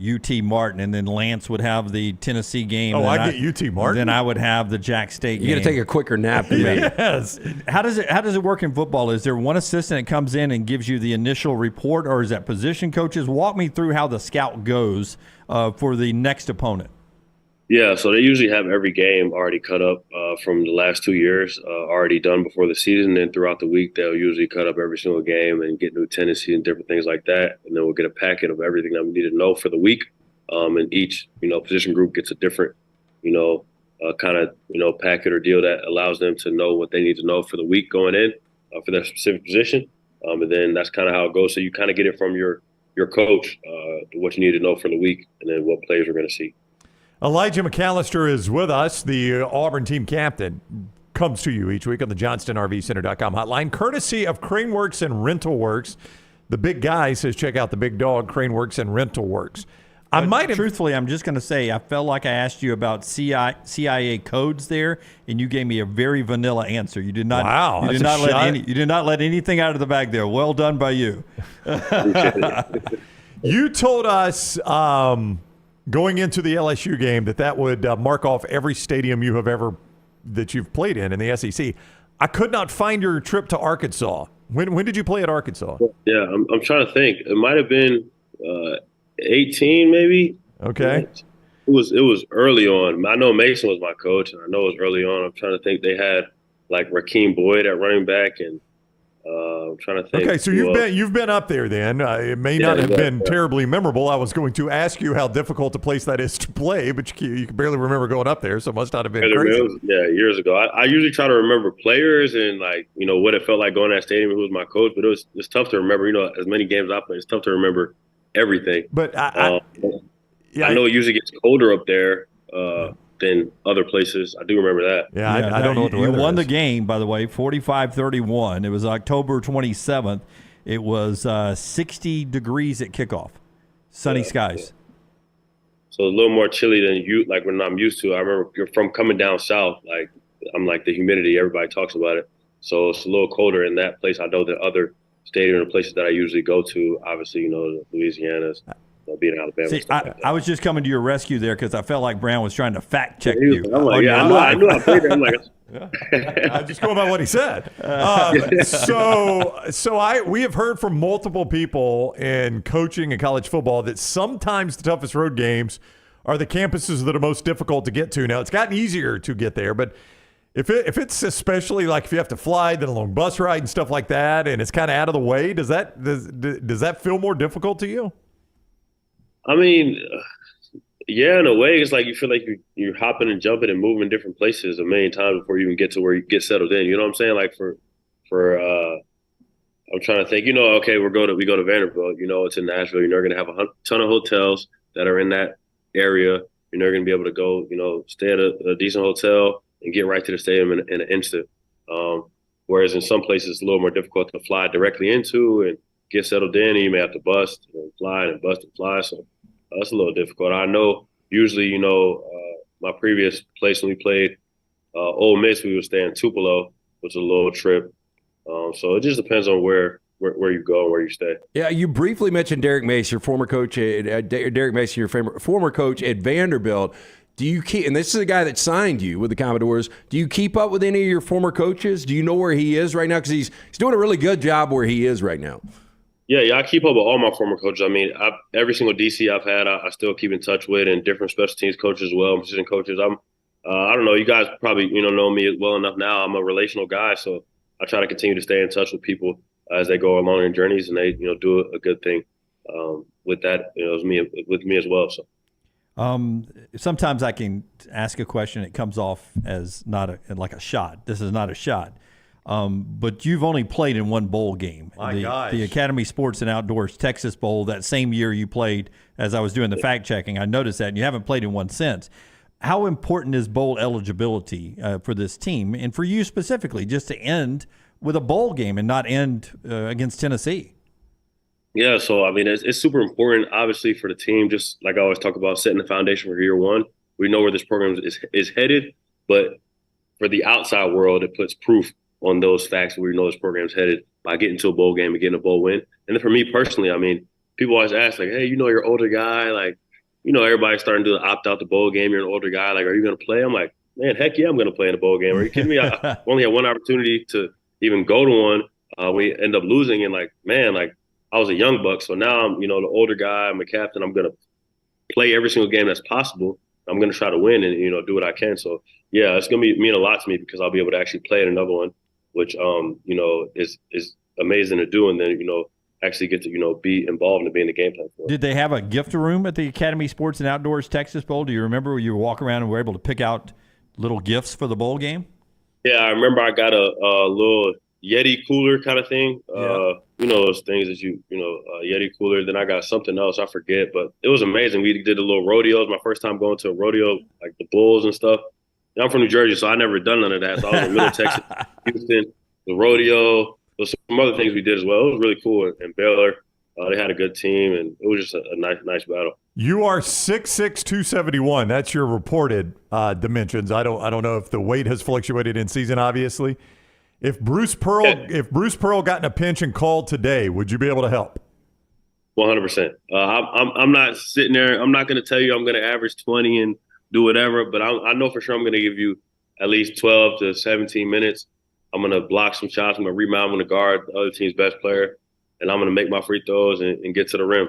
UT Martin, and then Lance would have the Tennessee game. Oh, I get UT Martin. Then I would have the Jack State game. You got to take a quicker nap than me. Yes. How does it work in football? Is there one assistant that comes in and gives you the initial report, or is that position coaches? Walk me through how the scout goes for the next opponent. Yeah, so they usually have every game already cut up from the last 2 years, already done before the season. And throughout the week, they'll usually cut up every single game and get new tendencies and different things like that. And then we'll get a packet of everything that we need to know for the week. And each, position group gets a different, packet or deal that allows them to know what they need to know for the week going in for their specific position. And then that's kind of how it goes. So you kind of get it from your coach, what you need to know for the week, and then what players we're going to see. Elijah McAllister is with us, the Auburn team captain. Comes to you each week on the JohnstonRVCenter.com hotline, courtesy of Craneworks and Rental Works. The big guy says check out the big dog, Craneworks and Rental Works. Truthfully, I'm just going to say I felt like I asked you about CIA codes there, and you gave me a very vanilla answer. You did not. Wow, you did not let anything out of the bag there. Well done by you. You told us going into the LSU game that would mark off every stadium that you've played in the SEC. I could not find your trip to Arkansas. When did you play at Arkansas? Yeah, I'm trying to think. It might have been 18, maybe. Okay. It was early on. I know Mason was my coach, and I know it was early on. I'm trying to think. They had like Rakeem Boyd at running back, and I'm trying to think. Okay, so you've been up there then. It may not have been terribly memorable. I was going to ask you how difficult a place that is to play, but you can barely remember going up there, so it must not have been crazy. Years ago. I usually try to remember players and what it felt like going to that stadium, who was my coach, but it's tough to remember. As many games I played, it's tough to remember everything. But I know it usually gets colder up there than other places. I do remember that. Yeah, I don't know what the weather You won is. the game, by the way, 45-31. It was October 27th. It was 60 degrees at kickoff. Sunny skies. So a little more chilly than when I'm used to. I remember from coming down south, I'm like the humidity, everybody talks about it. So it's a little colder in that place. I know the other stadium and places that I usually go to, obviously, Louisiana's. Being Alabama. See, I was just coming to your rescue there because I felt like Brown was trying to fact check you. I'm like, I knew I played there. I'm like, I just go about what he said. We have heard from multiple people in coaching and college football that sometimes the toughest road games are the campuses that are most difficult to get to. Now, it's gotten easier to get there, but if it's especially like if you have to fly, then a long bus ride and stuff like that, and it's kind of out of the way, does that feel more difficult to you? I mean, yeah, in a way, it's like you feel like you're hopping and jumping and moving different places a million times before you even get to where you get settled in. You know what I'm saying? Like I'm trying to think. Okay, we go to Vanderbilt. It's in Nashville. You're not going to have a ton of hotels that are in that area. You're not going to be able to go, stay at a decent hotel and get right to the stadium in an instant. Whereas in some places it's a little more difficult to fly directly into and get settled in, and you may have to bust and fly and bust and fly. So that's a little difficult. I know usually, my previous place when we played Ole Miss, we would stay in Tupelo, which is a little trip. So it just depends on where you go and where you stay. Yeah, you briefly mentioned Derek Mace, your former coach at Derek Mace, your former coach at Vanderbilt. Do you keep, and this is a guy that signed you with the Commodores, do you keep up with any of your former coaches? Do you know where he is right now? Because he's doing a really good job where he is right now. Yeah, I keep up with all my former coaches. I mean, every single DC I've had, I still keep in touch with, and different special teams coaches as well, position coaches. I don't know, you guys probably know me well enough now. I'm a relational guy, so I try to continue to stay in touch with people as they go along their journeys, and they do a good thing with that. With me as well. So. Sometimes I can ask a question. It comes off as like a shot. This is not a shot. But you've only played in one bowl game. The Academy Sports and Outdoors Texas Bowl, that same year you played, as I was doing the fact checking, I noticed that, and you haven't played in one since. How important is bowl eligibility for this team, and for you specifically, just to end with a bowl game and not end against Tennessee? Yeah, so, I mean, it's super important, obviously, for the team, just like I always talk about, setting the foundation for year one. We know where this program is headed, but for the outside world, it puts proof on those facts where we know this program's headed by getting to a bowl game and getting a bowl win. And then for me personally, I mean, people always ask, like, hey, you're an older guy. Like, everybody's starting to opt out the bowl game. You're an older guy. Like, are you going to play? I'm like, man, heck yeah, I'm going to play in a bowl game. Are you kidding me? I only had one opportunity to even go to one. We end up losing. And, like, man, like, I was a young buck. So now I'm, the older guy. I'm a captain. I'm going to play every single game that's possible. I'm going to try to win and, do what I can. So, yeah, it's going to mean a lot to me because I'll be able to actually play in another one, which, is amazing to do. And then, actually get to, be involved and be in the game plan for it. Did they have a gift room at the Academy Sports and Outdoors Texas Bowl? Do you remember where you walk around and were able to pick out little gifts for the bowl game? Yeah, I remember I got a little Yeti cooler kind of thing. Yeah. Those things that Yeti cooler. Then I got something else, I forget, but it was amazing. We did a little rodeo. It was my first time going to a rodeo, like the bulls and stuff. I'm from New Jersey, so I never done none of that. So I was in Middle Texas, Houston, the rodeo. There's some other things we did as well. It was really cool. And Baylor, they had a good team, and it was just a nice battle. You are 6'6", 271. That's your reported dimensions. I don't know if the weight has fluctuated in season, obviously. If Bruce Pearl got in a pinch and called today, would you be able to help? 100%. I'm not sitting there. I'm not going to tell you I'm going to average 20 and do whatever, but I know for sure I'm going to give you at least 12 to 17 minutes. I'm going to block some shots. I'm going to rebound. I'm going to guard the other team's best player, and I'm going to make my free throws and get to the rim.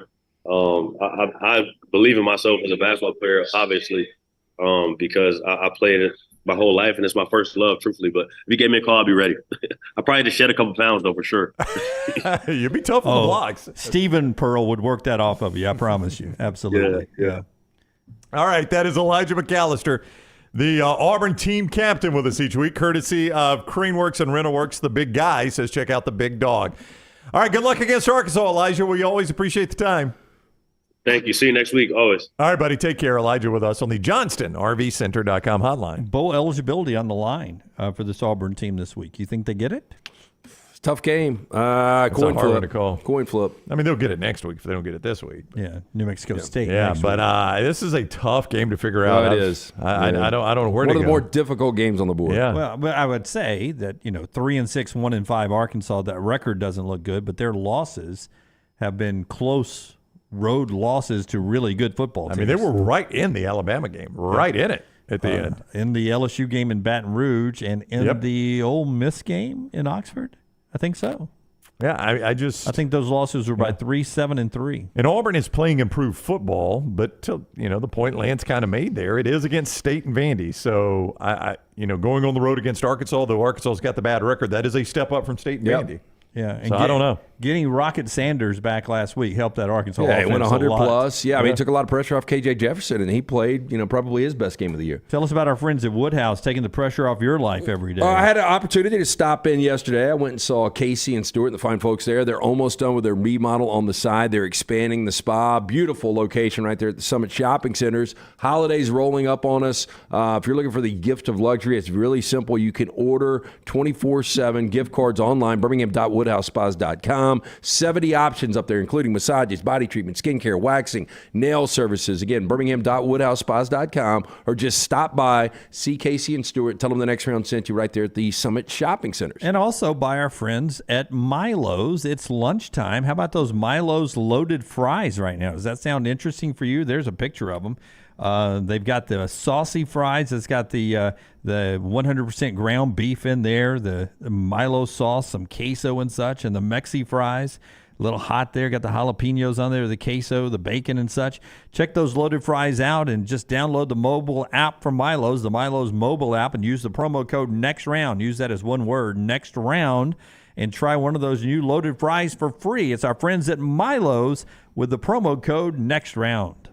I believe in myself as a basketball player, obviously, because I played it my whole life, and it's my first love, truthfully. But if you gave me a call, I'll be ready. I probably had to shed a couple pounds, though, for sure. You'd be tough on the blocks. Stephen Pearl would work that off of you, I promise you. Absolutely. Yeah. All right, that is Elijah McAllister, the Auburn team captain, with us each week, courtesy of Craneworks and Rentalworks. The big guy says check out the big dog. All right, good luck against Arkansas, Elijah. We always appreciate the time. Thank you. See you next week, always. All right, buddy. Take care. Elijah with us on the JohnstonRVCenter.com hotline. Bowl eligibility on the line for this Auburn team this week. You think they get it? Tough game. Coin flip. To call. Coin flip. I mean, they'll get it next week if they don't get it this week. Yeah, New Mexico State. Yeah, but this is a tough game to figure out. It is. I don't know where to go. One of the more difficult games on the board. Yeah. Well, but I would say that 3-6, 1-5 Arkansas. That record doesn't look good, but their losses have been close road losses to really good football teams. I mean, they were right in the Alabama game, right in it at the end. In the LSU game in Baton Rouge and in the Ole Miss game in Oxford. I think so. Yeah, I think those losses were by 3, 7, and 3. And Auburn is playing improved football, but the point Lance kind of made there, it is against State and Vandy. So I going on the road against Arkansas, though Arkansas's got the bad record, that is a step up from State and Vandy. Yeah, and so I don't know. Getting Rocket Sanders back last week helped that Arkansas Yeah, he offense went 100 a lot. plus. Yeah, I mean, he took a lot of pressure off KJ Jefferson, and he played, probably his best game of the year. Tell us about our friends at Woodhouse taking the pressure off your life every day. I had an opportunity to stop in yesterday. I went and saw Casey and Stuart, the fine folks there. They're almost done with their remodel on the side. They're expanding the spa. Beautiful location right there at the Summit Shopping Centers. Holidays rolling up on us. If you're looking for the gift of luxury, it's really simple. You can order 24/7 gift cards online, birmingham.woodhousespas.com. 70 options up there, including massages, body treatment, skincare, waxing, nail services. Again, birmingham.woodhousespas.com, or just stop by, see Casey and Stuart, tell them the Next Round sent you right there at the Summit Shopping Centers. And also by our friends at Milo's. It's lunchtime. How about those Milo's loaded fries right now? Does that sound interesting for you? There's a picture of them. They've got the saucy fries. It's got the 100% ground beef in there, the Milo sauce, some queso and such, and the Mexi fries. A little hot there. Got the jalapenos on there, the queso, the bacon and such. Check those loaded fries out and just download the mobile app from Milo's, the Milo's mobile app, and use the promo code NEXTROUND. Use that as one word, NEXTROUND, and try one of those new loaded fries for free. It's our friends at Milo's with the promo code NEXTROUND.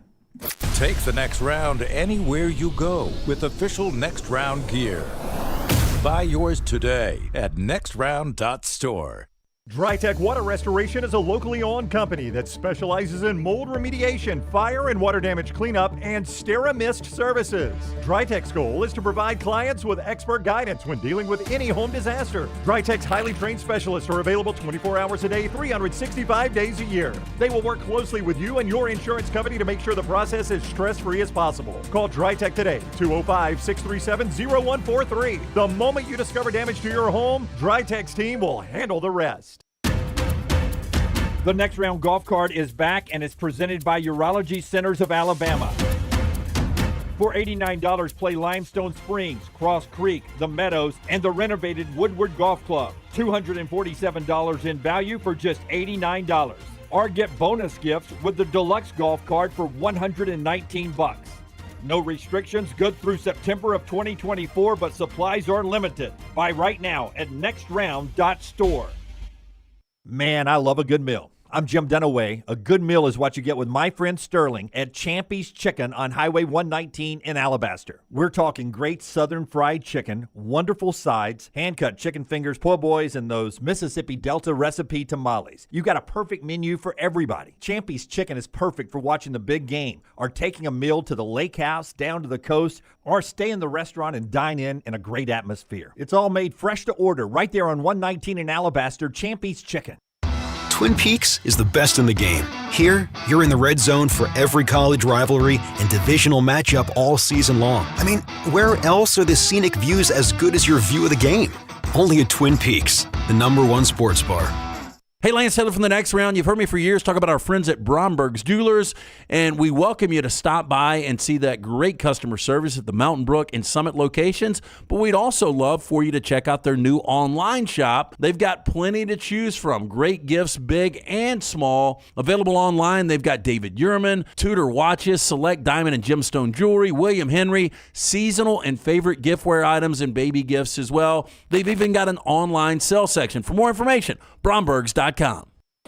Take the Next Round anywhere you go with official Next Round gear. Buy yours today at nextround.store. DryTech Water Restoration is a locally owned company that specializes in mold remediation, fire and water damage cleanup, and SteraMist services. DryTech's goal is to provide clients with expert guidance when dealing with any home disaster. DryTech's highly trained specialists are available 24 hours a day, 365 days a year. They will work closely with you and your insurance company to make sure the process is stress-free as possible. Call DryTech today, 205-637-0143. The moment you discover damage to your home, DryTech's team will handle the rest. The Next Round golf cart is back, and it's presented by Urology Centers of Alabama. For $89, play Limestone Springs, Cross Creek, The Meadows, and the renovated Woodward Golf Club. $247 in value for just $89. Or get bonus gifts with the Deluxe Golf Cart for $119. No restrictions, good through September of 2024, but supplies are limited. Buy right now at nextround.store. Man, I love a good meal. I'm Jim Dunaway. A good meal is what you get with my friend Sterling at Champy's Chicken on Highway 119 in Alabaster. We're talking great southern fried chicken, wonderful sides, hand-cut chicken fingers, po' boys, and those Mississippi Delta recipe tamales. You got a perfect menu for everybody. Champy's Chicken is perfect for watching the big game, or taking a meal to the lake house, down to the coast, or stay in the restaurant and dine in a great atmosphere. It's all made fresh to order right there on 119 in Alabaster, Champy's Chicken. Twin Peaks is the best in the game. Here, you're in the red zone for every college rivalry and divisional matchup all season long. I mean, where else are the scenic views as good as your view of the game? Only at Twin Peaks, the #1 sports bar. Hey, Lance Taylor from the Next Round. You've heard me for years talk about our friends at Bromberg's Jewelers, and we welcome you to stop by and see that great customer service at the Mountain Brook and Summit locations. But we'd also love for you to check out their new online shop. They've got plenty to choose from. Great gifts, big and small. Available online, they've got David Yurman, Tudor watches, select diamond and gemstone jewelry, William Henry, seasonal and favorite giftware items, and baby gifts as well. They've even got an online sale section. For more information, brombergs.com.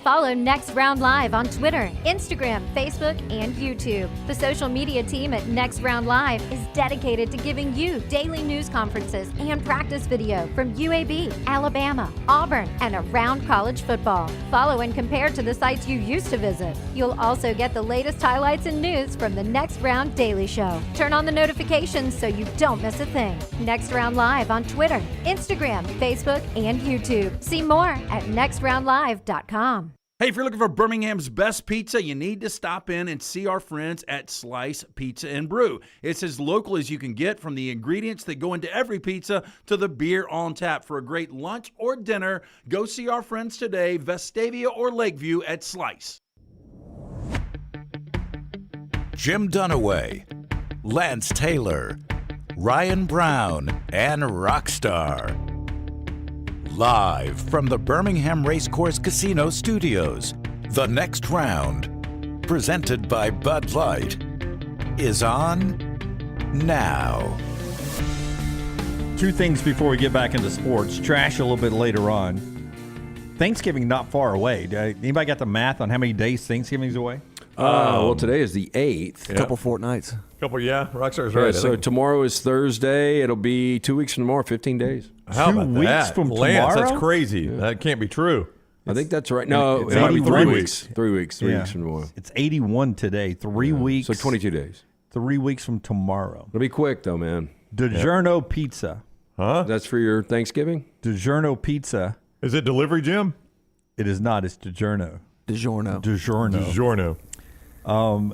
Follow Next Round Live on Twitter, Instagram, Facebook, and YouTube. The social media team at Next Round Live is dedicated to giving you daily news conferences and practice video from UAB, Alabama, Auburn, and around college football. Follow and compare to the sites you used to visit. You'll also get the latest highlights and news from the Next Round Daily Show. Turn on the notifications so you don't miss a thing. Next Round Live on Twitter, Instagram, Facebook, and YouTube. See more at nextroundlive.com. Hey, if you're looking for Birmingham's best pizza, you need to stop in and see our friends at Slice Pizza and Brew. It's as local as you can get, from the ingredients that go into every pizza to the beer on tap. For a great lunch or dinner, go see our friends today, Vestavia or Lakeview at Slice. Jim Dunaway, Lance Taylor, Ryan Brown, and Rockstar. Live from the Birmingham Racecourse Casino Studios, the Next Round, presented by Bud Light, is on now. Two things before we get back into sports. Trash a little bit later on. Thanksgiving not far away. Anybody got the math on how many days Thanksgiving's away? Well, today is the 8th. A couple fortnights. Rockstar's Yeah, right. so tomorrow is Thursday. It'll be 2 weeks from tomorrow, 15 days. How about 2 weeks that? from Lance, tomorrow? That's crazy. That can't be true. I think that's right. No, It's it might be 3 81 weeks. 3 weeks. 3 weeks from tomorrow. It's 81 today. 3 weeks. So 22 days. 3 weeks from tomorrow. It'll be quick, though, man. DiGiorno Pizza. Huh? That's for your Thanksgiving? DiGiorno Pizza. Is it delivery, Jim? It is not. It's DiGiorno. DiGiorno.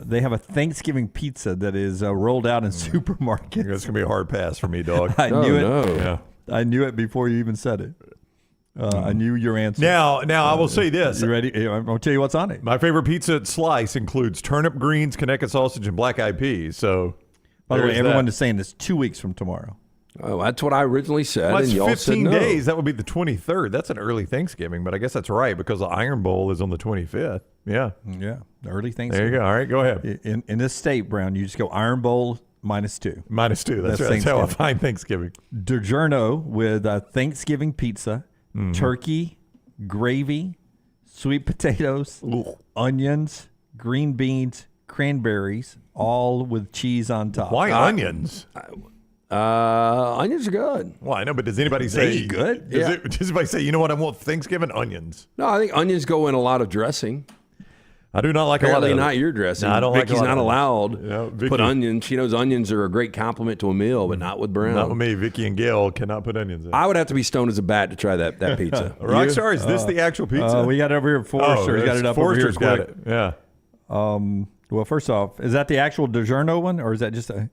They have a Thanksgiving pizza that is rolled out in supermarkets. That's going to be a hard pass for me, dog. I knew it. No. Yeah. I knew it before you even said it. I knew your answer. Now I will say this. You ready? I'll tell you what's on it. My favorite pizza slice includes turnip greens, Connecticut sausage, and black-eyed peas. So, By the way, there's everyone that. is saying it's 2 weeks from tomorrow. Oh, that's what I originally said, Well, and it's y'all 15 said no. days. That would be the 23rd. That's an early Thanksgiving, but I guess that's right because the Iron Bowl is on the 25th. Yeah. Yeah, early Thanksgiving. There you go. All right, go ahead. In this state, Brown, you just go Iron Bowl -2. -2. That's right. That's how I find Thanksgiving. DiGiorno with Thanksgiving pizza, turkey, gravy, sweet potatoes, onions, green beans, cranberries, all with cheese on top. Why onions? Onions are good. Well, I know, but does anybody say good? Does anybody say, you know what I want for Thanksgiving? Onions. No, I think onions go in a lot of dressing. I do not like Apparently a lot of not your dressing. No, I don't like a Vicky's lot not of allowed onions. to put onions. She knows onions are a great compliment to a meal, but not with Brown. Not with me. Vicky and Gail cannot put onions in. I would have to be stoned as a bat to try that pizza. Rockstar, is this the actual pizza? We got it over here. Forrester's got it up over here. Forrester's got it. Yeah. Well, first off, is that the actual DiGiorno one, or is that just a?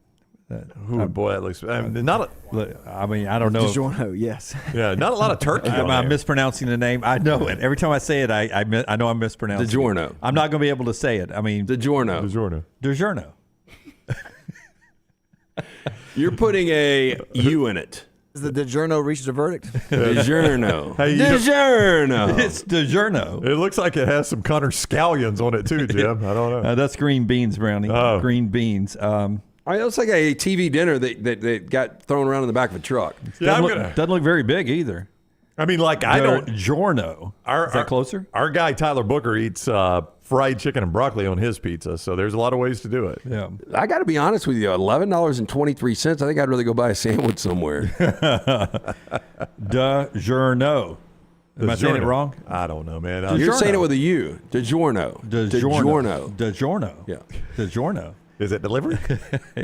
Ooh, boy, that looks. Not. I mean, I don't know. DiGiorno, yes. Yeah, not a lot of turkey. Am I mispronouncing the name? I know it. Every time I say it, I know I'm mispronouncing DiGiorno. it. I'm not going to be able to say it. I mean, DiGiorno. DiGiorno. You're putting a U in it. Is the DiGiorno reached a verdict? DiGiorno. Hey, DiGiorno. It's DiGiorno. It looks like it has some Connor scallions on it too, Jim. I don't know. That's green beans, Brownie. Oh. Green beans. It looks like a TV dinner that got thrown around in the back of a truck. Yeah, doesn't look very big either. I mean, like I don't. DiGiorno. Is that closer? Our guy Tyler Booker eats fried chicken and broccoli on his pizza, so there's a lot of ways to do it. Yeah. I got to be honest with you, $11.23. I think I'd rather go buy a sandwich somewhere. DiGiorno. Am I saying it wrong? I don't know, man. You're saying it with a U. DiGiorno. DiGiorno. Yeah. DiGiorno. Is it delivery?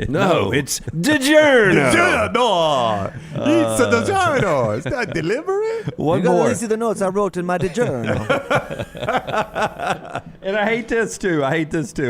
No, it's DiGiorno. DiGiorno. It's a DiGiorno. It's not delivery. One You more. gotta see the notes I wrote in my DiGiorno. And I hate this too.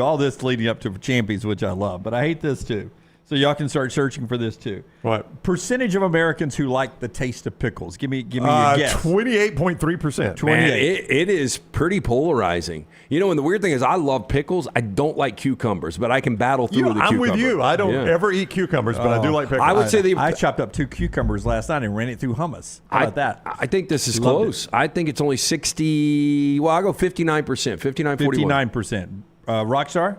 All this leading up to Champions, which I love, but I hate this too. So y'all can start searching for this too. What? Percentage of Americans who like the taste of pickles? Give me a guess. 28.3%. 28. Man, it is pretty polarizing. You know, and the weird thing is I love pickles. I don't like cucumbers, but I can battle through with a I'm cucumber. with you. I don't ever eat cucumbers, but I do like pickles. I would say I chopped up 2 cucumbers last night and ran it through hummus. How about that? I think this is Loved close. I think it's only 60. Well, I'll go 59%. 59.41. 59%. Rockstar?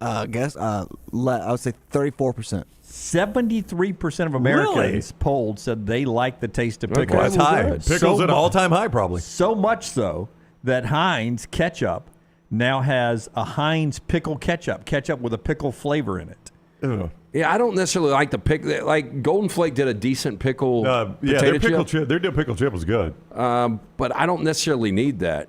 I would say 34%. 73% of Americans polled said they like the taste of pickles. Well, that's high. Pickles at an all-time high, probably. So much so that Heinz ketchup now has a Heinz pickle ketchup with a pickle flavor in it. Ugh. Yeah, I don't necessarily like the pickle. Like Golden Flake did a decent pickle their potato chip. Their pickle chip was good. But I don't necessarily need that.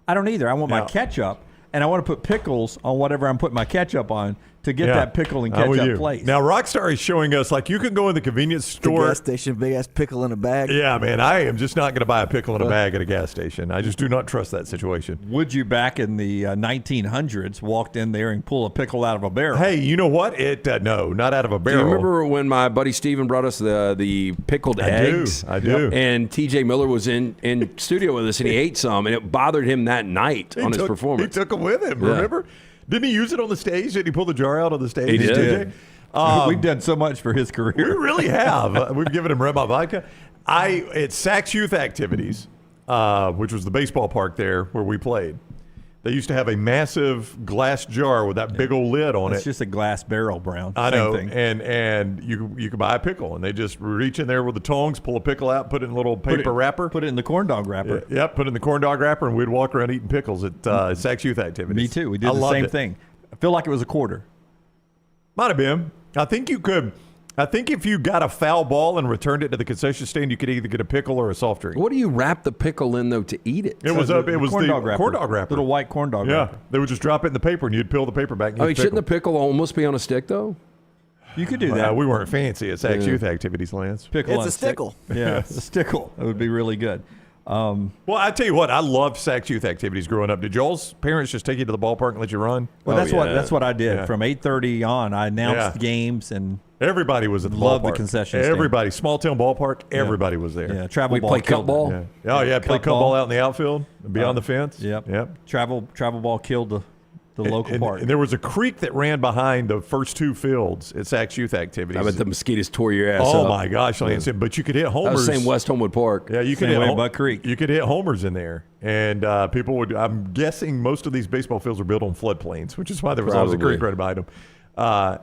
I don't either. I want my ketchup, and I want to put pickles on whatever I'm putting my ketchup on to get that pickle and ketchup place. Now, Rockstar is showing us, like, you can go in the convenience store. The gas station, big-ass pickle in a bag. Yeah, man, I am just not going to buy a pickle in a bag at a gas station. I just do not trust that situation. Would you, back in the 1900s, walked in there and pull a pickle out of a barrel? Hey, you know what? No, not out of a barrel. Do you remember when my buddy Steven brought us the pickled eggs? I do. And TJ Miller was in studio with us, and he ate some, and it bothered him that night on his performance. He took them with him, remember? Didn't he use it on the stage? Did he pull the jar out on the stage? He did. We've done so much for his career. We really have. We've given him Red Hot Vodka. At Saks Youth Activities, which was the baseball park there where we played, They used to have a massive glass jar with that big old lid on It's it. just a glass barrel, Brown. I Same know, thing. and you could buy a pickle, and they just reach in there with the tongs, pull a pickle out, put it in a little paper wrapper. Put it in the corn dog wrapper. Yep, put it in the corn dog wrapper, and we'd walk around eating pickles at Saks Youth Activities. Me too. We did I the loved same it. thing. I feel like it was a quarter. Might have been. I think you could. I think if you got a foul ball and returned it to the concession stand, you could either get a pickle or a soft drink. What do you wrap the pickle in though to eat it? It was the corn dog wrapper. corn dog wrapper. Little white corn dog Yeah, wrapper. they would just drop it in the paper, and you'd peel the paper back. And I mean, eat shouldn't the pickle almost be on a stick though? You could do that. We weren't fancy at Saks Youth Activities, Lance. Pickle It's on a stickle. Yeah, it's a stickle. It would be really good. Well, I tell you what, I loved Saks Youth Activities growing up. Did y'all's parents just take you to the ballpark and let you run? Well, that's what I did. Yeah. From 8:30 on, I announced games and everybody was at the loved ballpark. the concession stand. Everybody, small town ballpark, everybody was there. Yeah, travel We ball. play killed cup ball? it. Yeah. Oh yeah, play Cup cup ball ball. out in the outfield, beyond the fence. Yep. Travel ball killed the local park. And there was a creek that ran behind the first two fields at Saks Youth Activities. I bet the mosquitoes tore your ass Oh up. my gosh, Lance! But you could hit That homers. was the same West Homewood Park. Yeah, you could Same hit way Buck Creek. You could hit homers in there, and people would. I'm guessing most of these baseball fields are built on floodplains, which is why there was always a Probably. creek right behind them.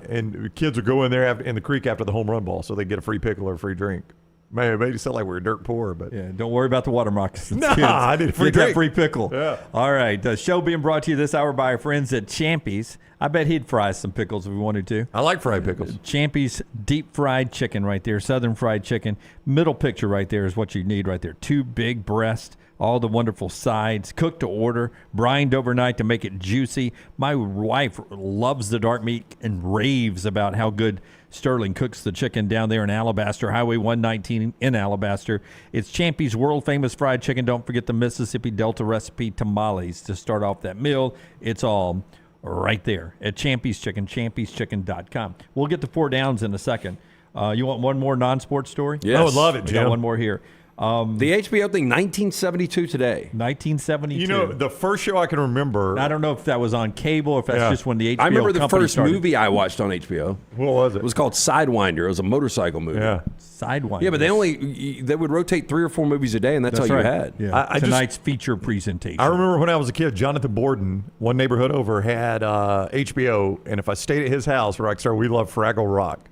And kids would go in there in the creek after the home run ball, so they get a free pickle or a free drink. Man, it made it sound like we were dirt poor, but Yeah, don't worry about the water moccasins. Nah, kids. I need a free Get that drink. free pickle. Yeah. All right. The show being brought to you this hour by our friends at Champy's. I bet he'd fry some pickles if we wanted to. I like fried pickles. Champy's deep fried chicken right there, southern fried chicken. Middle picture right there is what you need right there. 2 big breasts, all the wonderful sides, cooked to order, brined overnight to make it juicy. My wife loves the dark meat and raves about how good Sterling cooks the chicken down there in Alabaster, Highway 119 in Alabaster. It's Champy's world-famous fried chicken. Don't forget the Mississippi Delta recipe tamales to start off that meal. It's all right there at Champy's Chicken, champy'schicken.com. We'll get to 4 downs in a second. You want one more non-sports story? Yes. I would love it, We Jim. got one more here. The HBO thing, 1972 today. 1972. You know, the first show I can remember. I don't know if that was on cable or if that's Yeah. just when the HBO I remember the company first started. movie I watched on HBO. What was it? It was called Sidewinder. It was a motorcycle movie. Yeah. Sidewinder. Yeah, but they would rotate 3 or 4 movies a day, and that's all right. you had. Yeah. I just- Tonight's feature presentation. I remember when I was a kid, Jonathan Borden, one neighborhood over, had HBO, and if I stayed at his house, Rockstar, we loved Fraggle Rock.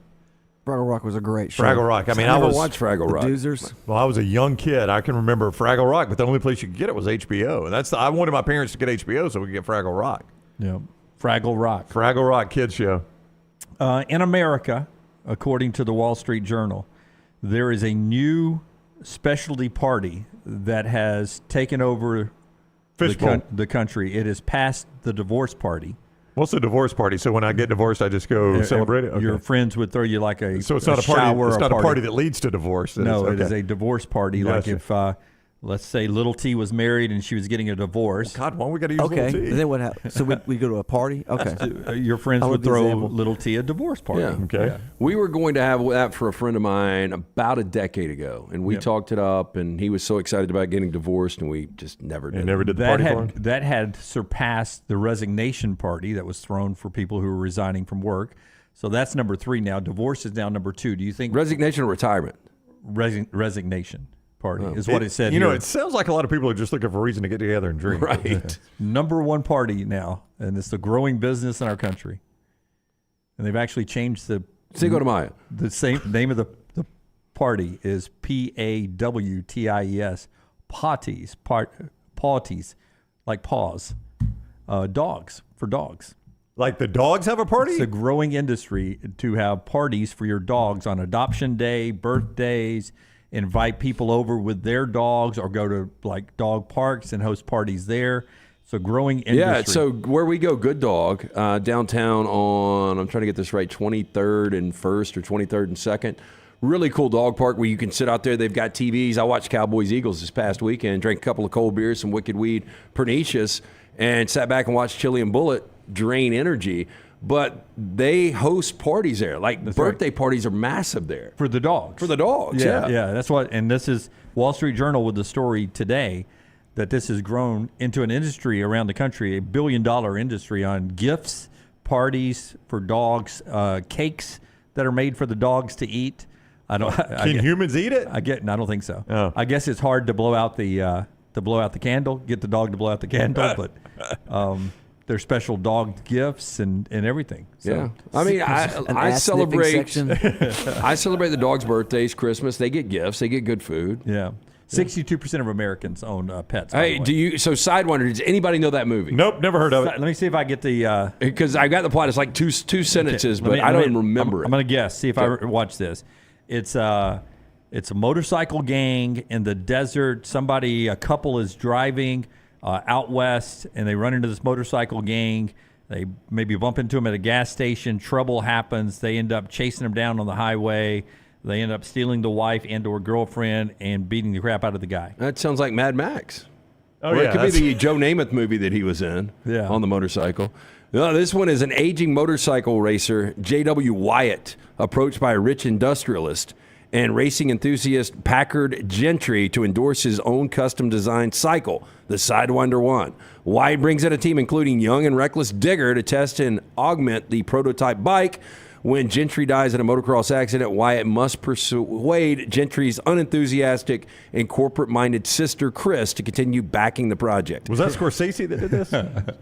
Fraggle Rock was a great show. Fraggle Rock. I mean, I never was watched Fraggle The Rock. Doozers. Well, I was a young kid. I can remember Fraggle Rock, but the only place you could get it was HBO, and I wanted my parents to get HBO so we could get Fraggle Rock. Yeah. Fraggle Rock. Fraggle Rock kids show. In America, according to the Wall Street Journal, there is a new specialty party that has taken over Fishbowl. the country. It has passed the divorce party. What's a divorce party? So when I get divorced, I just go celebrate it? Okay. Your friends would throw you like a So it's not a party. shower It's or not a party. party that leads to divorce. No, okay. it is a divorce party. Like Gotcha. if, let's say, Little T was married and she was getting a divorce. God, why we got to use Okay. Little T? And then what happened? So we go to a party? Okay. Your friends I would love the throw example. Little T a divorce party. Yeah. Okay. Yeah. We were going to have that for a friend of mine about a decade ago, and we talked it up, and he was so excited about getting divorced, and we just never did. And never did the That party had, for him? that had surpassed the resignation party that was thrown for people who were resigning from work. So that's number 3 now. Divorce is now number 2. Do you think Resignation or retirement? resignation party is what it said You know, here. it sounds like a lot of people are just looking for a reason to get together and drink. Right. Number 1 party now, and it's the growing business in our country. And they've actually changed the Cinco de Mayo. The same name of the party is PAWTIES, Potties, Pawties, like paws, dogs for dogs. Like the dogs have a party? It's a growing industry to have parties for your dogs on adoption day, birthdays, invite people over with their dogs or go to like dog parks and host parties there. It's a growing industry. Yeah, so where we go, Good Dog, downtown on, I'm trying to get this right, 23rd and 1st or 23rd and 2nd. Really cool dog park where you can sit out there. They've got TVs. I watched Cowboys Eagles this past weekend, drank a couple of cold beers, some Wicked Weed, Pernicious, and sat back and watched Chili and Bullet drain energy. But they host parties there. Like birthday parties are massive there. For the dogs. For the dogs, Yeah, that's what, and this is Wall Street Journal with the story today that this has grown into an industry around the country, $1 billion industry on gifts, parties for dogs, cakes that are made for the dogs to eat. Can humans eat it? I don't think so. Oh. I guess it's hard to blow out the to blow out the candle, get the dog to blow out the candle, but there's special dog gifts and everything. So. Yeah, I mean, I celebrate. I celebrate the dog's birthdays, Christmas. They get gifts. They get good food. Yeah. 62% of Americans own pets. Hey, do you? So, Sidewinder, does anybody know that movie? Nope, never heard of it. Let me see if I get the. Because I got the plot. It's like two sentences, but I don't even remember it. I'm going to guess. See if I watch this. It's a motorcycle gang in the desert. A couple is driving out west, and they run into this motorcycle gang. They maybe bump into them at a gas station. Trouble happens. They end up chasing them down on the highway. They end up stealing the wife and or girlfriend and beating the crap out of the guy. That sounds like Mad Max. Oh, or yeah. It could be the Joe Namath movie that he was in on the motorcycle. No, this one is an aging motorcycle racer, J.W. Wyatt, approached by a rich industrialist and racing enthusiast Packard Gentry to endorse his own custom-designed cycle, the Sidewinder 1. Wyatt brings in a team including young and reckless Digger to test and augment the prototype bike. When Gentry dies in a motocross accident, Wyatt must persuade Gentry's unenthusiastic and corporate-minded sister, Chris, to continue backing the project. Was that Scorsese that did this?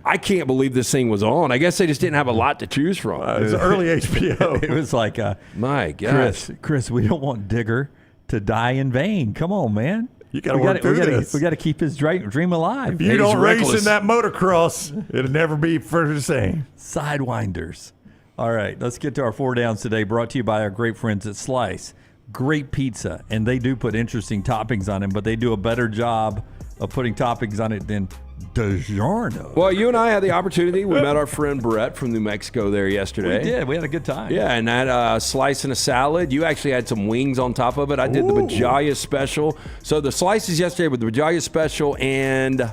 I can't believe this thing was on. I guess they just didn't have a lot to choose from. It was early HBO. It was like, my gosh. Chris, we don't want Digger to die in vain. Come on, man. You got to work through this. We got to keep his dream alive. If you don't race in that motocross, it'll never be for the same. Sidewinders. All right, let's get to our 4 downs today, brought to you by our great friends at Slice. Great pizza, and they do put interesting toppings on it, but they do a better job of putting toppings on it than DiGiorno. Well, you and I had the opportunity. We met our friend Brett from New Mexico there yesterday. We did. We had a good time. Yeah, and had slice and a salad. You actually had some wings on top of it. I did the Bajaya special. So the slices yesterday with the Bajaya special and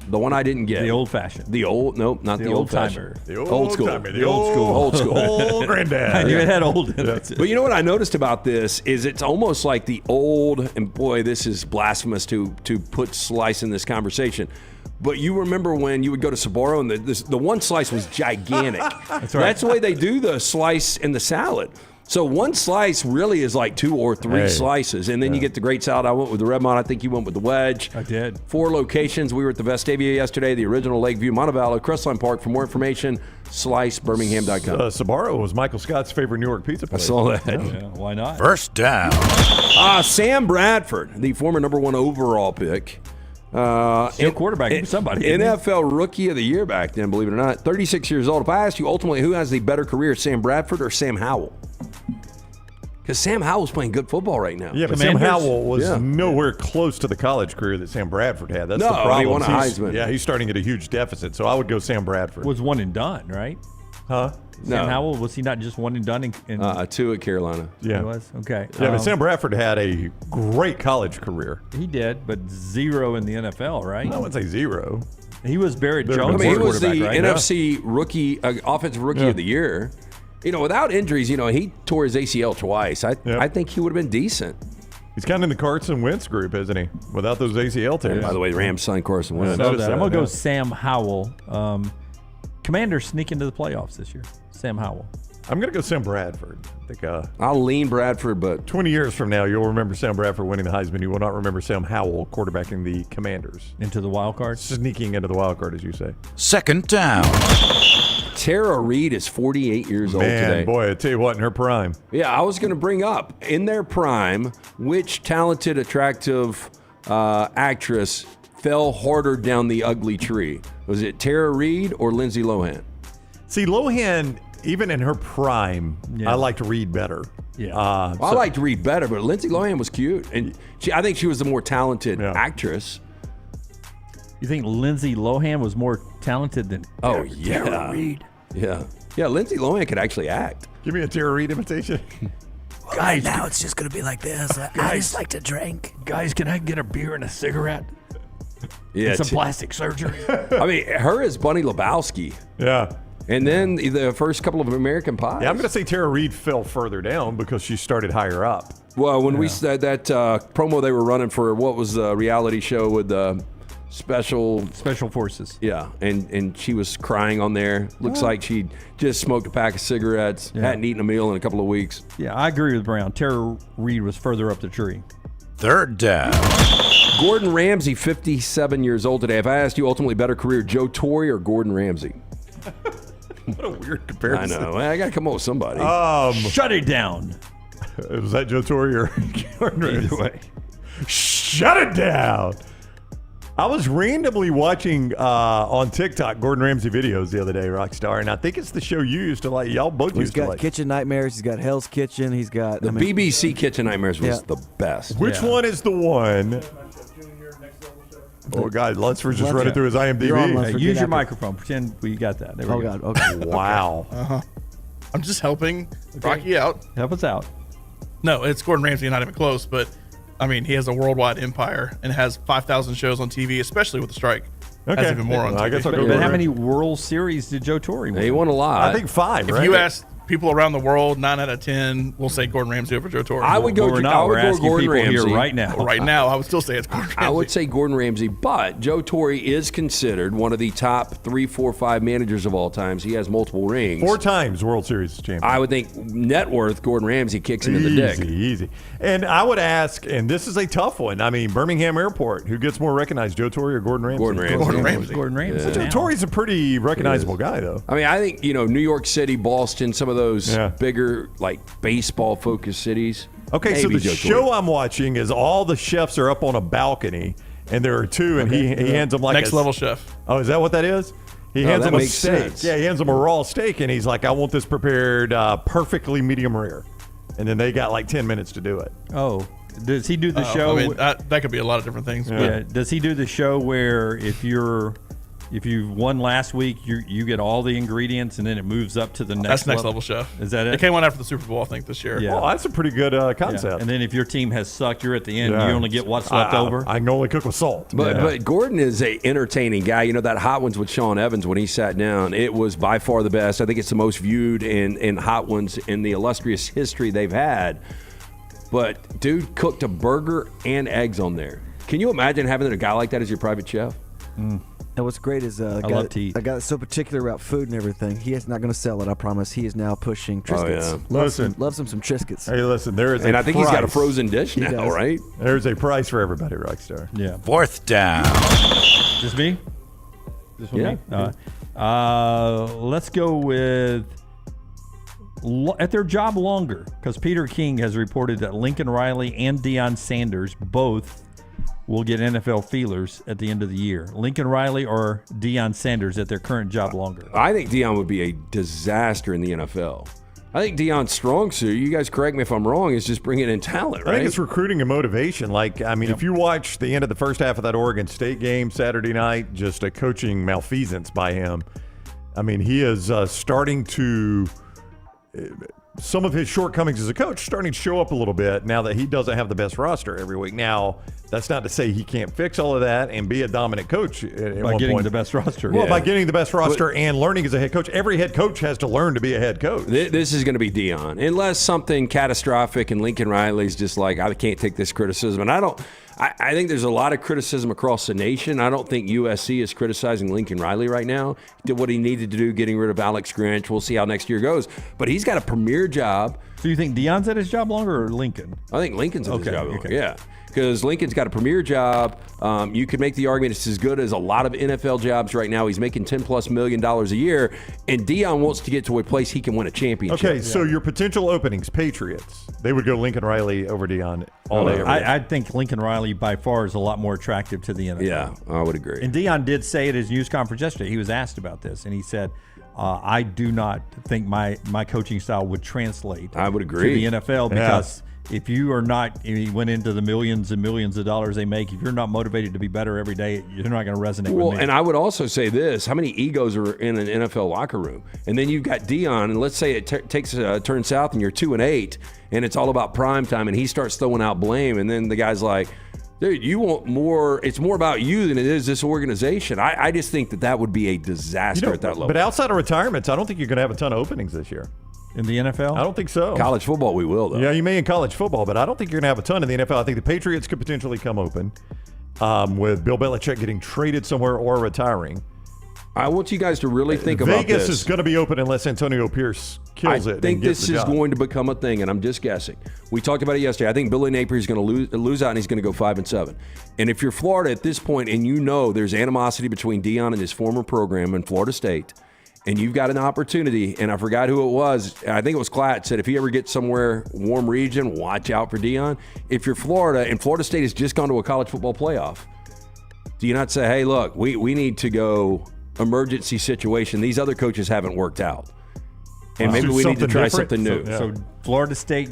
the one I didn't get. The old fashioned. Nope, not the old fashioned. The old school. Timer. The old school. Old school. Old granddad. I knew it had old in it. But you know what I noticed about this is it's almost like the old, and boy, this is blasphemous to put slice in this conversation. But you remember when you would go to Sbarro and the one slice was gigantic. That's right. That's the way they do the slice in the salad. So one slice really is like 2 or 3 slices, and then you get the great salad. I went with the Redmond. I think you went with the wedge. I did. 4 locations. We were at the Vestavia yesterday, the original Lakeview, Montevallo, Crestline Park. For more information, slicebirmingham.com. Sbarro was Michael Scott's favorite New York pizza place. I saw that. Yeah, why not? First down. Sam Bradford, the former number 1 overall pick. Still quarterbacking for somebody. NFL Rookie of the Year back then, believe it or not. 36 years old. If I asked you ultimately who has the better career, Sam Bradford or Sam Howell? Because Sam Howell's playing good football right now. Yeah, but Sam Howell was nowhere close to the college career that Sam Bradford had. That's the problem. He won a Heisman. Yeah, he's starting at a huge deficit, so I would go Sam Bradford. Was one and done, right? Huh? Sam Howell, was he not just one and done? 2 at Carolina. Yeah. He was? Okay. Yeah, but Sam Bradford had a great college career. He did, but 0 in the NFL, right? I wouldn't say 0. He was Barrett Jones' he was the right? NFC Rookie, Offensive Rookie of the Year. You know, without injuries, he tore his ACL twice. I think he would have been decent. He's kind of in the Carson Wentz group, isn't he? Without those ACL tears. By the way, the Rams signed Carson Wentz. I'm going to go Sam Howell. Commanders sneak into the playoffs this year. Sam Howell. I'm going to go Sam Bradford. I think I'll lean Bradford, but 20 years from now, you'll remember Sam Bradford winning the Heisman. You will not remember Sam Howell quarterbacking the Commanders. Into the wild card? Sneaking into the wild card, as you say. Second down. Tara Reid is 48 years old today. Man, boy, I tell you what, in her prime. Yeah, I was going to bring up, in their prime, which talented, attractive actress fell harder down the ugly tree? Was it Tara Reid or Lindsay Lohan? See, Lohan, even in her prime, I liked Reid better. Yeah. I liked Reid better, but Lindsay Lohan was cute. And I think she was the more talented actress. You think Lindsay Lohan was more talented than Tara Reid? Yeah. Yeah, Lindsay Lohan could actually act. Give me a Tara Reid imitation. Guys, now it's just going to be like this. I just like to drink. Guys, can I get a beer and a cigarette? Yeah. And some plastic surgery? I mean, her is Bunny Lebowski. Yeah. And then the first couple of American Pies. Yeah, I'm going to say Tara Reid fell further down because she started higher up. Well, when we said that promo they were running for, what was the reality show with Special Forces. Yeah, and she was crying on there. Looks like she just smoked a pack of cigarettes, hadn't eaten a meal in a couple of weeks. Yeah, I agree with Brown. Tara Reid was further up the tree. Third down. Gordon Ramsay, 57 years old today. If I asked you ultimately better career, Joe Torre or Gordon Ramsay? What a weird comparison. I know. I got to come up with somebody. Shut it down. Was that Joe Torre or Gordon Ramsay? Either way. Shut it down. I was randomly watching on TikTok Gordon Ramsay videos the other day, Rockstar, and I think it's the show you used to like. Y'all both He's used to got like. Kitchen Nightmares. He's got Hell's Kitchen. He's got The BBC Kitchen Nightmares was the best. Which one is the one? Oh, God, Lunsford's just running through his IMDb. Use your microphone. Pretend we got that. There we go. God. Okay. Wow. I'm just helping Rocky out. Help us out. No, it's Gordon Ramsay, not even close. But I mean, he has a worldwide empire and has 5,000 shows on TV, especially with the strike. Okay. Has even more on TV. I guess I'll go But how many World Series did Joe Torre win? He won a lot. I think 5, If right? you ask people around the world, 9 out of 10 will say Gordon Ramsay over Joe Torre. I would go. We're not. I would We're go asking Gordon people Ramsay here right now. Right now, I would still say it's Gordon Ramsay. I would say Gordon Ramsay, but Joe Torre is considered one of the top 3, 4, 5 managers of all times. He has multiple rings. 4 times World Series champion. I would think net worth, Gordon Ramsay kicks him in the dick. Easy. And I would ask, and this is a tough one. I mean, Birmingham Airport, who gets more recognized, Joe Torre or Gordon Ramsay? Gordon Ramsay. Gordon Ramsay. Joe Torre's a pretty recognizable guy, though. I mean, I think, New York City, Boston, some of those bigger, like, baseball-focused cities. Okay, so maybe the Joe show Torre. I'm watching is all the chefs are up on a balcony, and there are 2, and he hands them like Next level chef. Oh, is that what that is? He hands that them a makes steak. sense. Yeah, he hands them a raw steak, and he's like, I want this prepared perfectly medium rare. And then they got like 10 minutes to do it. Oh, does he do the show? I mean, that could be a lot of different things. Yeah. Does he do the show where if you won last week, you get all the ingredients and then it moves up to the next That's next level chef. Is that it? It came on after the Super Bowl, I think, this year. Yeah. Well, that's a pretty good concept. Yeah. And then if your team has sucked, you're at the end. Yeah. You only get what's left over. I can only cook with salt. But Gordon is a entertaining guy. That Hot Ones with Sean Evans, when he sat down, it was by far the best. I think it's the most viewed in Hot Ones in the illustrious history they've had. But dude cooked a burger and eggs on there. Can you imagine having a guy like that as your private chef? And what's great is I love to eat. a guy that's so particular about food and everything. He is not going to sell it. I promise. He is now pushing Triscuits. yeah. Loves him some Triscuits. Hey, listen, there is And a I think he's got a price. frozen dish now, does. right? There's a price for everybody, Rockstar. Yeah. 4th down. Just me? Just Yeah. me? Let's go with at their job longer, because Peter King has reported that Lincoln Riley and Deion Sanders both will get NFL feelers at the end of the year. Lincoln Riley or Deion Sanders at their current job longer. I think Deion would be a disaster in the NFL. I think Deion's strong suit, you guys correct me if I'm wrong, is just bringing in talent, right? I think it's recruiting and motivation. Like, I mean, if you watch the end of the first half of that Oregon State game Saturday night, just a coaching malfeasance by him. I mean, he is starting to some of his shortcomings as a coach starting to show up a little bit now that he doesn't have the best roster every week. Now, that's not to say he can't fix all of that and be a dominant coach at By one getting point. the best roster. Well, by getting the best roster and learning as a head coach. Every head coach has to learn to be a head coach. This is going to be Deion, unless something catastrophic and Lincoln Riley's just like, I can't take this criticism. And I think there's a lot of criticism across the nation. I don't think USC is criticizing Lincoln Riley right now. He did what he needed to do, getting rid of Alex Grinch. We'll see how next year goes. But he's got a premier job. So you think Deion's at his job longer or Lincoln? I think Lincoln's at his job longer, okay. yeah. Because Lincoln's got a premier job. You could make the argument it's as good as a lot of NFL jobs right now. He's making $10+ million a year, and Deion wants to get to a place he can win a championship. Okay, so your potential openings, Patriots, they would go Lincoln Riley over Deion all day. I think Lincoln Riley by far is a lot more attractive to the NFL. Yeah, I would agree. And Deion did say at his news conference yesterday, he was asked about this, and he said, I do not think my coaching style would translate I would agree. to the NFL because if you are not, he went into the millions and millions of dollars they make, if you're not motivated to be better every day, you're not going to resonate with me. And I would also say this, how many egos are in an NFL locker room? And then you've got Deion, and let's say it takes a turn south and you're 2-8, and it's all about prime time, and he starts throwing out blame, and then the guy's like, dude, you want more, it's more about you than it is this organization. I just think that would be a disaster at that level. But outside of retirements, I don't think you're going to have a ton of openings this year. In the NFL? I don't think so. College football, we will, though. Yeah, you may in college football, but I don't think you're going to have a ton in the NFL. I think the Patriots could potentially come open with Bill Belichick getting traded somewhere or retiring. I want you guys to really think about this. Vegas is going to be open unless Antonio Pierce kills it. I think this is going to become a thing, and I'm just guessing. We talked about it yesterday. I think Billy Napier is going to lose out, and he's going to go 5-7. And if you're Florida at this point, and you know there's animosity between Deion and his former program in Florida State, and you've got an opportunity, and I forgot who it was. I think it was Klatt said if he ever gets somewhere warm region, watch out for Deion. If you're Florida, and Florida State has just gone to a college football playoff, do you not say, hey, look, we need to go emergency situation. These other coaches haven't worked out. And maybe we need to try something new. So Florida State,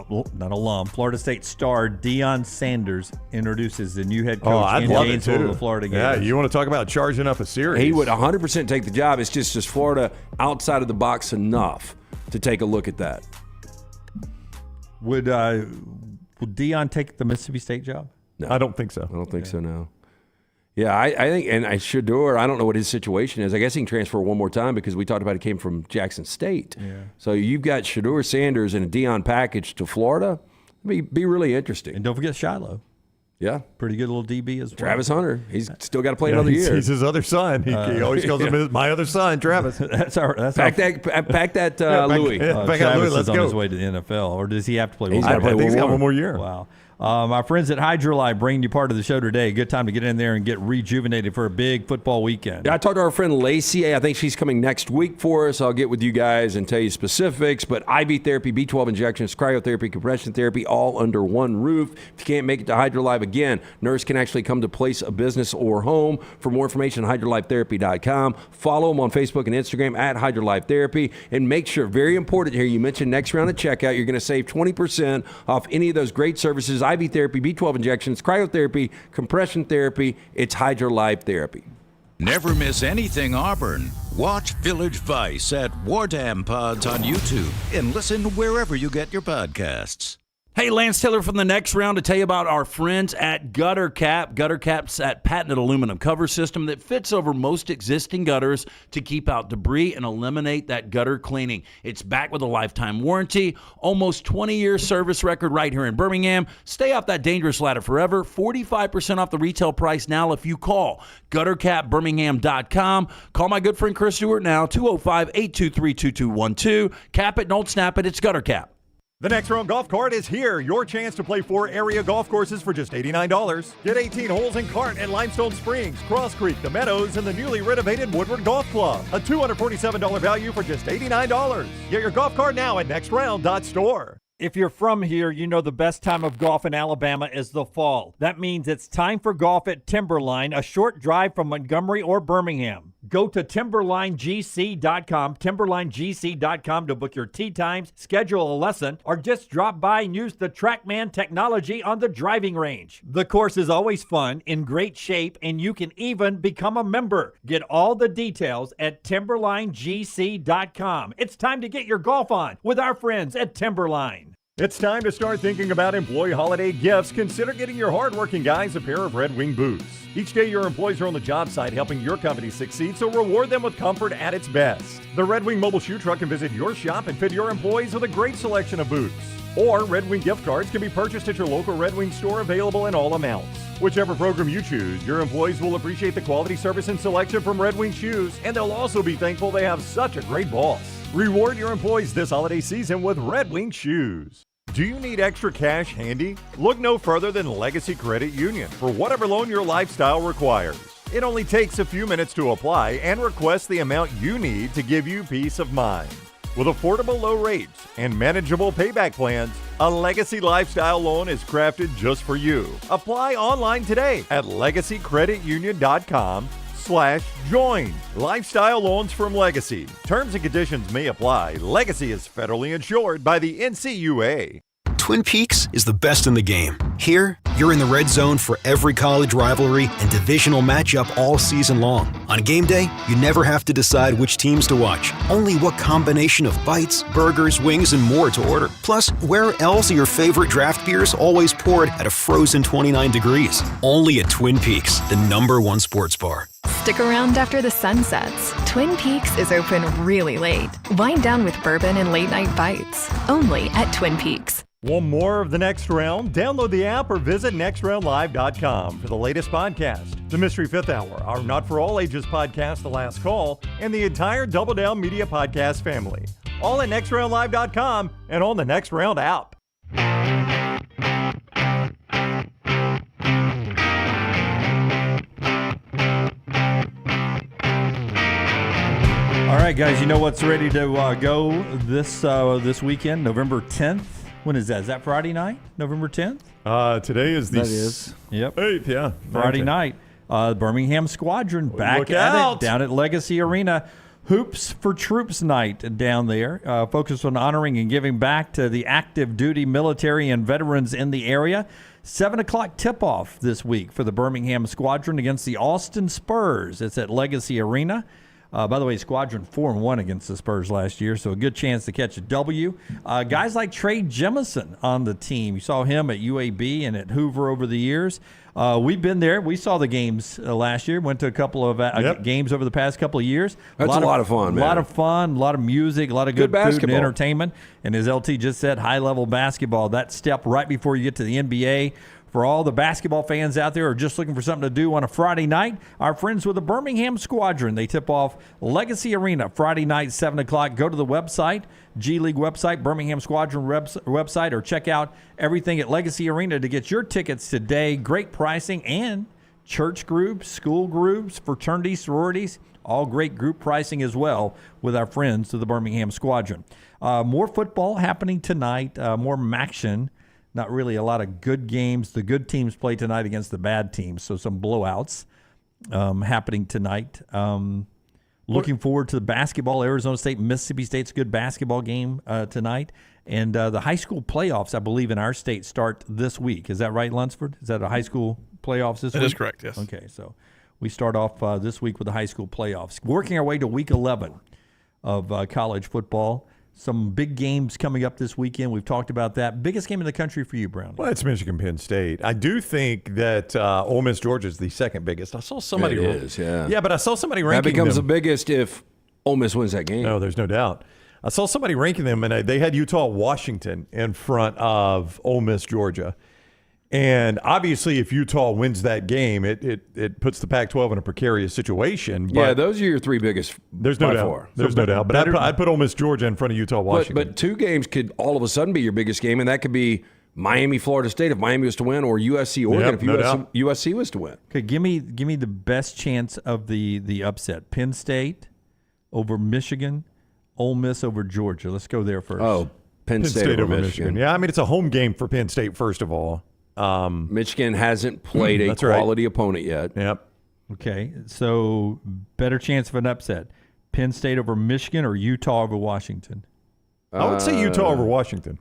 not alum, Florida State star Deion Sanders introduces the new head coach in Gainesville, the Florida Gators. Yeah, you want to talk about charging up a series. He would 100% take the job. It's just Florida outside of the box enough to take a look at that. Would Deion take the Mississippi State job? No. I don't think so. I don't think so, no. Yeah, I think, and Shedeur, I don't know what his situation is. I guess he can transfer one more time because we talked about he came from Jackson State. Yeah. So you've got Shedeur Sanders and a Deion package to Florida. It'd be really interesting. And don't forget Shiloh. Yeah. Pretty good little DB as well. Travis Hunter. He's still got to play another year. He's his other son. He always calls him my other son, Travis. Pack that Louis. Travis Let's is on go. his way to the NFL, or does he have to play He's one more? got to play I think he's got one more year. Wow. Our friends at HydroLife bringing you part of the show today. Good time to get in there and get rejuvenated for a big football weekend. Yeah, I talked to our friend Lacey. I think she's coming next week for us. I'll get with you guys and tell you specifics. But IV therapy, B12 injections, cryotherapy, compression therapy, all under one roof. If you can't make it to HydroLife again, nurse can actually come to place of business or home. For more information, hydrolifetherapy.com. Follow them on Facebook and Instagram at HydroLife Therapy. And make sure, very important here, you mentioned next round at checkout, you're going to save 20% off any of those great services. IV therapy, B12 injections, cryotherapy, compression therapy. It's HydroLife Therapy. Never miss anything Auburn. Watch Village Vice at Wardam Pods on YouTube and listen wherever you get your podcasts. Hey, Lance Taylor from the next round to tell you about our friends at Gutter Cap. Gutter Cap's that patented aluminum cover system that fits over most existing gutters to keep out debris and eliminate that gutter cleaning. It's backed with a lifetime warranty, almost 20-year service record right here in Birmingham. Stay off that dangerous ladder forever. 45% off the retail price now if you call guttercapbirmingham.com. Call my good friend Chris Stewart now, 205-823-2212. Cap it, don't snap it. It's Gutter Cap. The Next Round Golf Cart is here. Your chance to play 4 area golf courses for just $89. Get 18 holes in cart at Limestone Springs, Cross Creek, The Meadows, and the newly renovated Woodward Golf Club. A $247 value for just $89. Get your golf cart now at nextround.store. If you're from here, you know the best time of golf in Alabama is the fall. That means it's time for golf at Timberline, a short drive from Montgomery or Birmingham. Go to timberlinegc.com, timberlinegc.com to book your tee times, schedule a lesson, or just drop by and use the TrackMan technology on the driving range. The course is always fun, in great shape, and you can even become a member. Get all the details at timberlinegc.com. It's time to get your golf on with our friends at Timberline. It's time to start thinking about employee holiday gifts. Consider getting your hardworking guys a pair of Red Wing boots. Each day, your employees are on the job site helping your company succeed, so reward them with comfort at its best. The Red Wing mobile shoe truck can visit your shop and fit your employees with a great selection of boots. Or Red Wing gift cards can be purchased at your local Red Wing store, available in all amounts. Whichever program you choose, your employees will appreciate the quality, service, and selection from Red Wing shoes, and they'll also be thankful they have such a great boss. Reward your employees this holiday season with Red Wing shoes. Do you need extra cash handy? Look no further than Legacy Credit Union for whatever loan your lifestyle requires. It only takes a few minutes to apply and request the amount you need to give you peace of mind. With affordable low rates and manageable payback plans, a Legacy Lifestyle loan is crafted just for you. Apply online today at legacycreditunion.com/join. Lifestyle loans from Legacy. Terms and conditions may apply. Legacy is federally insured by the NCUA. Twin Peaks is the best in the game. Here, you're in the red zone for every college rivalry and divisional matchup all season long. On game day, you never have to decide which teams to watch, only what combination of bites, burgers, wings, and more to order. Plus, where else are your favorite draft beers always poured at a frozen 29 degrees? Only at Twin Peaks, the #1 sports bar. Stick around after the sun sets. Twin Peaks is open really late. Wind down with bourbon and late night bites. Only at Twin Peaks. Want more of The Next Round? Download the app or visit nextroundlive.com for the latest podcast. The Mystery Fifth Hour, our Not For All Ages podcast, The Last Call, and the entire Double Down Media podcast family. All at nextroundlive.com and on the Next Round app. All right, guys, you know what's ready to go this weekend, November 10th? When is that? Is that Friday night, November 10th? Today is the... That is. Yep. 8th, yeah. Friday 19th. night. Birmingham Squadron back Look at out. it down at Legacy Arena. Hoops for Troops night down there. Focused on honoring and giving back to the active duty military and veterans in the area. 7 o'clock tip-off this week for the Birmingham Squadron against the Austin Spurs. It's at Legacy Arena. By the way, Squadron 4-1 against the Spurs last year, so a good chance to catch a W. Guys like Trey Jemison on the team. You saw him at UAB and at Hoover over the years. We've been there. We saw the games last year. Went to a couple of games over the past couple of years. That's a lot of fun, man. A lot of fun, a lot of music, a lot of good food and basketball. entertainment. And as LT just said, high-level basketball. That step right before you get to the NBA. For all the basketball fans out there who are just looking for something to do on a Friday night, our friends with the Birmingham Squadron, they tip off Legacy Arena Friday night, 7 o'clock. Go to the website, G League website, Birmingham Squadron website, or check out everything at Legacy Arena to get your tickets today. Great pricing and church groups, school groups, fraternities, sororities, all great group pricing as well with our friends of the Birmingham Squadron. More football happening tonight, more MACtion. Not really a lot of good games. The good teams play tonight against the bad teams, so some blowouts happening tonight. Looking forward to the basketball. Arizona State, Mississippi State's a good basketball game tonight. And the high school playoffs, I believe, in our state start this week. Is that right, Lunsford? Is that a high school playoffs this week? That is correct, yes. Okay, so we start off this week with the high school playoffs. Working our way to week 11 of college football. Some big games coming up this weekend. We've talked about that. Biggest game in the country for you, Brown? Well, it's Michigan Penn State. I do think that Ole Miss Georgia is the second biggest. I saw somebody. It is, yeah. Yeah, but I saw somebody ranking That becomes them. the biggest if Ole Miss wins that game. No, there's no doubt. I saw somebody ranking them, and they had Utah, Washington in front of Ole Miss, Georgia. And obviously, if Utah wins that game, it puts the Pac-12 in a precarious situation. But Yeah, those are your three biggest. there's no by doubt. far. There's no doubt. But I'd put Ole Miss, Georgia in front of Utah, Washington. But two games could all of a sudden be your biggest game, and that could be Miami, Florida State if Miami was to win, or USC, Oregon Yep, if no doubt. USC was to win. Okay, give me the best chance of the upset. Penn State over Michigan, Ole Miss over Georgia. Let's go there first. Oh, Penn State over Michigan. Yeah, I mean, it's a home game for Penn State, first of all. Michigan hasn't played a That's right. quality opponent yet. Yep. Okay, so better chance of an upset. Penn State over Michigan or Utah over Washington? I would say Utah over Washington.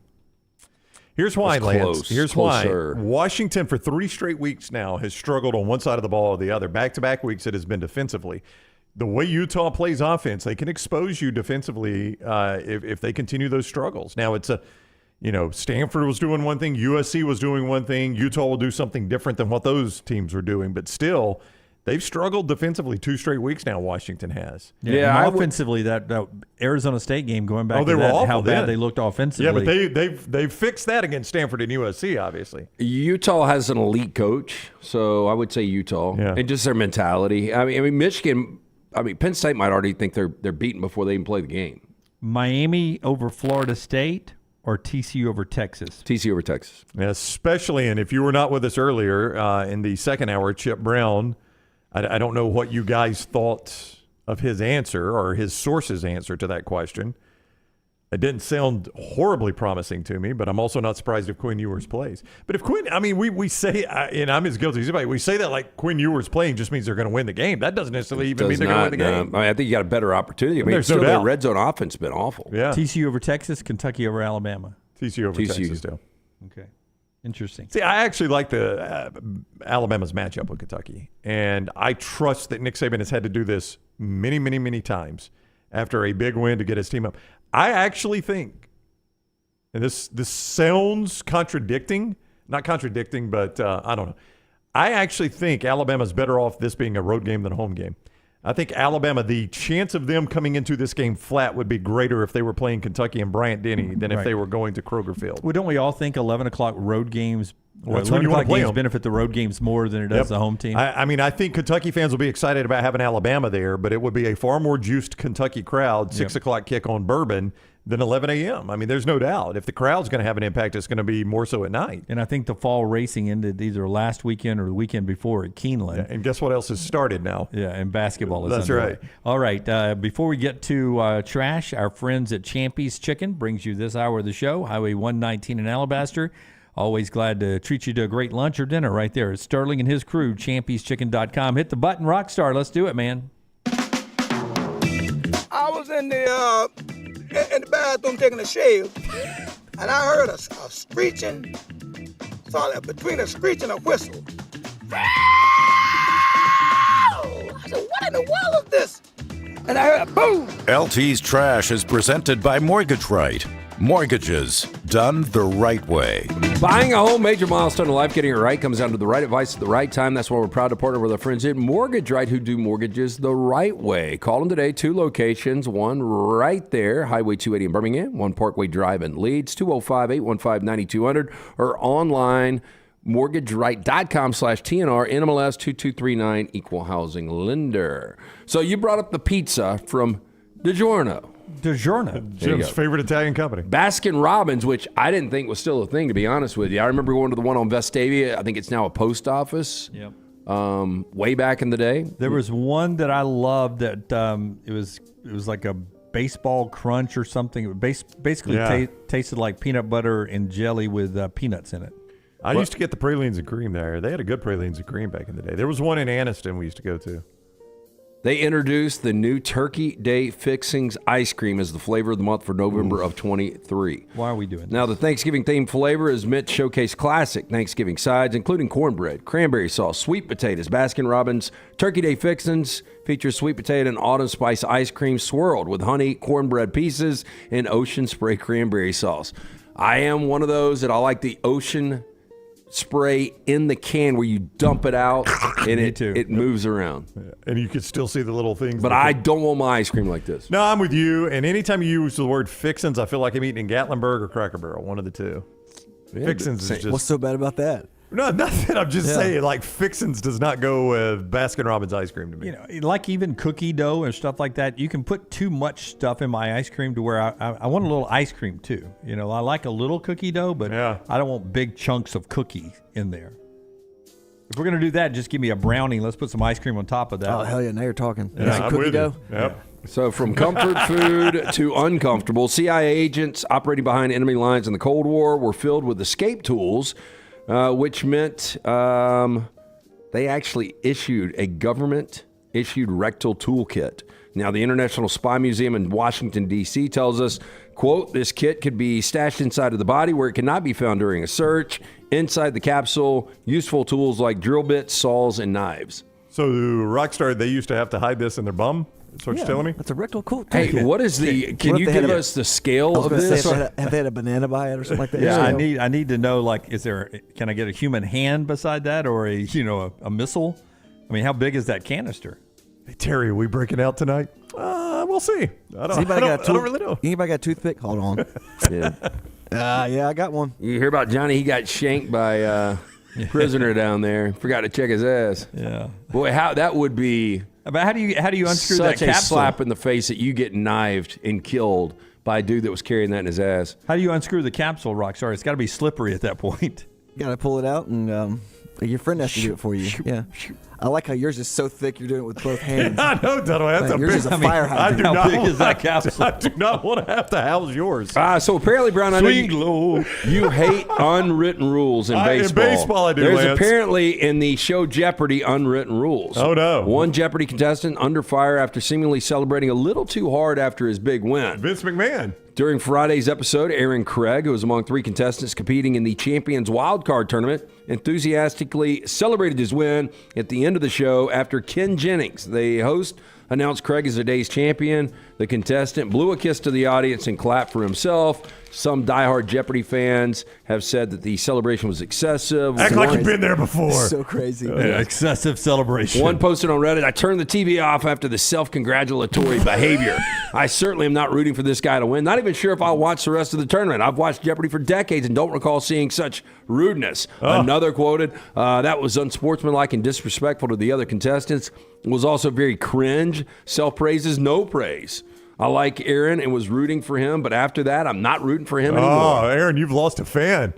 Here's why, That's Lance. close. Here's Closer. why. Washington, for 3 straight weeks now, has struggled on one side of the ball or the other. Back-to-back weeks, it has been defensively. The way Utah plays offense, they can expose you defensively if they continue those struggles. Now, it's Stanford was doing one thing, USC was doing one thing, Utah will do something different than what those teams were doing. But still, they've struggled defensively 2 straight weeks now, Washington has. Yeah, and offensively, that Arizona State game, going back they to were that, awful how bad then. they looked offensively. Yeah, but they've fixed that against Stanford and USC, obviously. Utah has an elite coach, so I would say Utah. Yeah. And just their mentality. I mean, Michigan, Penn State might already think they're beaten before they even play the game. Miami over Florida State or TCU over Texas? TCU over Texas. Yeah, especially, and if you were not with us earlier in the second hour, Chip Brown, I don't know what you guys thought of his answer or his source's answer to that question. It didn't sound horribly promising to me, but I'm also not surprised if Quinn Ewers plays. But if Quinn, we say, and I'm as guilty as anybody, we say that like Quinn Ewers playing just means they're going to win the game. That doesn't necessarily even mean they're going to win the game. I think you got a better opportunity. I mean, There's still no their doubt. red zone offense has been awful. Yeah. TCU over Texas, Kentucky over Alabama. TCU over Texas still. Okay. Interesting. See, I actually like the Alabama's matchup with Kentucky, and I trust that Nick Saban has had to do this many, many, many times after a big win to get his team up. I actually think, and this sounds contradicting, not contradicting, but I don't know. I actually think Alabama's better off this being a road game than a home game. I think Alabama, the chance of them coming into this game flat would be greater if they were playing Kentucky and Bryant-Denny than if they were going to Kroger Field. Well, don't we all think 11 o'clock road games? Well, that's when you want to play games them. benefit the road games more than it does the home team. I mean, I think Kentucky fans will be excited about having Alabama there, but it would be a far more juiced Kentucky crowd, 6 o'clock kick on Bourbon, than 11 a.m. I mean, there's no doubt. If the crowd's going to have an impact, it's going to be more so at night. And I think the fall racing ended either last weekend or the weekend before at Keeneland. Yeah, and guess what else has started now? Yeah, and basketball is That's underway. right. All right, before we get to trash, our friends at Champy's Chicken brings you this hour of the show, Highway 119 in Alabaster. Always glad to treat you to a great lunch or dinner right there. It's Sterling and his crew, champyschicken.com. Hit the button, Rockstar. Let's do it, man. I was in the bathroom taking a shave, and I heard a screeching, between a screech and a whistle. I said, what in the world is this? And I heard a boom. LT's Trash is presented by Mortgage Right. Mortgages done the right way. Buying a home, major milestone in life. Getting it right comes down to the right advice at the right time. That's why we're proud to partner with our friends at Mortgage Right, who do mortgages the right way. Call them today. 2 locations, one right there, Highway 280 in Birmingham, 1 Parkway Drive in Leeds, 205-815-9200, or online, mortgageright.com/TNR, NMLS 2239, equal housing lender. So you brought up the pizza from DiGiorno. Jim's favorite Italian company. Baskin-Robbins, which I didn't think was still a thing, to be honest with you. I remember going to the one on Vestavia. I think it's now a post office. Yep. Way back in the day. There was one that I loved that it was like a baseball crunch or something. It basically tasted like peanut butter and jelly with peanuts in it. I used to get the pralines and cream there. They had a good pralines and cream back in the day. There was one in Anniston we used to go to. They introduced the new Turkey Day Fixings ice cream as the flavor of the month for November of 23. Why are we doing this? Now, the Thanksgiving-themed flavor is meant to showcase classic Thanksgiving sides, including cornbread, cranberry sauce, sweet potatoes. Baskin-Robbins Turkey Day Fixings features sweet potato and autumn spice ice cream swirled with honey, cornbread pieces, and ocean spray cranberry sauce. I am one of those that I like the ocean spray in the can where you dump it out and it moves around. And you can still see the little things. But I don't want my ice cream like this. No, I'm with you. And anytime you use the word fixins, I feel like I'm eating in Gatlinburg or Cracker Barrel, one of the two. Yeah, fixins is just... What's so bad about that? No, nothing. I'm just saying, like, fixins does not go with Baskin-Robbins ice cream to me. You know, like even cookie dough and stuff like that, you can put too much stuff in my ice cream to where I want a little ice cream too. You know, I like a little cookie dough, but I don't want big chunks of cookie in there. If we're going to do that, just give me a brownie. Let's put some ice cream on top of that. Oh, hell yeah. Now you're talking. Yeah, I'm cookie with dough? you. Yep. So from comfort food to uncomfortable, CIA agents operating behind enemy lines in the Cold War were filled with escape tools, which meant they actually issued a government-issued rectal toolkit. Now, the International Spy Museum in Washington, D.C. tells us, quote, this kit could be stashed inside of the body where it cannot be found during a search. Inside the capsule, useful tools like drill bits, saws, and knives. So, Rockstar, they used to have to hide this in their bum? That's what you're telling me? That's a rectal cool. Hey, what is the? Can you give us the scale of this? Have they had a banana by it or something like that? Yeah, I need to know. Like, can I get a human hand beside that, or a missile? I mean, how big is that canister? Hey, Terry, are we breaking out tonight? We'll see. I don't really know. Anybody got a toothpick? Hold on. Yeah, I got one. You hear about Johnny? He got shanked by a prisoner down there. Forgot to check his ass. Yeah. Boy, how that would be. But how do you unscrew such that capsule? a slap in the face that you get knifed and killed by a dude that was carrying that in his ass. How do you unscrew the capsule, Rockstar? It's got to be slippery at that point. You got to pull it out, and your friend has to do it for you. Yeah. I like how yours is so thick you're doing it with both hands. I know, Dunaway. That's yours is a fire hydrant. How big is that capsule? I do not want to have to house yours. So apparently, Brown, I know you hate unwritten rules in baseball. In baseball, I do, There's Lance. apparently in the show Jeopardy unwritten rules. Oh, no. One Jeopardy contestant under fire after seemingly celebrating a little too hard after his big win. Vince McMahon. During Friday's episode, Aaron Craig, who was among 3 contestants competing in the Champions Wild Card Tournament, enthusiastically celebrated his win at the end of the show after Ken Jennings, the host, announced Craig as the day's champion. The contestant blew a kiss to the audience and clapped for himself. Some diehard Jeopardy fans have said that the celebration was excessive. Act like you've been there before. So crazy. Excessive celebration. One posted on Reddit, I turned the TV off after the self-congratulatory behavior. I certainly am not rooting for this guy to win. Not even sure if I'll watch the rest of the tournament. I've watched Jeopardy for decades and don't recall seeing such rudeness. Another quoted, that was unsportsmanlike and disrespectful to the other contestants. It was also very cringe. Self-praise is no praise. I like Aaron and was rooting for him, but after that, I'm not rooting for him anymore. Oh, Aaron, you've lost a fan.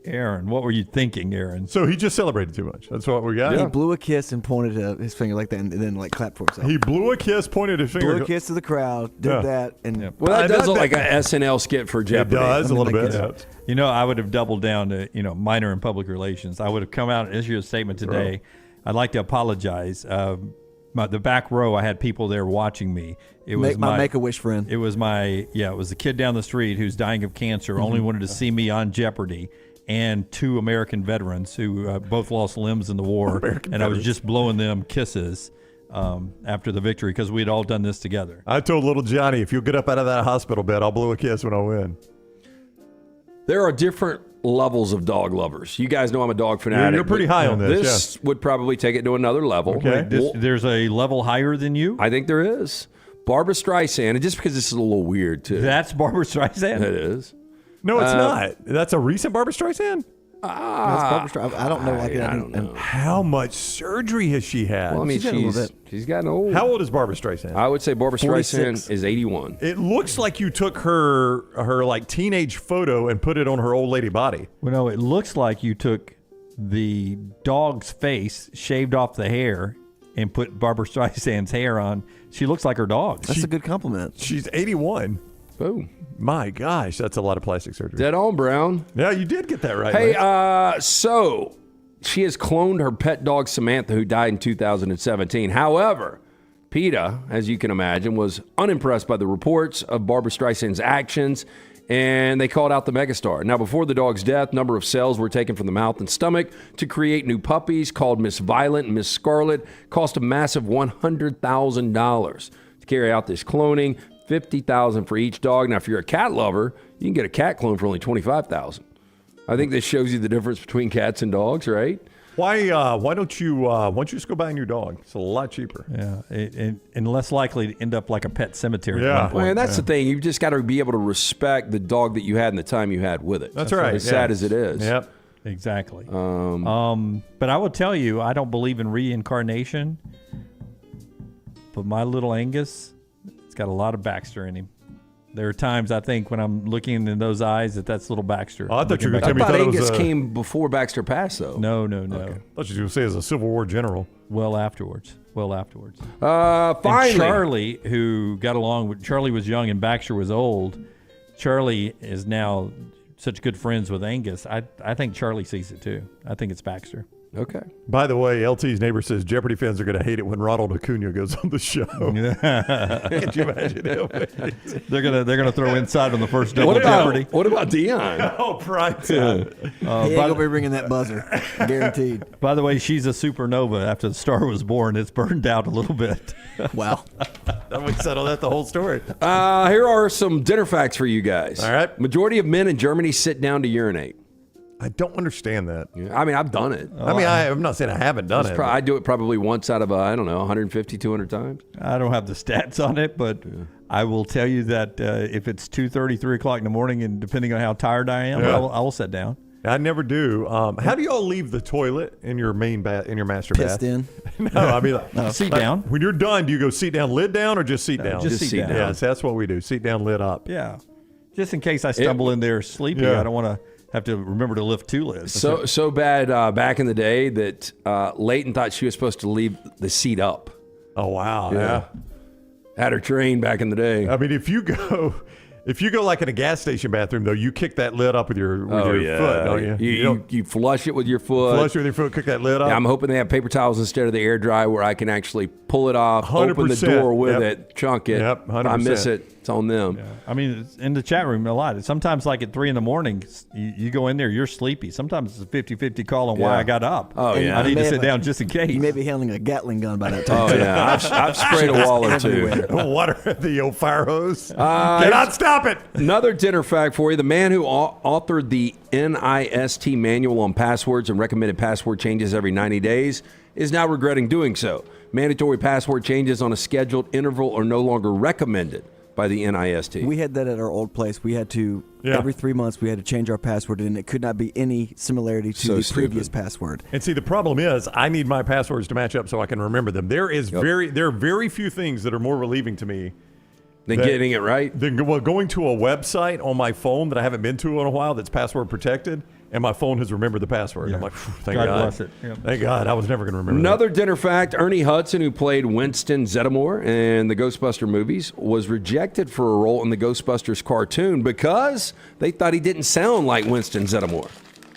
Aaron, what were you thinking, Aaron? So he just celebrated too much. That's what we got. He blew a kiss and pointed his finger like that, and then like clapped for himself. He blew a kiss, pointed his finger. Blew a kiss to the crowd, did that, and well, that does look like an SNL skit for Jeopardy. It does a little bit. You know, I would have doubled down to minor in public relations. I would have come out and issued a statement today. I'd like to apologize. The back row, I had people there watching me. It was my Make-A-Wish friend. It was it was the kid down the street who's dying of cancer. Only wanted to see me on Jeopardy. And 2 American veterans who both lost limbs in the war. I was just blowing them kisses after the victory because we had all done this together. I told little Johnny, if you get up out of that hospital bed, I'll blow a kiss when I win. There are different levels of dog lovers. You guys know I'm a dog fanatic. You're pretty high on this. This would probably take it to another level. Okay. There's a level higher than you? I think there is. Barbara Streisand, and just because this is a little weird, too. That's Barbara Streisand? It is. No, it's not. That's a recent Barbara Streisand? That's Barbara Streisand. I don't know. I don't know. How much surgery has she had? Well, I mean, she's gotten old. How old is Barbara Streisand? I would say Barbara 46. Streisand is 81. It looks like you took her like teenage photo and put it on her old lady body. Well, no, it looks like you took the dog's face, shaved off the hair, and put Barbara Streisand's hair on. She looks like her dog. That's a good compliment. She's 81. Boom. My gosh, that's a lot of plastic surgery. Dead on, Brown. Yeah, you did get that right. Hey, so she has cloned her pet dog Samantha, who died in 2017. However, PETA, as you can imagine, was unimpressed by the reports of Barbara Streisand's actions, and they called out the megastar. Now, before the dog's death, a number of cells were taken from the mouth and stomach to create new puppies called Miss Violet and Miss Scarlet. Cost a massive $100,000 to carry out this cloning. $50,000 for each dog. Now, if you're a cat lover, you can get a cat clone for only $25,000. I think this shows you the difference between cats and dogs, right? Why don't you just go buy a new dog? It's a lot cheaper. Yeah, and less likely to end up like a pet cemetery. Yeah. At one point. Well, that's the thing. You've just got to be able to respect the dog that you had and the time you had with it. That's right. As sad as it is. Yep. Exactly. But I will tell you, I don't believe in reincarnation. But my little Angus, it's got a lot of Baxter in him. There are times I think when I'm looking in those eyes that's little Baxter. Oh, I thought you were I going to thought tell me Angus came before Baxter passed, though. No. Okay. I thought you were going to say as a Civil War general. Well afterwards. Finally. And Charlie, who got along with Charlie was young and Baxter was old. Charlie is now such good friends with Angus. I think Charlie sees it too. I think it's Baxter. Okay. By the way, LT's neighbor says Jeopardy fans are going to hate it when Ronald Acuna goes on the show. Can't you imagine him? They're gonna throw inside on the first double Jeopardy. What about Dion? Oh, prime time. He ain't gonna be ringing that buzzer, guaranteed. By the way, she's a supernova. After the star was born, it's burned out a little bit. Wow. That would settle that the whole story. Here are some dinner facts for you guys. All right. Majority of men in Germany sit down to urinate. I don't understand that. I mean, I've done it. I'm not saying I haven't done it. I do it probably once out of, 150, 200 times. I don't have the stats on it, but I will tell you that if it's 2:30, 3 o'clock in the morning, and depending on how tired I am, I will sit down. I never do. How do y'all leave the toilet in your master Pissed bath? in. No, I mean, seat down. When you're done, do you go seat down, lid down, or just seat down? Just seat down. Yes, that's what we do. Seat down, lid up. Yeah, just in case I stumble in there sleepy, I don't want to have to remember to lift 2 lids. So bad back in the day that Leighton thought she was supposed to leave the seat up. Oh wow! Yeah. Had her trained back in the day. I mean, if you go like in a gas station bathroom, though, you kick that lid up with your foot, don't you? You flush it with your foot. Flush with your foot, kick that lid up. Yeah, I'm hoping they have paper towels instead of the air dry where I can actually pull it off, 100%. open the door with it, chunk it. Yep, 100%. If I miss it, It's on them. Yeah. I mean, it's in the chat room a lot. Sometimes, like at 3 in the morning, you go in there, you're sleepy. Sometimes it's a 50-50 call on why I got up. Oh, yeah. I need to sit down just in case. You may be handling a Gatling gun by that time. Oh, yeah. I've sprayed a wall or two. Water, the old fire hose. Cannot stop it. Another dinner fact for you. The man who authored the NIST manual on passwords and recommended password changes every 90 days is now regretting doing so. Mandatory password changes on a scheduled interval are no longer recommended by the NIST. We had that at our old place. We had to, every 3 months, we had to change our password, and it could not be any similarity to the previous password. And see, the problem is I need my passwords to match up so I can remember them. There are very few things that are more relieving to me than getting it right. Than going to a website on my phone that I haven't been to in a while that's password protected, and my phone has remembered the password. I'm like, thank God. Bless it. Yeah. Thank God. I was never going to remember Another dinner fact, Ernie Hudson, who played Winston Zeddemore in the Ghostbuster movies, was rejected for a role in the Ghostbusters cartoon because they thought he didn't sound like Winston Zeddemore.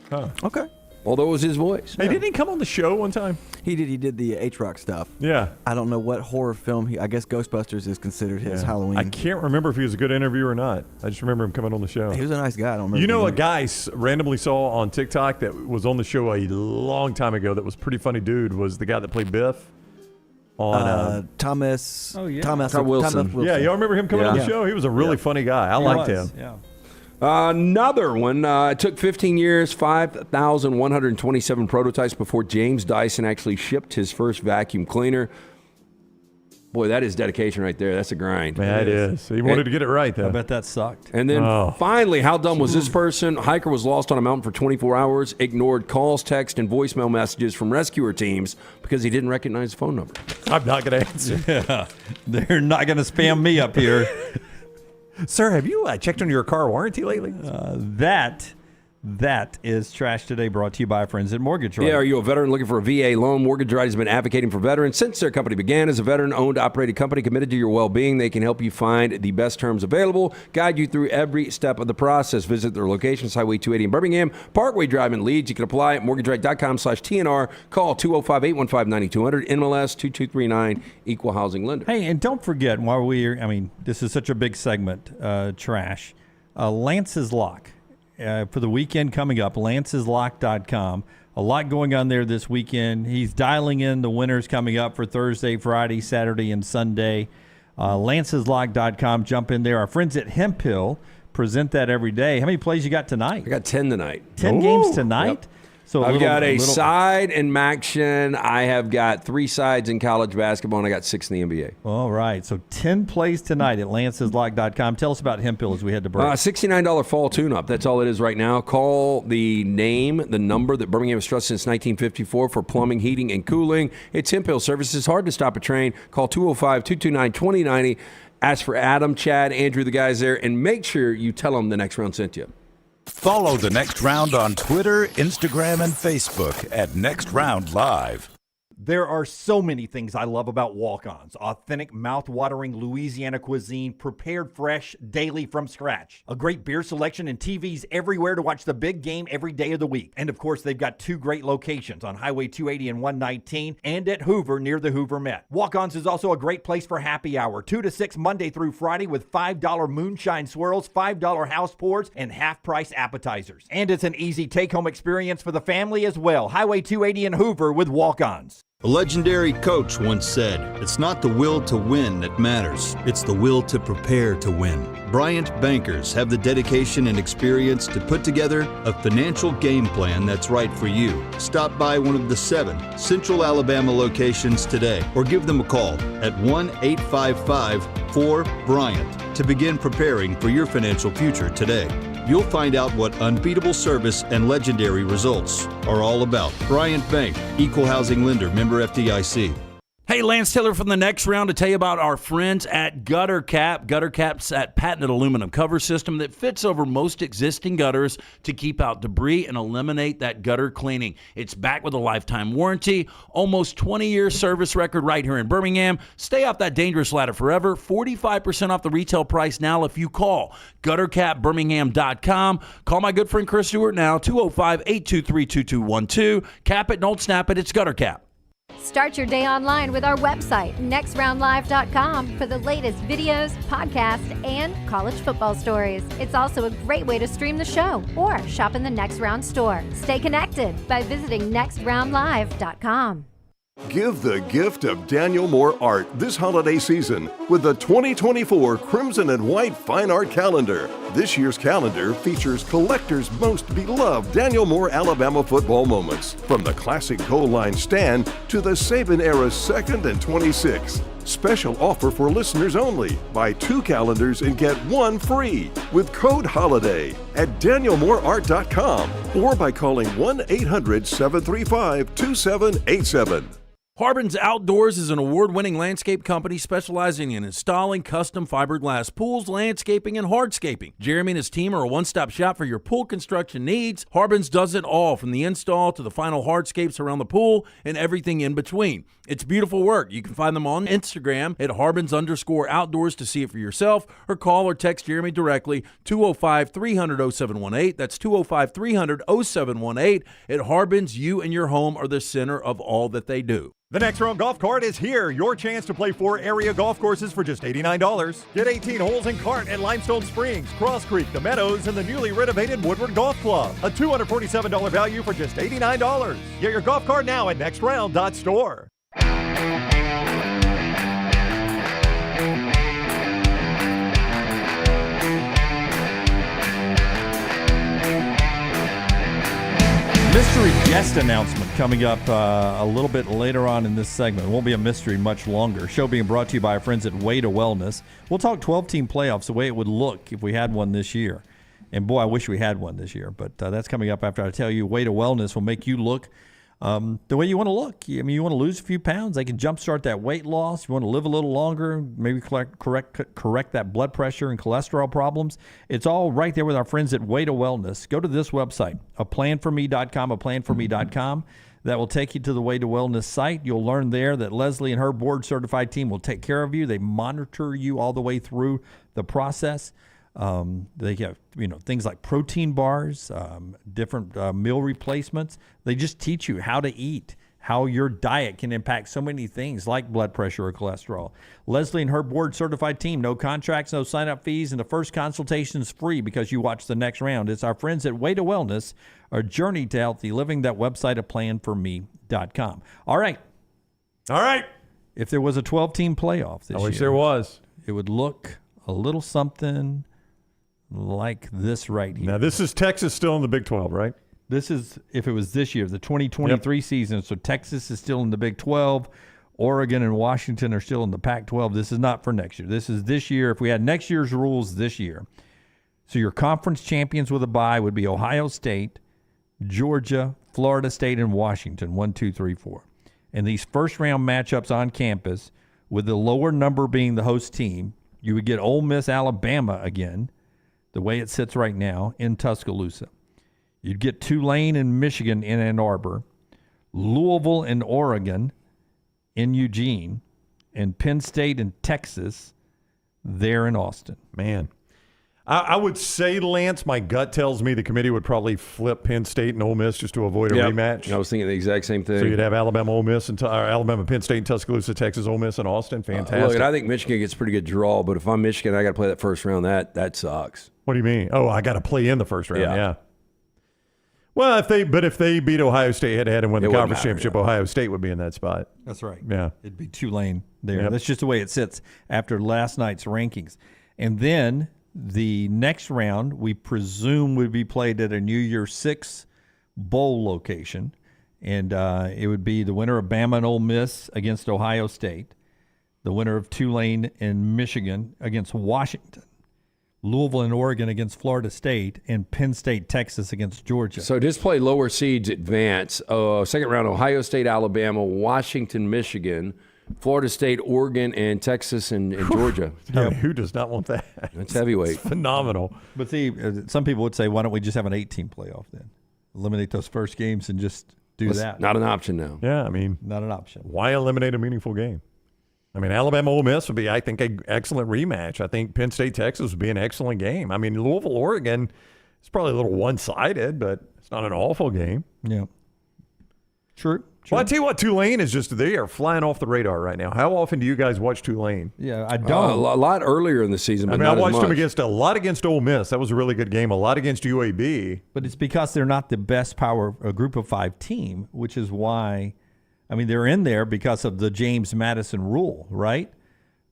Huh. Okay. Although it was his voice. Hey, didn't he come on the show one time? He did. He did the H-Rock stuff. Yeah. I don't know what horror film I guess Ghostbusters is considered his Halloween. I can't remember if he was a good interviewer or not. I just remember him coming on the show. He was a nice guy. I don't remember. You know, a guy randomly saw on TikTok that was on the show a long time ago that was a pretty funny dude was the guy that played Biff on Thomas. Oh, yeah. Thomas Wilson. Yeah, y'all remember him coming on the show? He was a really funny guy. I liked him. Yeah. Another one. It took 15 years, 5,127 prototypes before James Dyson actually shipped his first vacuum cleaner. Boy, that is dedication right there. That's a grind. Yeah, it is. He wanted to get it right, though. I bet that sucked. And then finally, how dumb was this person? Hiker was lost on a mountain for 24 hours, ignored calls, text, and voicemail messages from rescuer teams because he didn't recognize the phone number. I'm not going to answer. Yeah. They're not going to spam me up here. Sir, have you checked on your car warranty lately? That is Trash Today, brought to you by our friends at Mortgage Right. Yeah, are you a veteran looking for a VA loan? Mortgage Right has been advocating for veterans since their company began. As a veteran-owned, operated company committed to your well-being, they can help you find the best terms available, guide you through every step of the process. Visit their locations, Highway 280 in Birmingham, Parkway Drive in Leeds. You can apply at mortgageright.com/TNR. Call 205-815-9200, NMLS 2239, Equal Housing Lender. Hey, and don't forget, while this is such a big segment, Trash, Lance's Lock. For the weekend coming up, lanceslock.com. A lot going on there this weekend. He's dialing in the winners coming up for Thursday, Friday, Saturday, and Sunday. Lanceslock.com. Jump in there. Our friends at Hemp Hill present that every day. How many plays you got tonight? I got 10 tonight. 10 games tonight? Yep. So I've got a side in Maction. I have got 3 sides in college basketball, and I got 6 in the NBA. All right. So 10 plays tonight at lanceslock.com. Tell us about Hemp Hill as we head to break. $69 fall tune-up. That's all it is right now. Call the number that Birmingham has trusted since 1954 for plumbing, heating, and cooling. It's Hemp Hill Service. It's hard to stop a train. Call 205-229-2090. Ask for Adam, Chad, Andrew, the guys there, and make sure you tell them the next round sent you. Follow The Next Round on Twitter, Instagram, and Facebook at Next Round Live. There are so many things I love about Walk-Ons. Authentic, mouth-watering Louisiana cuisine, prepared fresh, daily from scratch. A great beer selection and TVs everywhere to watch the big game every day of the week. And of course, they've got 2 great locations on Highway 280 and 119 and at Hoover near the Hoover Met. Walk-Ons is also a great place for happy hour, 2 to 6 Monday through Friday with $5 moonshine swirls, $5 house pours, and half-price appetizers. And it's an easy take-home experience for the family as well. Highway 280 and Hoover with Walk-Ons. A legendary coach once said, "It's not the will to win that matters, it's the will to prepare to win." Bryant bankers have the dedication and experience to put together a financial game plan that's right for you. Stop by one of the 7 Central Alabama locations today or give them a call at 1-855-4-BRYANT to begin preparing for your financial future today. You'll find out what unbeatable service and legendary results are all about. Bryant Bank, Equal Housing Lender, member FDIC. Hey, Lance Taylor from The Next Round to tell you about our friends at Gutter Cap. Gutter Cap's that patented aluminum cover system that fits over most existing gutters to keep out debris and eliminate that gutter cleaning. It's backed with a lifetime warranty, almost 20-year service record right here in Birmingham. Stay off that dangerous ladder forever. 45% off the retail price now if you call guttercapbirmingham.com. Call my good friend Chris Stewart now, 205-823-2212. Cap it, don't snap it. It's Gutter Cap. Start your day online with our website, nextroundlive.com, for the latest videos, podcasts, and college football stories. It's also a great way to stream the show or shop in the Next Round store. Stay connected by visiting nextroundlive.com. Give the gift of Daniel Moore art this holiday season with the 2024 Crimson and White Fine Art Calendar. This year's calendar features collectors' most beloved Daniel Moore Alabama football moments, from the classic goal line stand to the Saban-era 2nd and 26. Special offer for listeners only. Buy 2 calendars and get 1 free with code HOLIDAY at danielmooreart.com or by calling 1-800-735-2787. Harbin's Outdoors is an award-winning landscape company specializing in installing custom fiberglass pools, landscaping, and hardscaping. Jeremy and his team are a one-stop shop for your pool construction needs. Harbin's does it all, from the install to the final hardscapes around the pool and everything in between. It's beautiful work. You can find them on Instagram at Harbins_outdoors to see it for yourself, or call or text Jeremy directly, 205-300-0718. That's 205-300-0718. At Harbins, you and your home are the center of all that they do. The Next Round Golf Cart is here. Your chance to play 4 area golf courses for just $89. Get 18 holes in cart at Limestone Springs, Cross Creek, The Meadows, and the newly renovated Woodward Golf Club. A $247 value for just $89. Get your golf cart now at nextround.store. Mystery guest announcement coming up a little bit later on in this segment. It won't be a mystery much longer. Show being brought to you by our friends at Way to Wellness. We'll talk 12-team playoffs, the way it would look if we had one this year. And boy, I wish we had one this year. But that's coming up after I tell you Way to Wellness will make you look the way you want to look. I mean, you want to lose a few pounds, they can jumpstart that weight loss. You want to live a little longer, maybe correct that blood pressure and cholesterol problems. It's all right there with our friends at Way to Wellness. Go to this website, aplanforme.com. That will take you to the Way to Wellness site. You'll learn there that Leslie and her board-certified team will take care of you. They monitor you all the way through the process. They have, things like protein bars, different meal replacements. They just teach you how to eat, how your diet can impact so many things like blood pressure or cholesterol. Leslie and her board-certified team, no contracts, no sign-up fees, and the first consultation is free because you watch the next round. It's our friends at Way to Wellness, a journey to healthy living. That website, aplanforme.com. All right. If there was a 12-team playoff this year, I wish there was. It would look a little something like this right here. Now, this is Texas still in the Big 12, right? This is, if it was this year, the 2023 season. So Texas is still in the Big 12. Oregon and Washington are still in the Pac-12. This is not for next year. This is this year. If we had next year's rules this year. So your conference champions with a bye would be Ohio State, Georgia, Florida State, and Washington. 1, 2, 3, 4. And these first-round matchups on campus, with the lower number being the host team, you would get Ole Miss, Alabama again, the way it sits right now, in Tuscaloosa. You'd get Tulane and Michigan in Ann Arbor, Louisville and Oregon in Eugene, and Penn State and Texas there in Austin. Man, I would say, Lance, my gut tells me the committee would probably flip Penn State and Ole Miss just to avoid a rematch. I was thinking the exact same thing. So you'd have Alabama, Ole Miss, and Alabama, Penn State, and Tuscaloosa, Texas, Ole Miss, and Austin. Fantastic. Look, I think Michigan gets a pretty good draw, but if I'm Michigan, I got to play that first round. That sucks. What do you mean? Oh, I got to play in the first round. Yeah. Well, if they beat Ohio State head-to-head and win the conference championship, Ohio State would be in that spot. That's right. Yeah. It'd be Tulane there. That's just the way it sits after last night's rankings. And then the next round, we presume, would be played at a New Year's 6 bowl location. And it would be the winner of Bama and Ole Miss against Ohio State, the winner of Tulane and Michigan against Washington, Louisville and Oregon against Florida State, and Penn State, Texas against Georgia. So just play lower seeds advance. Second round, Ohio State, Alabama, Washington, Michigan, Florida State, Oregon, and Texas and Georgia. I mean, who does not want that? That's heavyweight. It's phenomenal. But see, some people would say, why don't we just have an 8-team playoff then? Eliminate those first games and just do that. Not an option now. Yeah, I mean. Not an option. Why eliminate a meaningful game? I mean, Alabama-Ole Miss would be, I think, an excellent rematch. I think Penn State-Texas would be an excellent game. I mean, Louisville-Oregon is probably a little one-sided, but it's not an awful game. Yeah. True. Well, I tell you what, Tulane is they are flying off the radar right now. How often do you guys watch Tulane? Yeah, I don't. A lot earlier in the season, but I not watched as much. them a lot against Ole Miss. That was a really good game. A lot against UAB. But it's because they're not the best group of 5 team, which is why, they're in there because of the James Madison rule, right?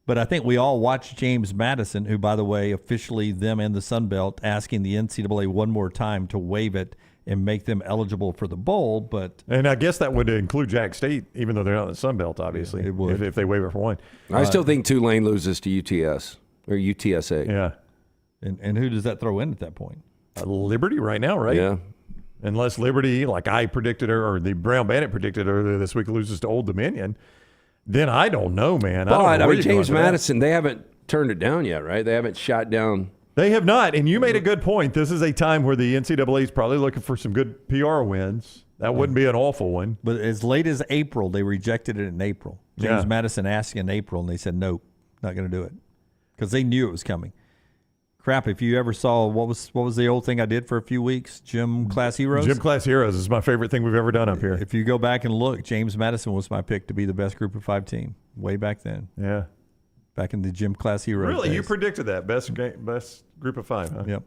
But I think we all watched James Madison, who, by the way, officially them and the Sun Belt asking the NCAA one more time to waive it and make them eligible for the bowl. And I guess that would include Jack State, even though they're not in the Sun Belt, obviously. It would. If they waive it for one. I still think Tulane loses to UTS or UTSA. Yeah. And who does that throw in at that point? Liberty right now, right? Yeah. Unless Liberty, like I predicted, or the Brown Bandit predicted earlier this week, loses to Old Dominion. Then I don't know, man. But James Madison, they haven't turned it down yet, right? They haven't shot down. They have not. And you made a good point. This is a time where the NCAA is probably looking for some good PR wins. That wouldn't be an awful one. But as late as April, they rejected it in April. James Madison asked in April, and they said, nope, not going to do it. Because they knew it was coming. Crap, if you ever saw, what was the old thing I did for a few weeks? Gym Class Heroes? Gym Class Heroes is my favorite thing we've ever done up here. If you go back and look, James Madison was my pick to be the best group of 5 team way back then. Yeah. Back in the Gym Class Heroes Really? days. You predicted that. Best group of 5, huh? Yep.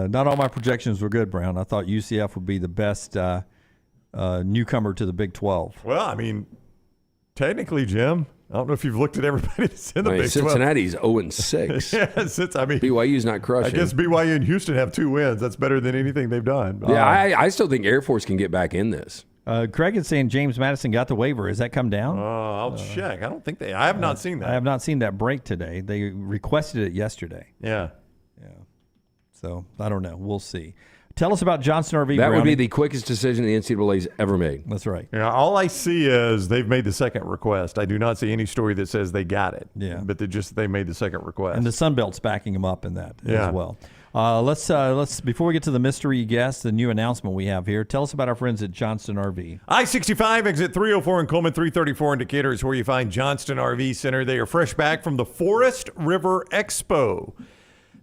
Not all my projections were good, Brown. I thought UCF would be the best newcomer to the Big 12. Well, technically, Jim, I don't know if you've looked at everybody that's in the Big 12. Cincinnati's 0-6. Yeah, BYU's not crushing. I guess BYU and Houston have 2 wins. That's better than anything they've done. Yeah, I still think Air Force can get back in this. Craig is saying James Madison got the waiver. Has that come down? I'll check. I don't think I have not seen that. I have not seen that break today. They requested it yesterday. Yeah. So I don't know. We'll see. Tell us about Johnston RV. That Brownie. would be the quickest decision the NCAA's ever made. That's right. Yeah, all I see is they've made the second request. I do not see any story that says they got it. Yeah. But they made the second request. And the Sun Belt's backing them up in that as well. Let's before we get to the mystery guest, the new announcement we have here. Tell us about our friends at Johnston RV. I-65 exit 304 in Coleman, 334 in Decatur is where you find Johnston RV Center. They are fresh back from the Forest River Expo.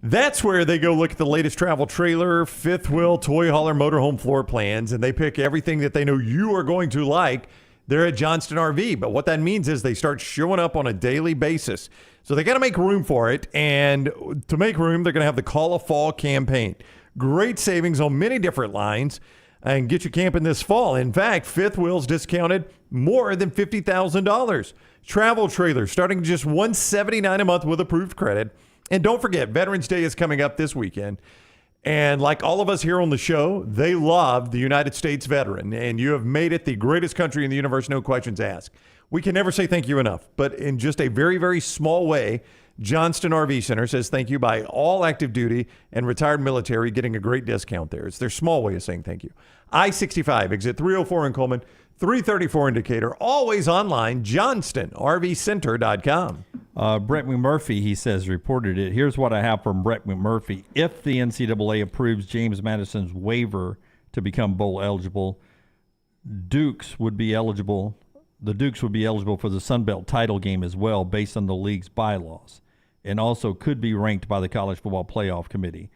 That's where they go look at the latest travel trailer, fifth wheel, toy hauler, motorhome floor plans, and they pick everything that they know you are going to like. They're at Johnston RV. But what that means is they start showing up on a daily basis. So they got to make room for it. And to make room, they're going to have the Call of Fall campaign. Great savings on many different lines and get you camping this fall. In fact, fifth wheels discounted more than $50,000. Travel trailers starting just $179 a month with approved credit. And don't forget, Veterans Day is coming up this weekend. And like all of us here on the show, they love the United States veteran. And you have made it the greatest country in the universe, no questions asked. We can never say thank you enough. But in just a very, very small way, Johnston RV Center says thank you by all active duty and retired military getting a great discount there. It's their small way of saying thank you. I-65, exit 304 in Coleman, 334 in Decatur. Always online, johnstonrvcenter.com. Brett McMurphy, he says, reported it. Here's what I have from Brett McMurphy. If the NCAA approves James Madison's waiver to become bowl eligible, the Dukes would be eligible for the Sun Belt title game as well based on the league's bylaws, and also could be ranked by the College Football Playoff Committee.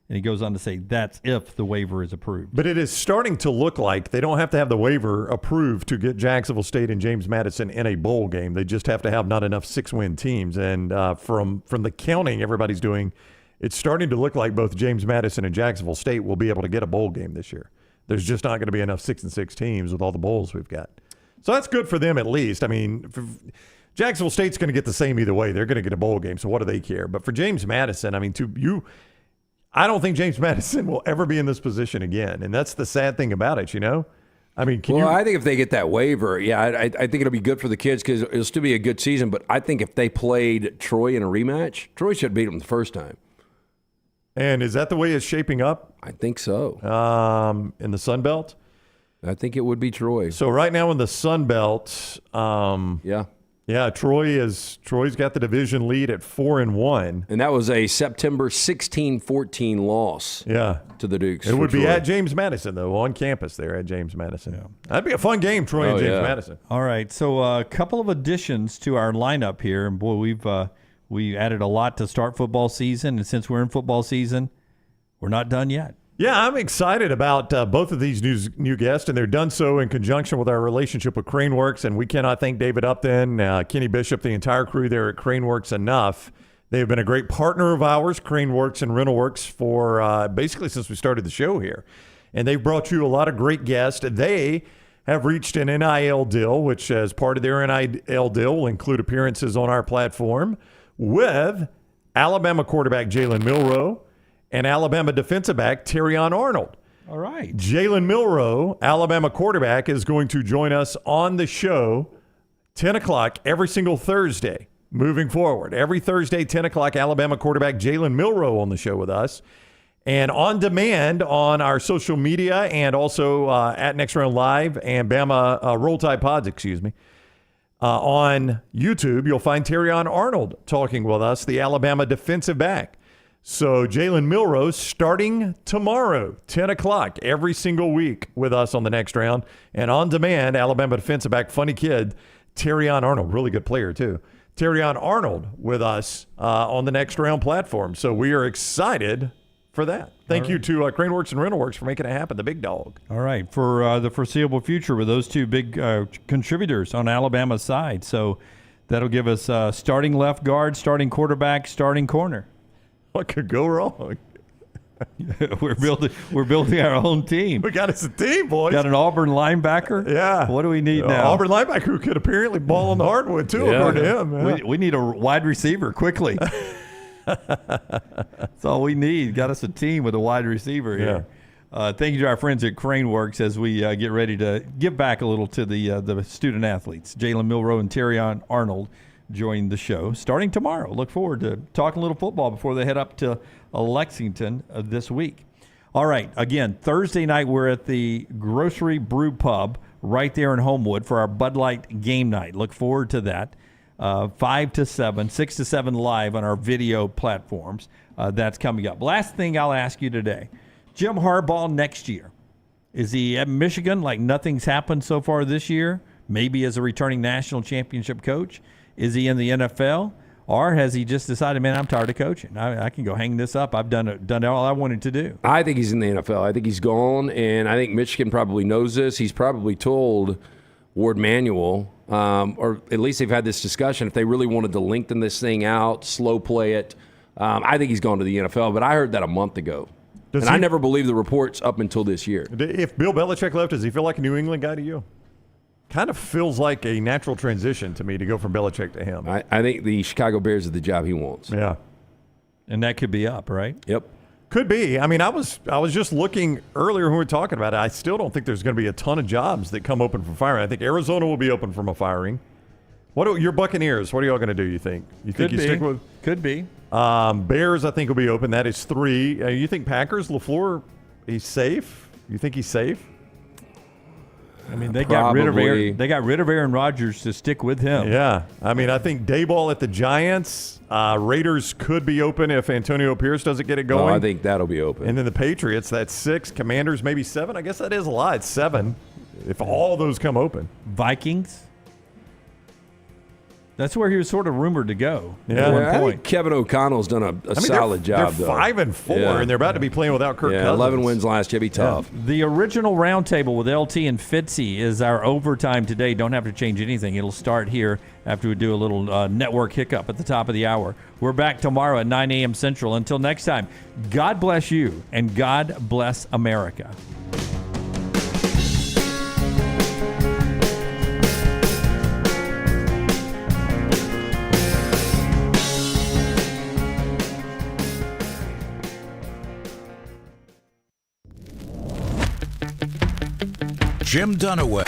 And he goes on to say that's if the waiver is approved. But it is starting to look like they don't have to have the waiver approved to get Jacksonville State and James Madison in a bowl game. They just have to have not enough 6-win teams. And from the counting everybody's doing, it's starting to look like both James Madison and Jacksonville State will be able to get a bowl game this year. There's just not going to be enough 6-6 teams with all the bowls we've got. So that's good for them at least. I mean, Jacksonville State's going to get the same either way. They're going to get a bowl game, so what do they care? But for James Madison, I mean, I don't think James Madison will ever be in this position again. And that's the sad thing about it, you know? I mean, I think if they get that waiver, I think it'll be good for the kids because it'll still be a good season. But I think if they played Troy in a rematch, Troy should beat them the first time. And is that the way it's shaping up? I think so. In the Sun Belt? I think it would be Troy. So right now in the Sun Belt, Troy's got the division lead at 4-1, and that was a September 16-14 loss. Yeah, to the Dukes. It would be Troy. at James Madison though, on campus there at James Madison. Yeah. That'd be a fun game, Troy and James Madison. All right, so a couple of additions to our lineup here, and boy, we added a lot to start football season, and since we're in football season, we're not done yet. Yeah, I'm excited about both of these new guests, and they're done so in conjunction with our relationship with Craneworks, and we cannot thank David Upton, Kenny Bishop, the entire crew there at Craneworks enough. They've been a great partner of ours, Craneworks and RentalWorks, for basically since we started the show here. And they've brought you a lot of great guests. They have reached an NIL deal, which as part of their NIL deal will include appearances on our platform with Alabama quarterback Jalen Milroe and Alabama defensive back Terrion Arnold. All right. Jalen Milroe, Alabama quarterback, is going to join us on the show 10 o'clock every single Thursday moving forward. Every Thursday, 10 o'clock, Alabama quarterback Jalen Milroe on the show with us. And on demand on our social media and also at Next Round Live and Bama Roll Tide Pods, on YouTube, you'll find Terrion Arnold talking with us, the Alabama defensive back. So Jalen Milroe starting tomorrow, 10 o'clock, every single week with us on the Next Round. And on demand, Alabama defensive back, funny kid, Terrion Arnold, really good player too. Terrion Arnold with us on the Next Round platform. So we are excited for that. Thank you to Craneworks and RentalWorks for making it happen, the big dog. All right, for the foreseeable future with those two big contributors on Alabama's side. So that'll give us starting left guard, starting quarterback, starting corner. What could go wrong? We're building our own team. We got us a team, boys. Got an Auburn linebacker. Yeah. What do we need now? Auburn linebacker who could apparently ball on the hardwood too, according to him. Yeah. We need a wide receiver quickly. That's all we need. Got us a team with a wide receiver here. Yeah. Thank you to our friends at Craneworks as we get ready to give back a little to the student athletes. Jalen Milroe and Terrion Arnold join the show starting tomorrow. Look forward to talking a little football before they head up to Lexington this week. All right, again, Thursday night we're at the Grocery Brew Pub right there in Homewood for our Bud Light game night. Look forward to that. 5 to 7, 6 to 7 live on our video platforms. That's coming up. Last thing I'll ask you today. Jim Harbaugh next year. Is he at Michigan like nothing's happened so far this year? Maybe as a returning national championship coach? Is he in the NFL? Or has he just decided, man, I'm tired of coaching. I can go hang this up. I've done all I wanted to do. I think he's in the NFL. I think he's gone, and I think Michigan probably knows this. He's probably told Ward Manuel, or at least they've had this discussion, if they really wanted to lengthen this thing out, slow play it. I think he's gone to the NFL, but I heard that a month ago. I never believed the reports up until this year. If Bill Belichick left, does he feel like a New England guy to you? Kind of feels like a natural transition to me to go from Belichick to him. I think the Chicago Bears are the job he wants. Yeah. And that could be up, right? Yep. Could be. I mean, I was just looking earlier when we were talking about it. I still don't think there's going to be a ton of jobs that come open for firing. I think Arizona will be open from a firing. Your Buccaneers? What are y'all going to do, you think? You think you stick with? Could be. Bears, I think, will be open. That is 3. You think Packers, LaFleur, he's safe? You think he's safe? I mean, they got rid of Aaron Rodgers to stick with him. Yeah. I mean, I think Dayball at the Giants. Raiders could be open if Antonio Pierce doesn't get it going. I think that'll be open. And then the Patriots, that's 6. Commanders, maybe 7. I guess that is a lot. It's 7 if all those come open. Vikings. That's where he was sort of rumored to go. Yeah, at one I point. think Kevin O'Connell's done a solid job. They're 5-4, and they're about to be playing without Kirk Cousins. 11 wins last year. Be tough. Yeah. The original roundtable with LT and Fitzy is our overtime today. Don't have to change anything. It'll start here after we do a little network hiccup at the top of the hour. We're back tomorrow at 9 a.m. Central. Until next time, God bless you, and God bless America. Jim Dunaway.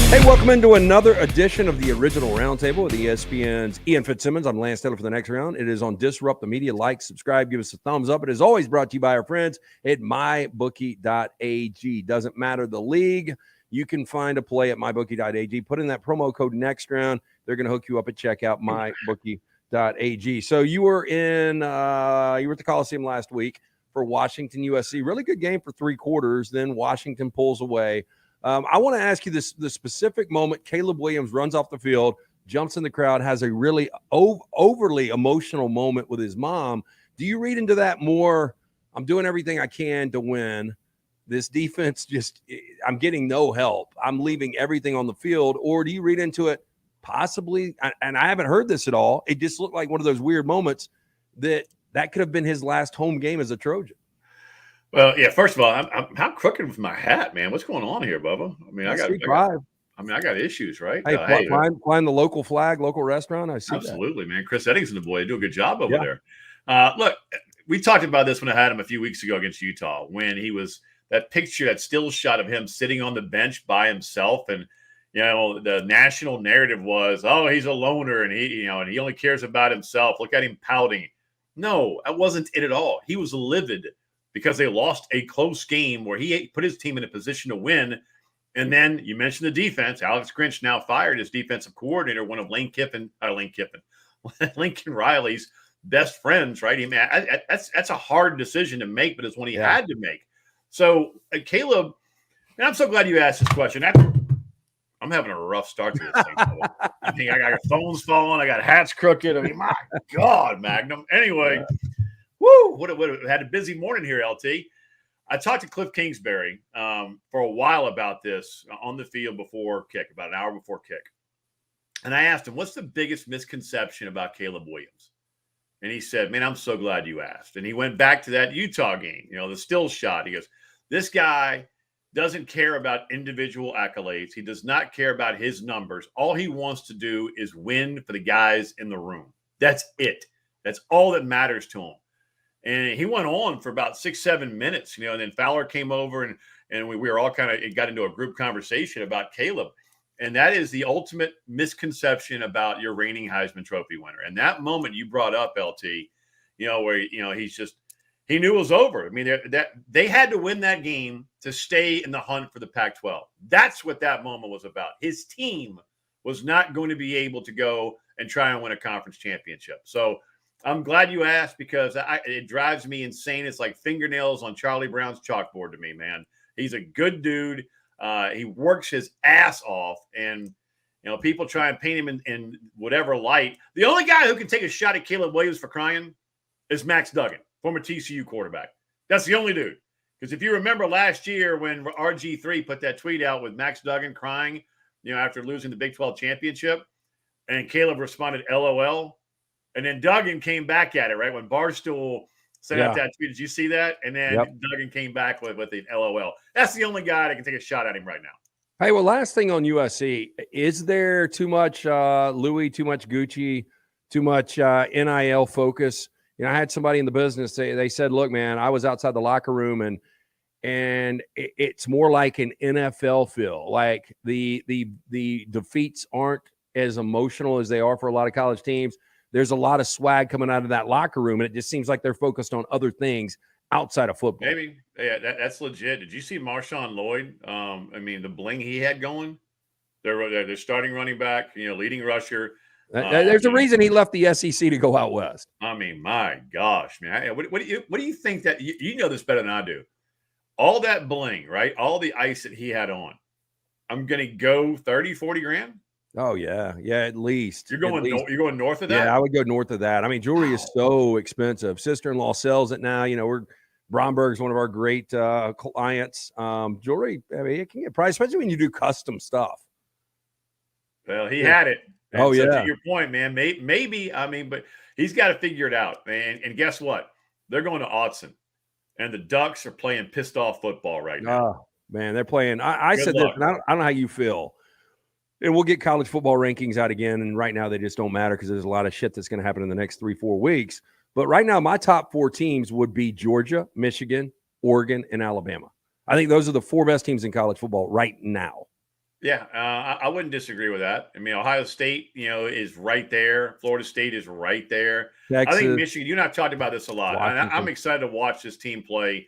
Hey, welcome into another edition of the Original Roundtable with ESPN's Ian Fitzsimmons. I'm Lance Taylor for the Next Round. It is on Disrupt the Media. Like, subscribe, give us a thumbs up. It is always brought to you by our friends at mybookie.ag. Doesn't matter the league. You can find a play at mybookie.ag. Put in that promo code Next Round. They're going to hook you up at checkout, mybookie.ag. So you were at the Coliseum last week for Washington USC. Really good game for 3 quarters. Then Washington pulls away. I want to ask you the specific moment Caleb Williams runs off the field, jumps in the crowd, has a really overly emotional moment with his mom. Do you read into that more? I'm doing everything I can to win. This defense I'm getting no help. I'm leaving everything on the field. Or do you read into it possibly, and I haven't heard this at all, it just looked like one of those weird moments that could have been his last home game as a Trojan? Well, yeah, first of all, I'm how crooked with my hat, man. What's going on here, Bubba? I mean, I got issues, right? Hey, flying the local flag, local restaurant. I see absolutely, man. Chris Eddings and the boy do a good job over there. Look, we talked about this when I had him a few weeks ago against Utah, when he was that picture, that still shot of him sitting on the bench by himself. And, the national narrative was, oh, he's a loner and he only cares about himself. Look at him pouting. No, that wasn't it at all. He was livid because they lost a close game where he put his team in a position to win. And then you mentioned the defense. Alex Grinch now fired his defensive coordinator, one of Lincoln Riley's best friends, right? That's a hard decision to make, but it's one he had to make. So Caleb, and I'm so glad you asked this question. I'm having a rough start to this thing. I think I got phones falling. I got hats crooked. I mean, my God, Magnum. Anyway, what had a busy morning here, LT. I talked to Cliff Kingsbury for a while about this on the field before kick, about an hour before kick. And I asked him, what's the biggest misconception about Caleb Williams? And he said, man, I'm so glad you asked. And he went back to that Utah game, the still shot. He goes, this guy doesn't care about individual accolades. He does not care about his numbers. All he wants to do is win for the guys in the room. That's it. That's all that matters to him. And he went on for about 6-7 minutes, and then Fowler came over and we were all got into a group conversation about Caleb. And that is the ultimate misconception about your reigning Heisman Trophy winner. And that moment you brought up, LT, where, he knew it was over. I mean, they had to win that game to stay in the hunt for the Pac-12. That's what that moment was about. His team was not going to be able to go and try and win a conference championship. So I'm glad you asked, because it drives me insane. It's like fingernails on Charlie Brown's chalkboard to me, man. He's a good dude. He works his ass off, and people try and paint him in whatever light. The only guy who can take a shot at Caleb Williams for crying is Max Duggan, former TCU quarterback. That's the only dude. Because if you remember last year when RG3 put that tweet out with Max Duggan crying, after losing the Big 12 championship, and Caleb responded, LOL. And then Duggan came back at it, right? When Barstool sent out that tweet. Did you see that? And then Duggan came back with the LOL. That's the only guy that can take a shot at him right now. Hey, well, last thing on USC. Is there too much Louis, too much Gucci, too much NIL focus? I had somebody in the business, they said, look, man, I was outside the locker room and it's more like an NFL feel. Like the defeats aren't as emotional as they are for a lot of college teams. There's a lot of swag coming out of that locker room, and it just seems like they're focused on other things outside of football. Maybe. Yeah, that's legit. Did you see Marshawn Lloyd? The bling he had going. They're starting running back, leading rusher. There's a reason he left the SEC to go out west. I mean, my gosh, man. What do you think that you know this better than I do? All that bling, right? All the ice that he had on. I'm going to go 30, 40 grand. Oh yeah, at least. You're going north of that? Yeah, I would go north of that. I mean, jewelry is so expensive. Sister-in-law sells it now. Bromberg's one of our great clients. Jewelry, it can get pricey, especially when you do custom stuff. Well, he had it. And so to your point, man, maybe but he's got to figure it out, man. And guess what? They're going to Autzen, and the Ducks are playing pissed off football right now. Oh man, they're playing. I said this, and I don't know how you feel. And we'll get college football rankings out again. And right now they just don't matter because there's a lot of shit that's going to happen in the next 3-4 weeks. But right now, my top 4 teams would be Georgia, Michigan, Oregon, and Alabama. I think those are the 4 best teams in college football right now. Yeah, I wouldn't disagree with that. I mean, Ohio State, is right there. Florida State is right there. Texas, I think Michigan, you and I have talked about this a lot. I'm excited to watch this team play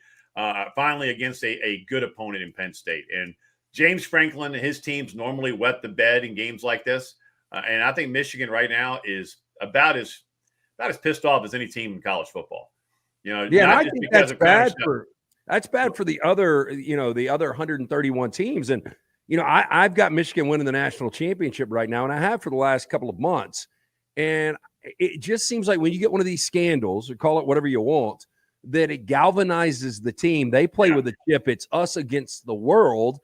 finally against a good opponent in Penn State. And James Franklin and his teams normally wet the bed in games like this. And I think Michigan right now is about as pissed off as any team in college football. I think that's bad for the other, the other 131 teams. And I've got Michigan winning the national championship right now, and I have for the last couple of months. And it just seems like when you get one of these scandals, or call it whatever you want, that it galvanizes the team. They play with a chip. It's us against the world.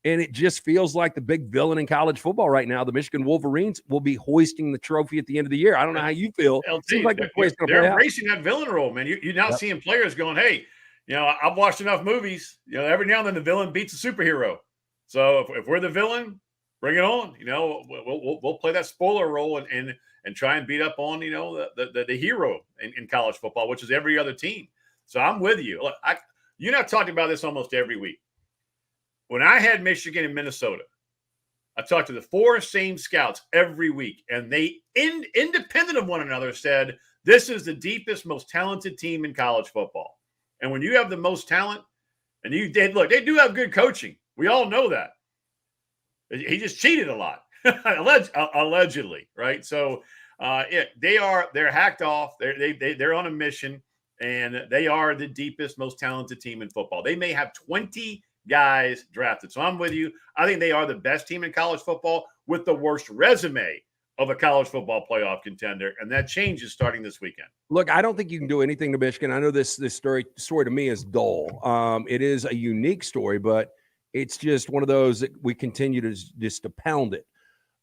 And it just feels like the big villain in college football right now. The Michigan Wolverines will be hoisting the trophy at the end of the year. I don't know how you feel. LT, Seems like they're embracing that villain role, man. You're now seeing players going, hey, I've watched enough movies. Every now and then the villain beats a superhero. So if we're the villain, bring it on. We'll play that spoiler role and try and beat up on the hero in college football, which is every other team. So I'm with you. Look, you and I talked about this almost every week. When I had Michigan and Minnesota, I talked to the 4 same scouts every week, and they, independent of one another, said this is the deepest, most talented team in college football. And when you have the most talent, and they do have good coaching. We all know that. He just cheated a lot, allegedly, right? So they're hacked off. They're on a mission, and they are the deepest, most talented team in football. They may have 20 guys drafted. So I'm with you. I think they are the best team in college football with the worst resume of a college football playoff contender, and that changes starting this weekend. Look, I don't think you can do anything to Michigan. I know this story to me is dull. It is a unique story, but it's just one of those that we continue to pound it.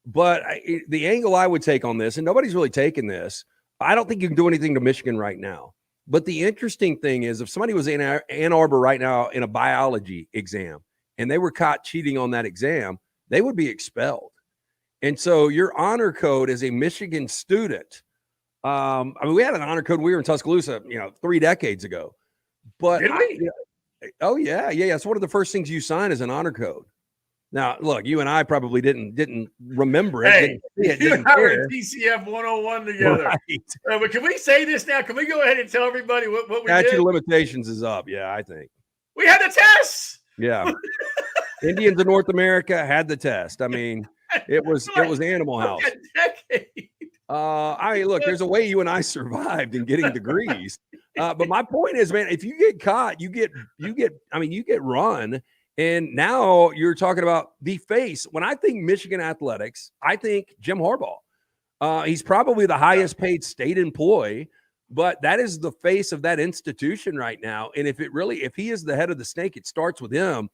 But the angle I would take on this, and nobody's really taken this, I don't think you can do anything to Michigan right now. But the interesting thing is, if somebody was in Ann Arbor right now in a biology exam and they were caught cheating on that exam, they would be expelled. And so your honor code as a Michigan student, we had an honor code when we were in Tuscaloosa, 3 decades ago. But did we? Oh yeah. It's one of the first things you sign is an honor code. Now, look, you and I probably didn't remember it. Hey, you and I were TCF 101 together. Right. But can we say this now? Can we go ahead and tell everybody what we did? Statute of limitations is up. Yeah, I think. We had the tests. Yeah. Indians of North America had the test. I mean, it was Animal House. Look, there's a way you and I survived in getting degrees. But my point is, man, if you get caught, you get run. And now you're talking about the face. When I think Michigan athletics, I think Jim Harbaugh. He's probably the highest paid state employee, but that is the face of that institution right now. And if he is the head of the snake, it starts with him.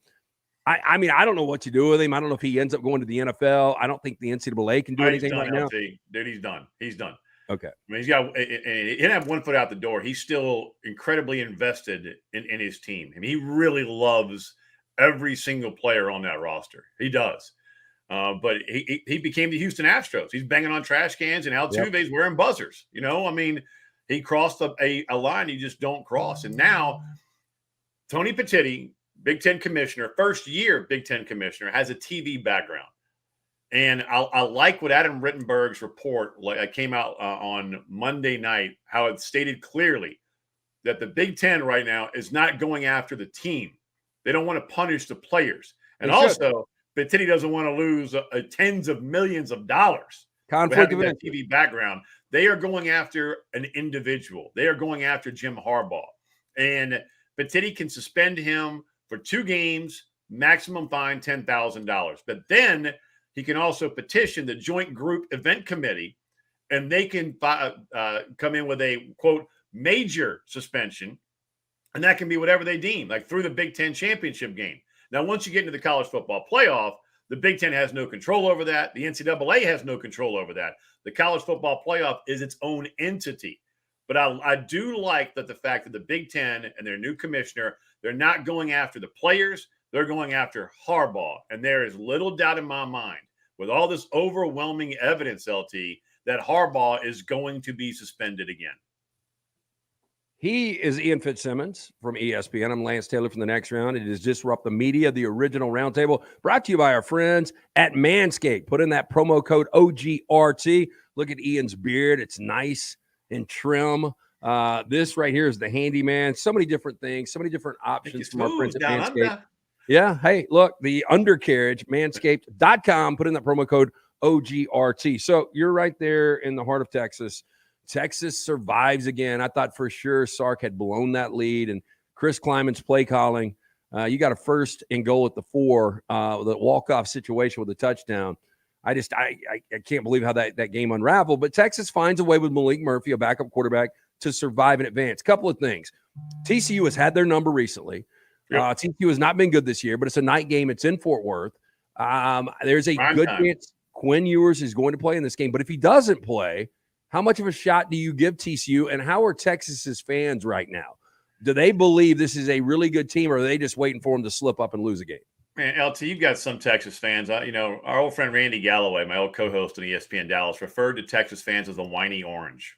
I don't know what to do with him. I don't know if he ends up going to the NFL. I don't think the NCAA can do anything right now. Dude, he's done. He's done. Okay. I mean, he didn't have one foot out the door. He's still incredibly invested in his team. I mean, he really loves every single player on that roster. He does. But he became the Houston Astros. He's banging on trash cans, and Altuve's wearing buzzers. He crossed a line you just don't cross. And now Tony Petitti, Big Ten commissioner, first year Big Ten commissioner, has a TV background. And I like what Adam Rittenberg's report came out on Monday night, how it stated clearly that the Big Ten right now is not going after the team. They don't want to punish the players. And also, Petitti doesn't want to lose tens of millions of dollars. Conflict of interest. TV background. They are going after an individual. They are going after Jim Harbaugh. And Petitti can suspend him for 2 games, maximum fine $10,000. But then he can also petition the Joint Group Event Committee, and they can come in with a, quote, major suspension. And that can be whatever they deem, like through the Big Ten championship game. Now, once you get into the college football playoff, the Big Ten has no control over that. The NCAA has no control over that. The college football playoff is its own entity. But I do like that the fact that the Big Ten and their new commissioner, they're not going after the players. They're going after Harbaugh. And there is little doubt in my mind, with all this overwhelming evidence, LT, that Harbaugh is going to be suspended again. He is Ian Fitzsimmons from ESPN. I'm Lance Taylor from The Next Round. It is Disrupt the Media, the original roundtable, brought to you by our friends at Manscaped. Put in that promo code OGRT. Look at Ian's beard. It's nice and trim. This right here is the Handyman. So many different things, so many different options from our friends at Manscaped. Yeah. Hey, look, the undercarriage, manscaped.com. Put in that promo code OGRT. So you're right there in the heart of Texas. Texas survives again. I thought for sure Sark had blown that lead, and Chris Kleiman's play calling. You got a first and goal at the 4, the walk-off situation with a touchdown. I can't believe how that game unraveled. But Texas finds a way with Malik Murphy, a backup quarterback, to survive and advance. Couple of things. TCU has had their number recently. TCU has not been good this year, but it's a night game. It's in Fort Worth. There's a good chance Quinn Ewers is going to play in this game. But if he doesn't play, how much of a shot do you give TCU? And how are Texas's fans right now? Do they believe this is a really good team, or are they just waiting for them to slip up and lose a game? Man, LT, you've got some Texas fans. Our old friend Randy Galloway, my old co-host on ESPN Dallas, referred to Texas fans as the whiny orange.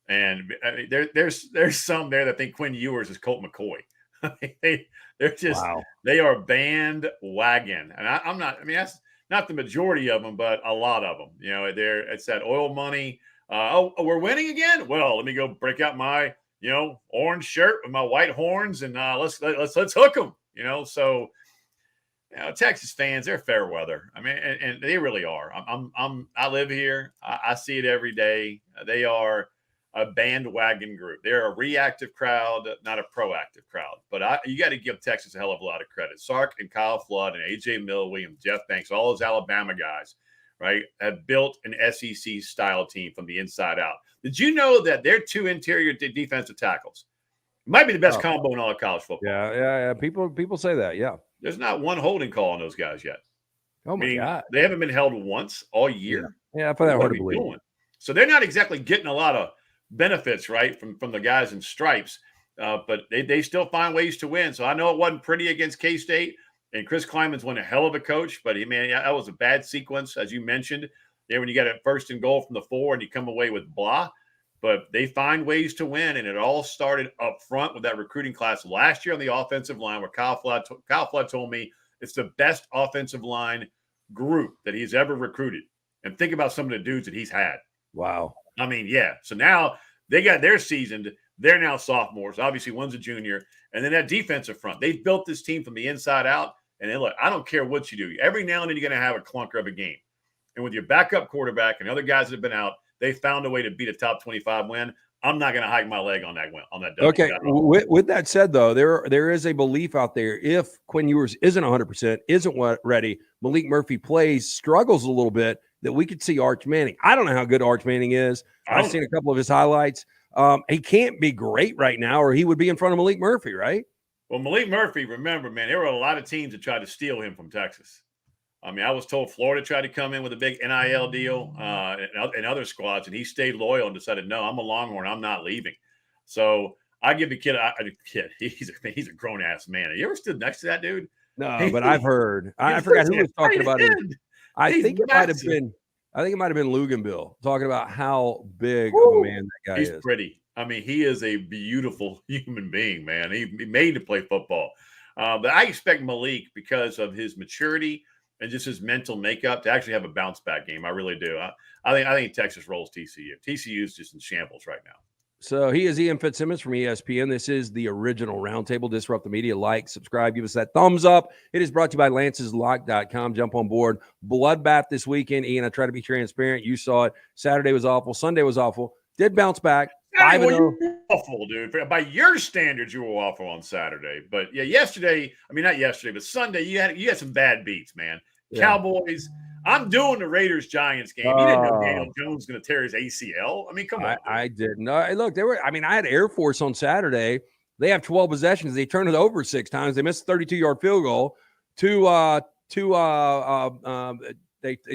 And I mean, there's some there that think Quinn Ewers is Colt McCoy. They're just They are bandwagon, and I'm not. I mean, that's not the majority of them, but a lot of them. It's that oil money. We're winning again. Well, let me go break out my orange shirt with my white horns, and let's hook them. So Texas fans, they're fair weather. I mean, and they really are. I live here. I see it every day. They are a bandwagon group. They're a reactive crowd, not a proactive crowd. But you got to give Texas a hell of a lot of credit. Sark and Kyle Flood and A.J. Milwee, Jeff Banks, all those Alabama guys, right, have built an SEC-style team from the inside out. Did you know that their 2 interior defensive tackles might be the best combo in all of college football? Yeah. People say that, yeah. There's not one holding call on those guys yet. Oh, my God. They haven't been held once all year. Yeah, I find that hard to believe. So they're not exactly getting a lot of benefits, right, from the guys in stripes, but they still find ways to win. So I know it wasn't pretty against K-State, and Chris Kleiman's one a hell of a coach, but that was a bad sequence, as you mentioned. When you got a first and goal from the 4 and you come away with blah, but they find ways to win, and it all started up front with that recruiting class last year on the offensive line, where Kyle Flood told me it's the best offensive line group that he's ever recruited. And think about some of the dudes that he's had. Wow. I mean, yeah. So now they got their seasoned. They're now sophomores. Obviously, one's a junior. And then that defensive front. They've built this team from the inside out. And then, look, I don't care what you do. Every now and then you're going to have a clunker of a game. And with your backup quarterback and other guys that have been out, they found a way to beat a top 25 win. I'm not going to hike my leg on that win. Okay. With that said, though, there is a belief out there, if Quinn Ewers isn't 100%, isn't ready, Malik Murphy plays, struggles a little bit, that we could see Arch Manning. I don't know how good Arch Manning is. I've seen a couple of his highlights. He can't be great right now, or he would be in front of Malik Murphy, right? Well, Malik Murphy, remember, man, there were a lot of teams that tried to steal him from Texas. I mean, I was told Florida tried to come in with a big NIL deal and other squads, and he stayed loyal and decided, no, I'm a Longhorn. I'm not leaving. So I give the kid he's a grown-ass man. Have you ever stood next to that dude? No, but I've heard. I forgot who was talking about it. I think it might have been Luganville talking about how big of a man that guy is. He's pretty. I mean, he is a beautiful human being, man. He made to play football. But I expect Malik, because of his maturity and just his mental makeup, to actually have a bounce back game. I really do. I think Texas rolls TCU. TCU is just in shambles right now. So he is Ian Fitzsimmons from ESPN. This is the original Roundtable. Disrupt the Media. Like, subscribe, give us that thumbs up. It is brought to you by LancesLock.com. Jump on board. Bloodbath this weekend. Ian, I try to be transparent. You saw it. Saturday was awful. Sunday was awful. Did bounce back. 5-0. Awful, dude. By your standards, you were awful on Saturday. But yeah, yesterday, I mean, not yesterday, but Sunday, you had some bad beats, man. Yeah. Cowboys. I'm doing the Raiders-Giants game. You didn't know Daniel Jones was going to tear his ACL. I mean, come on. I didn't. Look, I had Air Force on Saturday. They have 12 possessions. They turned it over 6 times. They missed a 32-yard field goal. They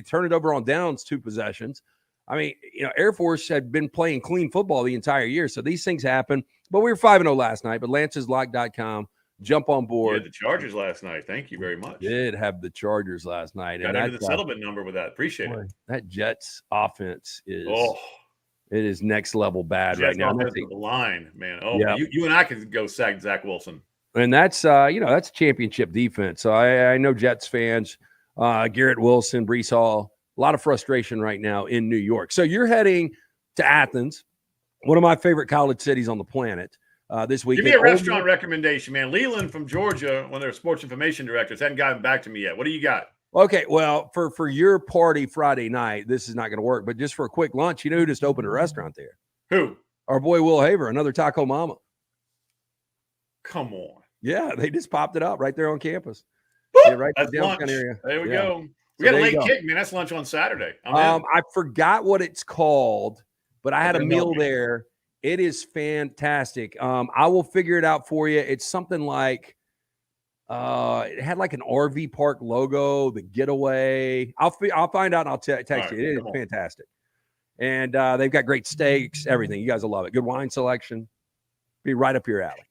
turned it over on downs 2 possessions. I mean, Air Force had been playing clean football the entire year, so these things happen. But we were 5-0 last night. But LancesLock.com. Jump on board. You had the Chargers last night. Thank you very much. Did have the Chargers last night. Got into the settlement number with that. Appreciate it. That Jets offense is it is next level bad Jets right now. The line, man. Yeah. You and I can go sack Zach Wilson. And that's that's championship defense. So I know Jets fans, Garrett Wilson, Breece Hall, a lot of frustration right now in New York. So you're heading to Athens, one of my favorite college cities on the planet. This weekend. Give me a restaurant recommendation, man. Leland from Georgia, one of their sports information directors, hadn't gotten back to me yet. What do you got? Okay, well, for your party Friday night, this is not going to work. But just for a quick lunch, you know who just opened a restaurant there? Who? Our boy Will Haver, another Taco Mama. Come on. Yeah, they just popped it up right there on campus. Woo! Yeah, right That's downtown lunch. area. There we Yeah. go. We So got a there you late go. kick, man. That's lunch on Saturday. I'm in. I forgot what it's called, but I had a Okay, meal help me. there. It is fantastic. I will figure it out for you. It's something like it had like an RV park logo, the Getaway. I'll find out and I'll text All right, you. It is come on. fantastic. And they've got great steaks, everything. You guys will love it. Good wine selection. Be right up your alley.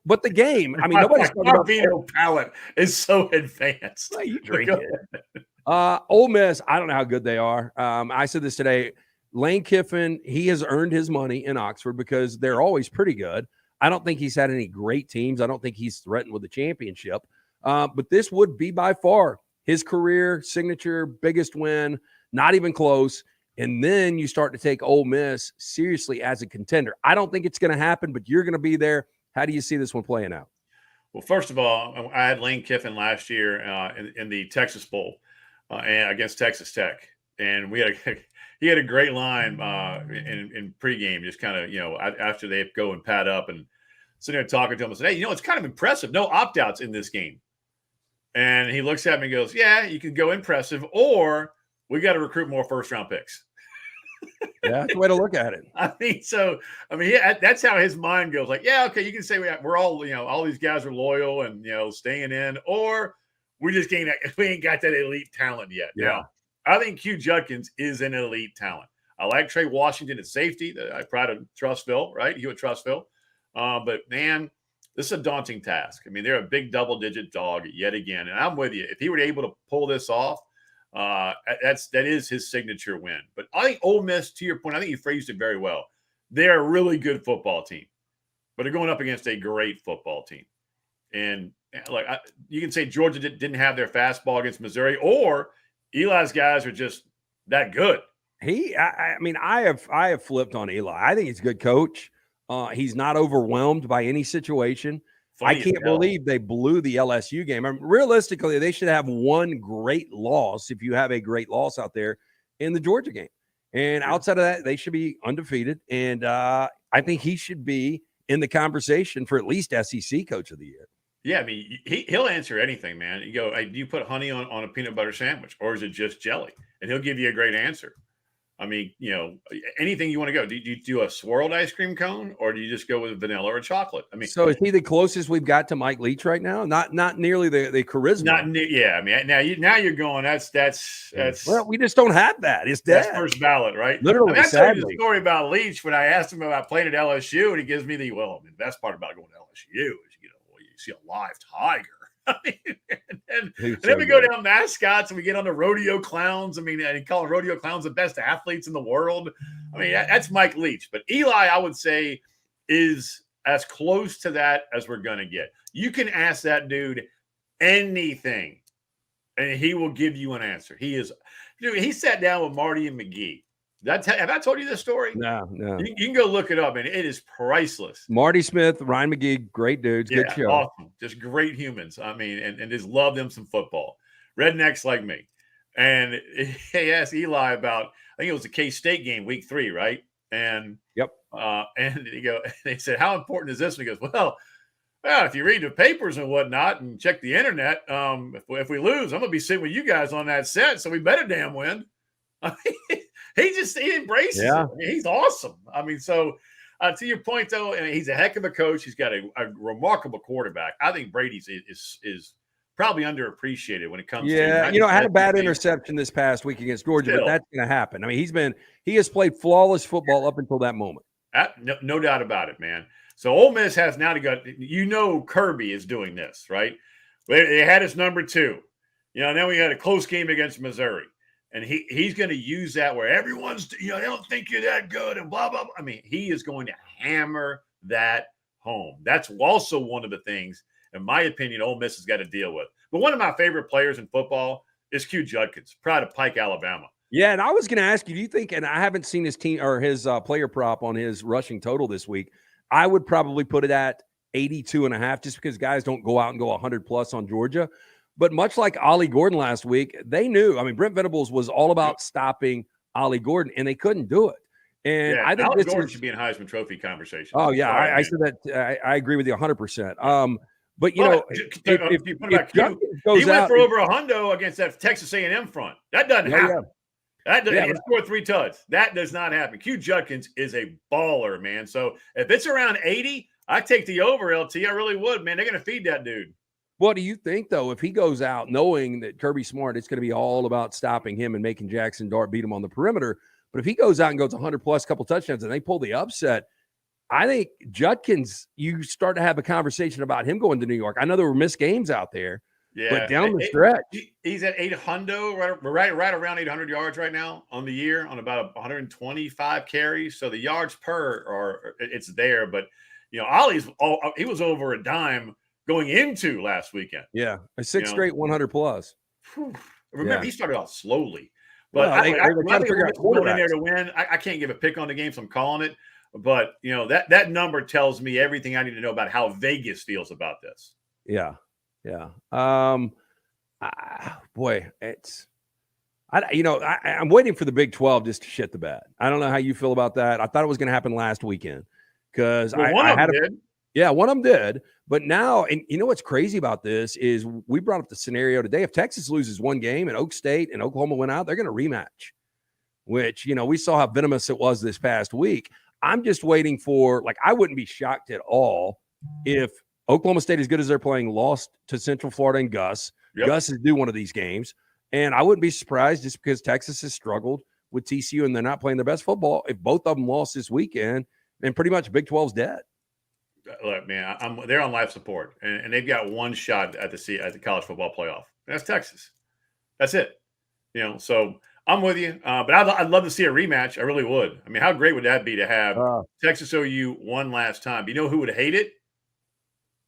But the game, I mean, nobody's talking about vino palate is so advanced. Well, you drink it. Ole Miss, I don't know how good they are. I said this today. Lane Kiffin, he has earned his money in Oxford because they're always pretty good. I don't think he's had any great teams. I don't think he's threatened with a championship. But this would be by far his career signature, biggest win, not even close. And then you start to take Ole Miss seriously as a contender. I don't think it's going to happen, but you're going to be there. How do you see this one playing out? Well, first of all, I had Lane Kiffin last year in the Texas Bowl and against Texas Tech, and he had a great line in pregame, just kind of after they go and pad up and sitting there talking to him and said, "Hey, it's kind of impressive. No opt-outs in this game." And he looks at me and goes, "Yeah, you can go impressive, or we got to recruit more first-round picks." Yeah, that's the way to look at it. That's how his mind goes. Like, yeah, okay, you can say we're all, all these guys are loyal and staying in, or we ain't got that elite talent yet. Yeah. Now, I think Q Judkins is an elite talent. I like Trey Washington at safety. I pride of Trustville, right? You at Trustville, but man, this is a daunting task. I mean, they're a big double-digit dog yet again, and I'm with you. If he were able to pull this off. That is his signature win. But I think Ole Miss, to your point, I think you phrased it very well. They're a really good football team, but they're going up against a great football team. And you can say Georgia didn't have their fastball against Missouri, or Eli's guys are just that good. I have flipped on Eli. I think he's a good coach. He's not overwhelmed by any situation. I can't believe they blew the LSU game. I mean, realistically, they should have one great loss, if you have a great loss out there, in the Georgia game. And outside of that, they should be undefeated. And I think he should be in the conversation for at least SEC Coach of the Year. Yeah, I mean, he'll answer anything, man. You go, hey, do you put honey on a peanut butter sandwich, or is it just jelly? And he'll give you a great answer. I mean, anything you want to go. Do you do a swirled ice cream cone, or do you just go with vanilla or chocolate? I mean, so is he the closest we've got to Mike Leach right now? Not nearly the charisma. Yeah. I mean, now you're going. That's. Well, we just don't have that. It's dead. That's first ballot, right? Literally. I told you the story about Leach when I asked him about playing at LSU, and he gives me the best part about going to LSU is you see a live tiger. I mean, and then we go down mascots and we get on the rodeo clowns. I mean, and call rodeo clowns the best athletes in the world. I mean, that's Mike Leach. But Eli, I would say, is as close to that as we're going to get. You can ask that dude anything, and he will give you an answer. He sat down with Marty and McGee. Have I told you this story? No. You can go look it up, and it is priceless. Marty Smith, Ryan McGee, great dudes, good show. Awesome. Just great humans. I mean, and just love them some football. Rednecks like me. And he asked Eli about, I think it was the K-State game, week 3, right? And yep. And they said, how important is this? And he goes, well, if you read the papers and whatnot and check the internet, if we lose, I'm going to be sitting with you guys on that set, so we better damn win. I mean, he embraces it. I mean, he's awesome. I mean, so to your point, though, I mean, he's a heck of a coach. He's got a remarkable quarterback. I think Brady's is probably underappreciated when it comes to. I had a bad interception this past week against Georgia, but that's going to happen. I mean, he has played flawless football up until that moment. No doubt about it, man. So Ole Miss has now to go. Kirby is doing this, right? They had his number 2. And then we had a close game against Missouri. And he's going to use that where everyone's, they don't think you're that good and blah, blah, blah. I mean, he is going to hammer that home. That's also one of the things, in my opinion, Ole Miss has got to deal with. But one of my favorite players in football is Q Judkins, proud of Pike, Alabama. Yeah, and I was going to ask you, do you think, and I haven't seen his team or his player prop on his rushing total this week, I would probably put it at 82.5 just because guys don't go out and go 100+ on Georgia. But much like Ollie Gordon last week, they knew. I mean, Brent Venables was all about stopping Ollie Gordon, and they couldn't do it. And I think Alex this Gordon is, should be in Heisman Trophy conversation. oh yeah, Sorry, I man. said that. I agree with you 100%. But you know, if what about Q? Judkins goes He went out, for over a hundo against that Texas A&M front. That doesn't happen. That doesn't, he scored 3 tuds. That does not happen. Q Judkins is a baller, man. So if it's around 80, I take the over, LT. I really would, man. They're going to feed that dude. What do you think, though, if he goes out knowing that Kirby Smart, it's going to be all about stopping him and making Jackson Dart beat him on the perimeter? But if he goes out and goes 100-plus, couple touchdowns, and they pull the upset, I think Judkins, you start to have a conversation about him going to New York. I know there were missed games out there, but down the stretch. He's at 800, right around 800 yards right now on the year, on about 125 carries. So the yards per, it's there. But, you know, he was over a dime going into last weekend. Yeah, a 6 straight 100-plus. Remember, he started off slowly. But I think going in there to win. I can't give a pick on the game, so I'm calling it. But, you know, that number tells me everything I need to know about how Vegas feels about this. Yeah. Boy, I'm waiting for the Big 12 just to shit the bed. I don't know how you feel about that. I thought it was going to happen last weekend because one of them did. But now, and you know what's crazy about this is we brought up the scenario today. If Texas loses one game and Oak State and Oklahoma went out, they're going to rematch, which, you know, we saw how venomous it was this past week. I'm just waiting for, I wouldn't be shocked at all if Oklahoma State, as good as they're playing, lost to Central Florida and Gus. Yep. Gus is due one of these games. And I wouldn't be surprised just because Texas has struggled with TCU and they're not playing their best football. If both of them lost this weekend, then pretty much Big 12's dead. Look, man, they're on life support, and they've got one shot at the college football playoff. And that's Texas. That's it. You know, so I'm with you. But I'd love to see a rematch. I really would. I mean, how great would that be to have Texas OU one last time? You know who would hate it?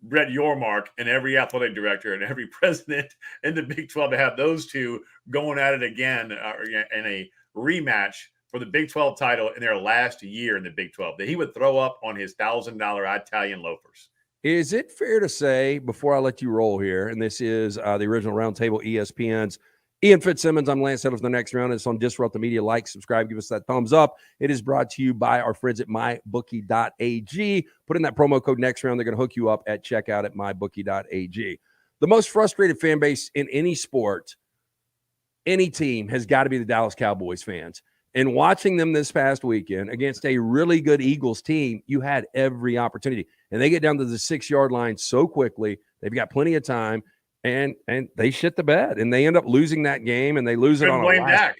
Brett Yormark and every athletic director and every president in the Big 12 to have those two going at it again in a rematch for the Big 12 title in their last year in the Big 12, that he would throw up on his $1,000 Italian loafers. Is it fair to say, before I let you roll here, and this is the original Roundtable, ESPN's Ian Fitzsimmons, I'm Lance Taylor for the next round. It's on Disrupt the Media. Like, subscribe, give us that thumbs up. It is brought to you by our friends at mybookie.ag. Put in that promo code next round. They're going to hook you up at checkout at mybookie.ag. The most frustrated fan base in any sport, any team, has got to be the Dallas Cowboys fans. And watching them this past weekend against a really good Eagles team, you had every opportunity. And they get down to the 6-yard line so quickly. They've got plenty of time. And they shit the bed, and they end up losing that game, and they lose it on a blame Dak.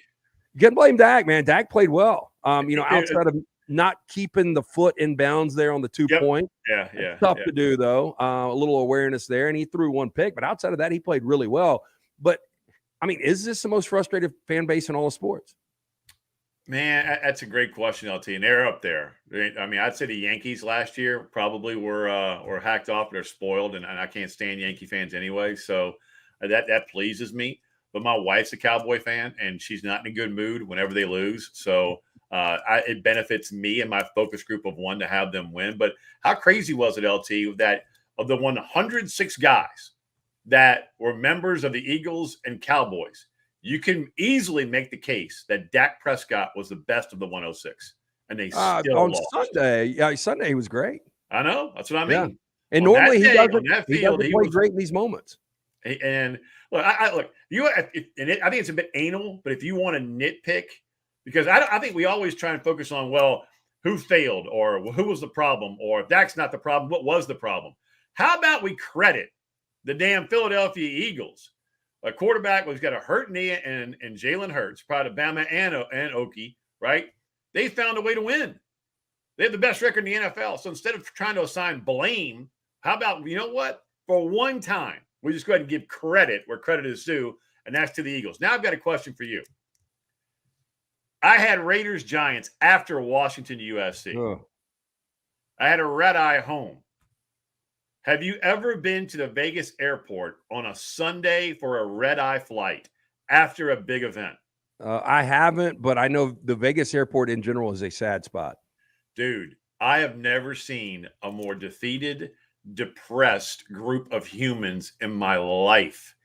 You can blame Dak, man. Dak played well. Outside of not keeping the foot in bounds there on the 2-point. Yeah. Tough to do, though. A little awareness there, and he threw one pick. But outside of that, he played really well. But, I mean, is this the most frustrated fan base in all of sports? Man, that's a great question, LT, and they're up there. I mean, I'd say the Yankees last year probably were hacked off. They're spoiled, and I can't stand Yankee fans anyway, so that pleases me. But my wife's a Cowboy fan, and she's not in a good mood whenever they lose. So it benefits me and my focus group of one to have them win. But how crazy was it, LT, that of the 106 guys that were members of the Eagles and Cowboys, you can easily make the case that Dak Prescott was the best of the 106, and they still on lost. Sunday he was great. I know. That's what I mean. Yeah. And normally he doesn't play great in these moments. And look, I think it's a bit anal, but if you want to nitpick, because I think we always try and focus on, well, who failed or who was the problem, or if Dak's not the problem, what was the problem? How about we credit the damn Philadelphia Eagles? A quarterback was got a hurt knee and Jalen Hurts, probably Bama and Okie, right? They found a way to win. They have the best record in the NFL. So instead of trying to assign blame, how about, you know what? For one time, we just go ahead and give credit where credit is due, and that's to the Eagles. Now I've got a question for you. I had Raiders Giants after Washington USC. Oh. I had a red eye home. Have you ever been to the Vegas airport on a Sunday for a red-eye flight after a big event? I haven't, but I know the Vegas airport in general is a sad spot. Dude, I have never seen a more defeated, depressed group of humans in my life.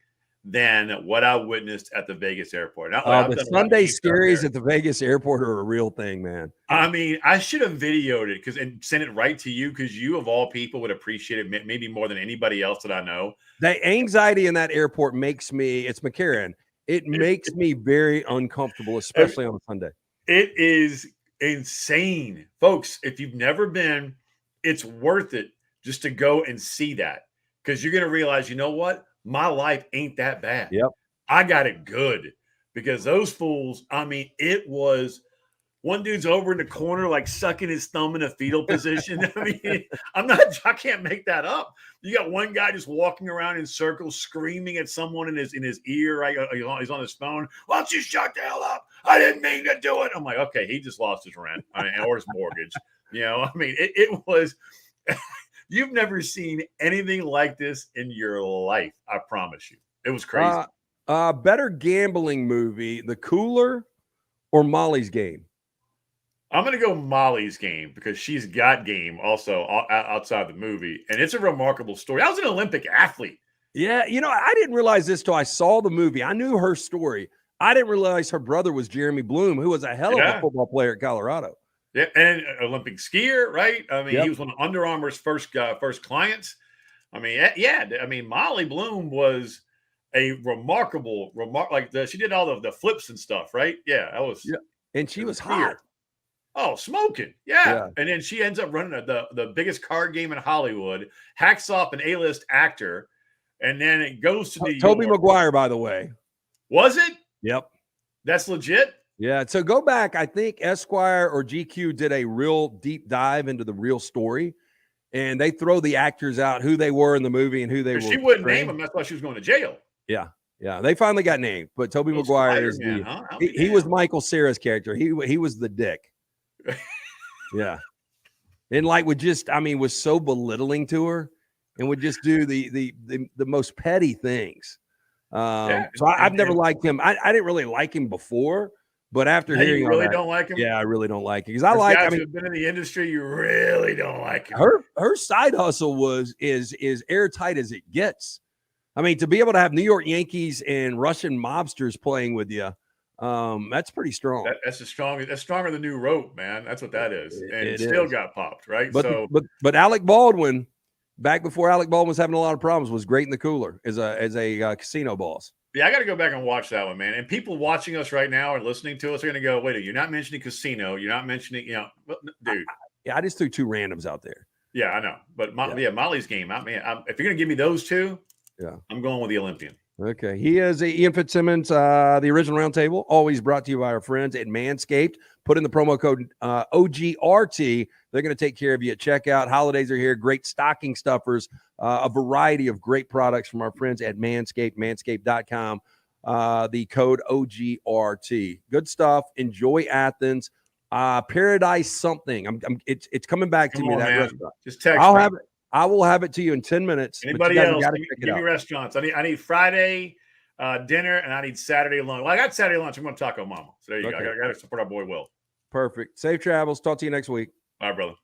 than what I witnessed at the Vegas airport. Now, The Sunday scaries at the Vegas airport are a real thing, man. I mean, I should have videoed it and sent it right to you because you, of all people, would appreciate it maybe more than anybody else that I know. The anxiety in that airport makes me, it's McCarran, it makes me very uncomfortable, especially on a Sunday. It is insane. Folks, if you've never been, it's worth it just to go and see that because you're going to realize, you know what? My life ain't that bad. Yep. I got it good because those fools, I mean, it was one dude's over in the corner, like sucking his thumb in a fetal position. I mean, I can't make that up. You got one guy just walking around in circles, screaming at someone in his ear, right? He's on his phone. Why don't you shut the hell up? I didn't mean to do it. I'm like, okay, he just lost his rent or his mortgage. I mean, it was, you've never seen anything like this in your life. I promise you. It was crazy. Better gambling movie, The Cooler or Molly's Game? I'm going to go Molly's Game because she's got game also outside the movie. And it's a remarkable story. I was an Olympic athlete. Yeah. I didn't realize this till I saw the movie. I knew her story. I didn't realize her brother was Jeremy Bloom, who was a hell of a football player at Colorado. Yeah. And Olympic skier, right? I mean, He was one of Under Armour's first clients. I mean, I mean, Molly Bloom was a remarkable, she did all the flips and stuff, right? Yeah. That was. Yeah. And she was hot. Oh, smoking. Yeah. And then she ends up running the biggest card game in Hollywood, hacks off an A-list actor, and then it goes to the Tobey Maguire, by the way. Was it? Yep. That's legit? Yeah. So go back. I think Esquire or GQ did a real deep dive into the real story, and they throw the actors out, who they were in the movie and who they were. She wouldn't name them. That's why she was going to jail. Yeah. Yeah. They finally got named, but Tobey Maguire is he was Michael Cera's character. He was the dick. Yeah. And was so belittling to her and would just do the most petty things. So I've never liked him. I didn't really like him before, but after hearing you really don't like him? Yeah, I really don't like him because who've been in the industry, you really don't like him. Her side hustle is airtight as it gets. I mean, to be able to have New York Yankees and Russian mobsters playing with you, that's pretty strong. That's stronger than new rope, man. That's what that is. And it still got popped, right? But Alec Baldwin, back before Alec Baldwin was having a lot of problems, was great in The Cooler as a casino boss. Yeah, I got to go back and watch that one, man. And people watching us right now or listening to us are going to go, wait, you're not mentioning casino. You're not mentioning, dude. I just threw two randoms out there. Yeah, I know. But Molly's Game, if you're going to give me those two, I'm going with the Olympian. Okay. He is Ian Fitzsimmons, the original roundtable, always brought to you by our friends at Manscaped. Put in the promo code OGRT. They're going to take care of you at checkout. Holidays are here. Great stocking stuffers, a variety of great products from our friends at Manscaped, manscaped.com. The code OGRT. Good stuff. Enjoy Athens. Paradise something. It's coming back to me. That restaurant. Just text. I will have it to you in 10 minutes. Anybody else? Give me restaurants. I need Friday dinner and I need Saturday lunch. Well, I got Saturday lunch. I'm going to Taco Mama. So there you go. I got to support our boy Will. Perfect. Safe travels. Talk to you next week. All right, brother.